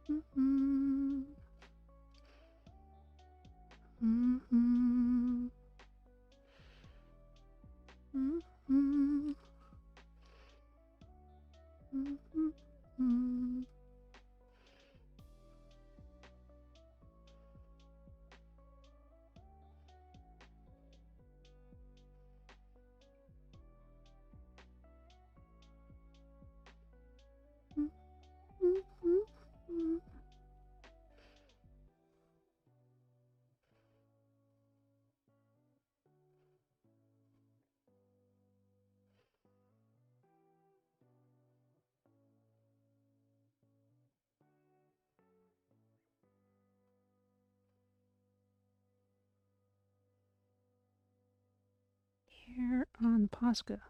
A: Mm-hmm. Mm-hmm. Mm-hmm. Mm-hmm. Mm-hmm. Here on Posca.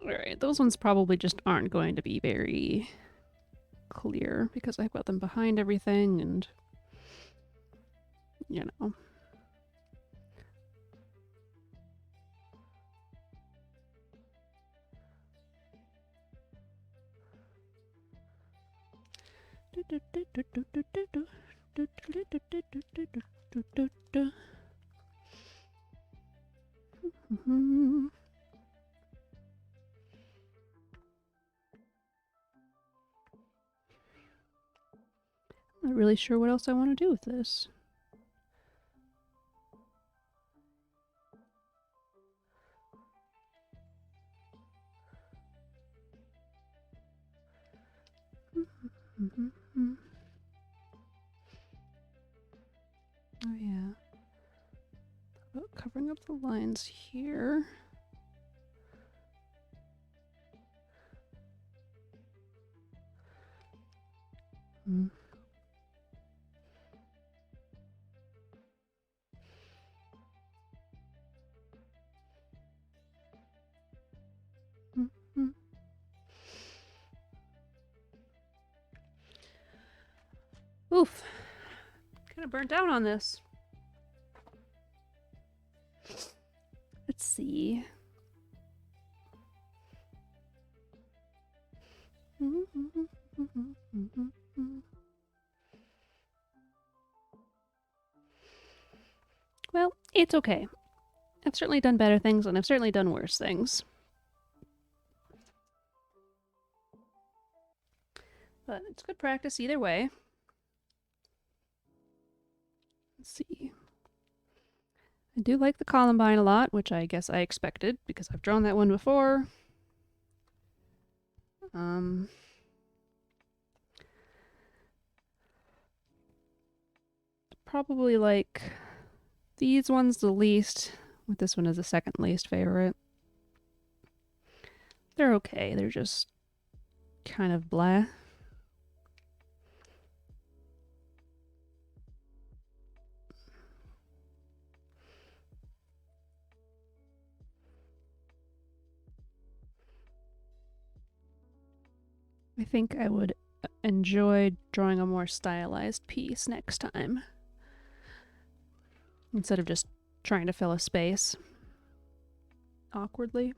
A: Alright, those ones probably just aren't going to be very clear because I've got them behind everything and, you know. I'm not really sure what else I want to do with this. Oh yeah. About covering up the lines here. Mm. Mm-hmm. Oof. Kind of burnt out on this. Let's see. Well, it's okay. I've certainly done better things and I've certainly done worse things. But it's good practice either way. Let's see. I do like the Columbine a lot, which I guess I expected because I've drawn that one before. probably like these ones the least, with this one as the second least favorite. They're okay, they're just kind of blah. I think I would enjoy drawing a more stylized piece next time, instead of just trying to fill a space awkwardly.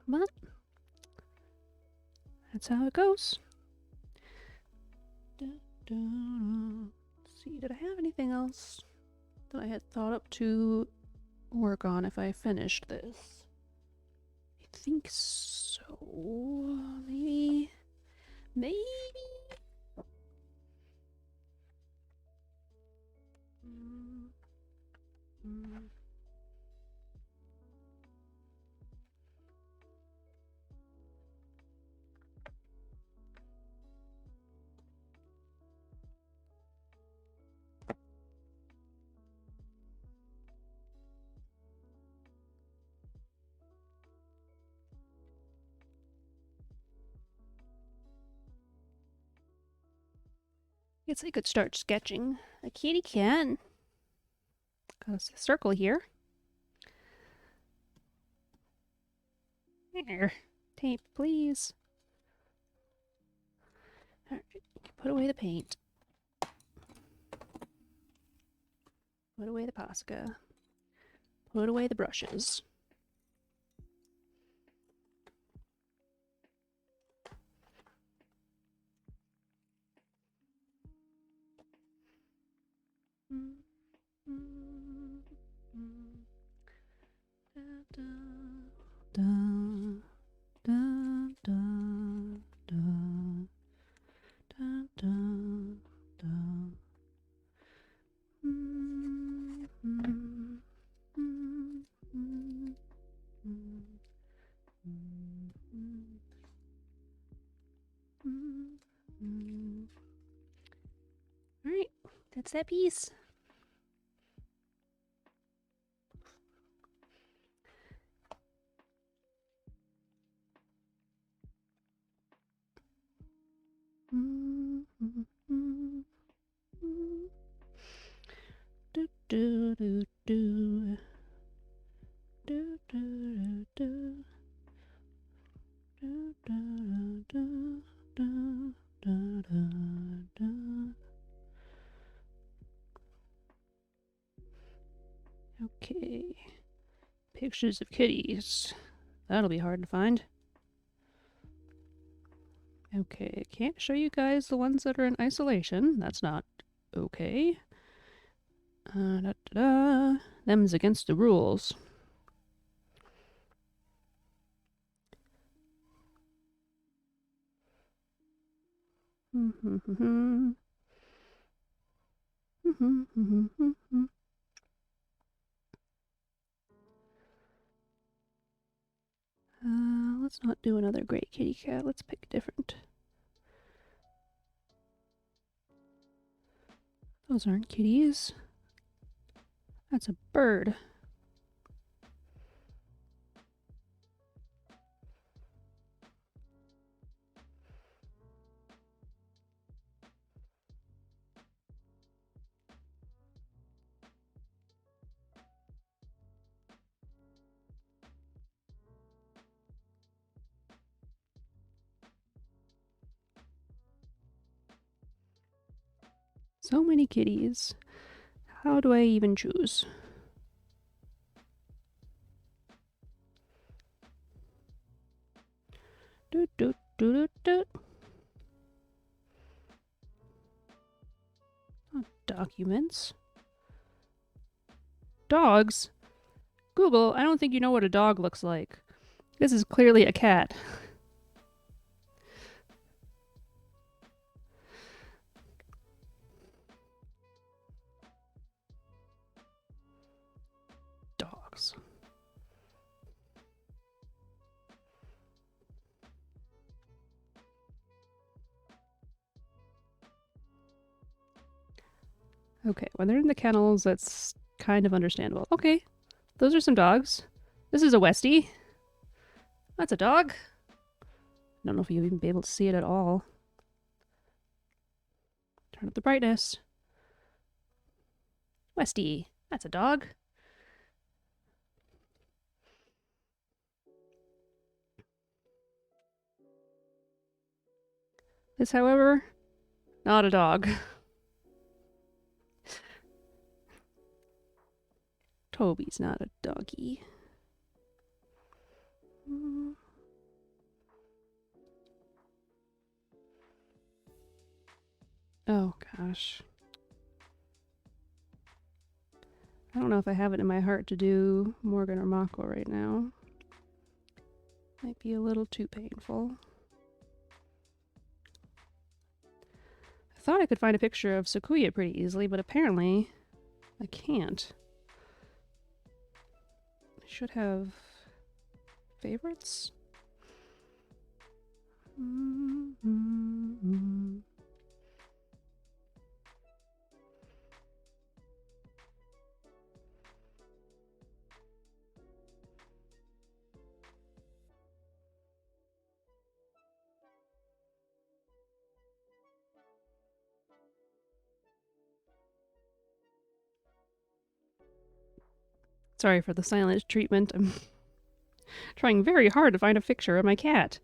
A: But that's how it goes. Let's see, did I have anything else that I had thought up to work on if I finished this? I think so. Maybe. I guess I could start sketching a kitty cat. Got a circle here. There. Tape, please. Alright, put away the paint. Put away the Posca. Put away the brushes. Alright, that's that piece. Okay. Pictures of kitties. That'll be hard to find. Okay, can't show you guys the ones that are in isolation. That's not okay. Them's against the rules. Let's not do another great kitty cat. Let's pick different. Those aren't kitties. That's a bird. So many kitties. How do I even choose? Doot doot doot doot doot. Oh, documents. Dogs? Google, I don't think you know what a dog looks like. This is clearly a cat. Dogs. Okay, when they're in the kennels, that's kind of understandable. Okay, those are some dogs. This is a Westie. That's a dog. I don't know if you'll even be able to see it at all. Turn up the brightness. Westie. That's a dog. This, however, not a dog. Toby's not a doggy. Oh, gosh. I don't know if I have it in my heart to do Morgan or Mako right now. Might be a little too painful. I thought I could find a picture of Sakuya pretty easily, but apparently I can't. I should have favorites? Sorry for the silent treatment. I'm trying very hard to find a picture of my cat.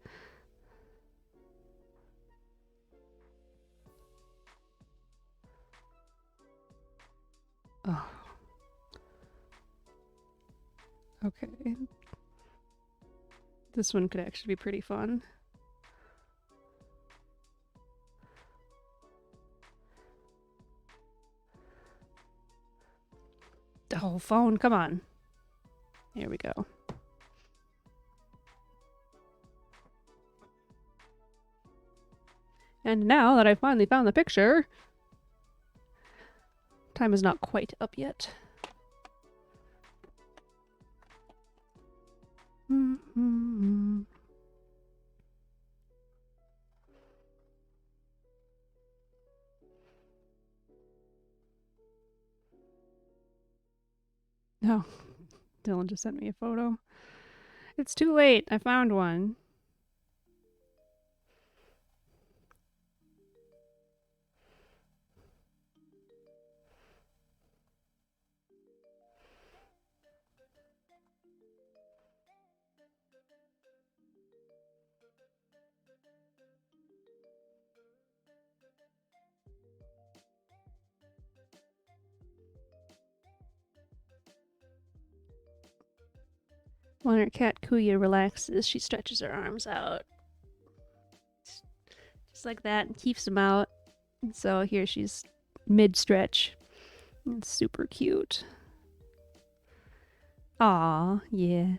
A: Oh. Okay. This one could actually be pretty fun. Oh, phone, come on. Here we go. And now that I've finally found the picture, time is not quite up yet. No, Dylan just sent me a photo. It's too late. I found one. When our cat Kuya relaxes, she stretches her arms out. Just like that, and keeps them out. And so here she's mid-stretch. It's super cute. Aw, yeah.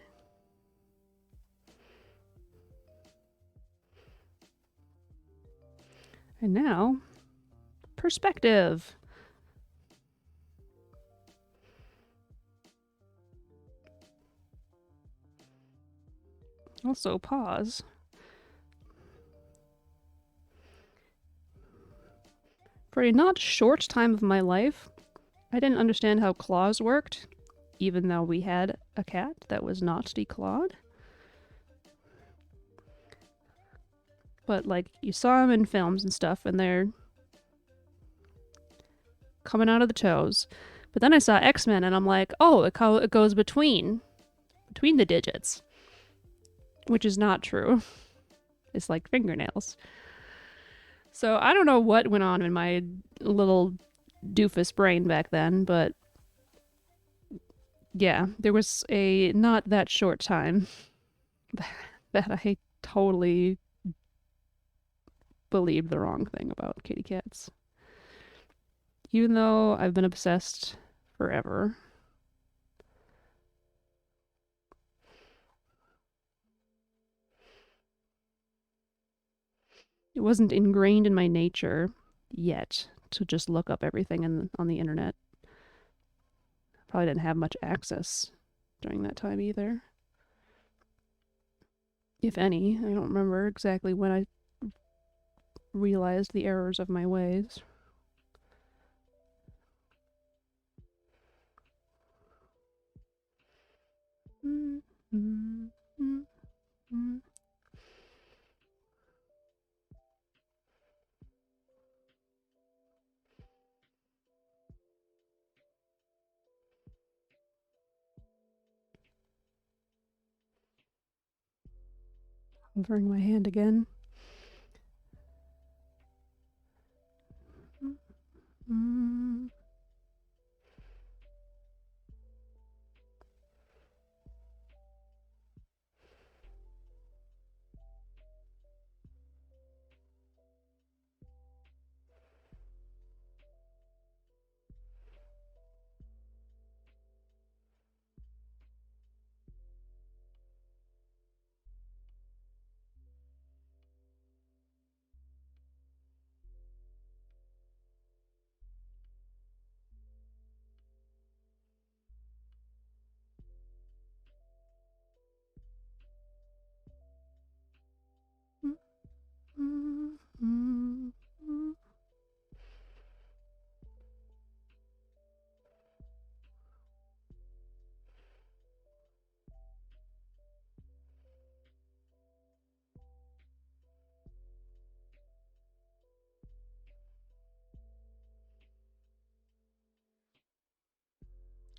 A: And now, perspective. Also, pause. For a not short time of my life, I didn't understand how claws worked, even though we had a cat that was not declawed. But, like, you saw them in films and stuff, and they're coming out of the toes. But then I saw X-Men, and I'm like, oh, it goes between the digits. Which is not true. It's like fingernails. So I don't know what went on in my little doofus brain back then, but yeah, there was a not that short time that I totally believed the wrong thing about kitty cats. Even though I've been obsessed forever. It wasn't ingrained in my nature yet to just look up everything on the internet. Probably didn't have much access during that time either. If any, I don't remember exactly when I realized the errors of my ways. Covering my hand again. Mm.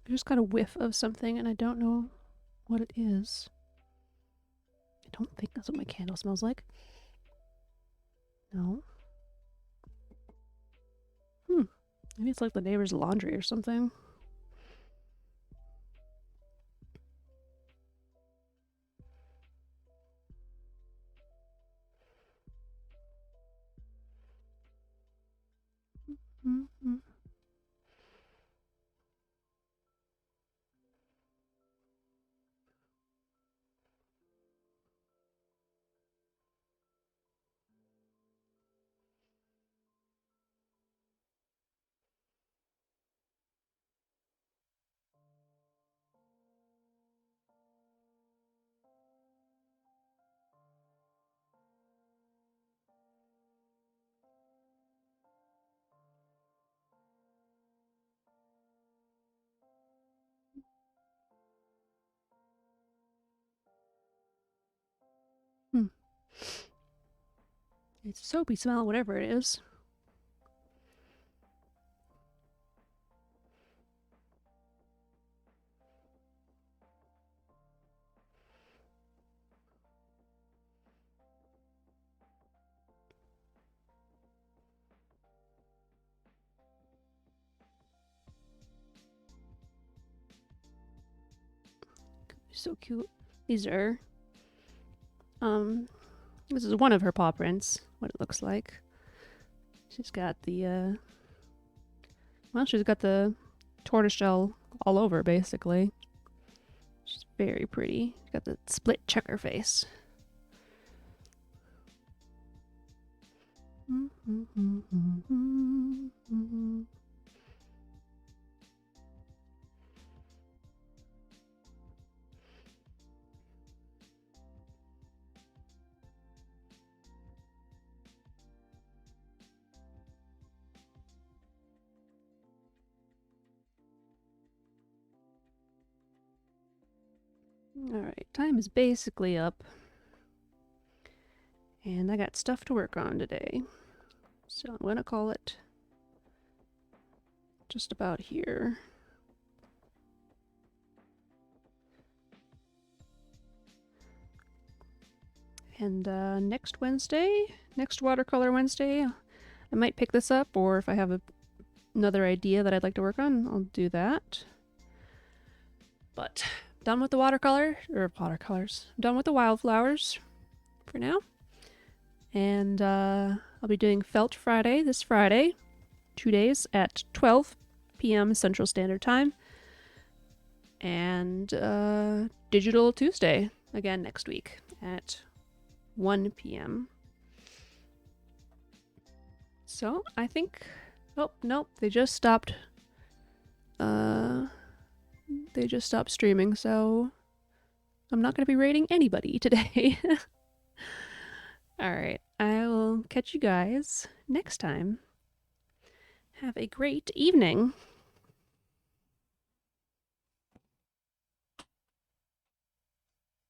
A: I just got a whiff of something and I don't know what it is. I don't think that's what my candle smells like. No. Maybe it's like the neighbor's laundry or something. Mm-hmm. It's a soapy smell, whatever it is. So cute. These are, this is one of her paw prints, what it looks like. She's got the, she's got the tortoiseshell all over, basically. She's very pretty. She's got the split checker face. Alright, time is basically up. And I got stuff to work on today. So I'm going to call it just about here. And next Wednesday, next Watercolor Wednesday, I might pick this up, or if I have another idea that I'd like to work on, I'll do that. But done with the watercolors. Done with the wildflowers for now. And I'll be doing Felt Friday this Friday, 2 days at 12 p.m. Central Standard Time. And Digital Tuesday again next week at 1 p.m. So I think, oh nope, they just stopped streaming, so I'm not going to be rating anybody today. Alright, I will catch you guys next time. Have a great evening.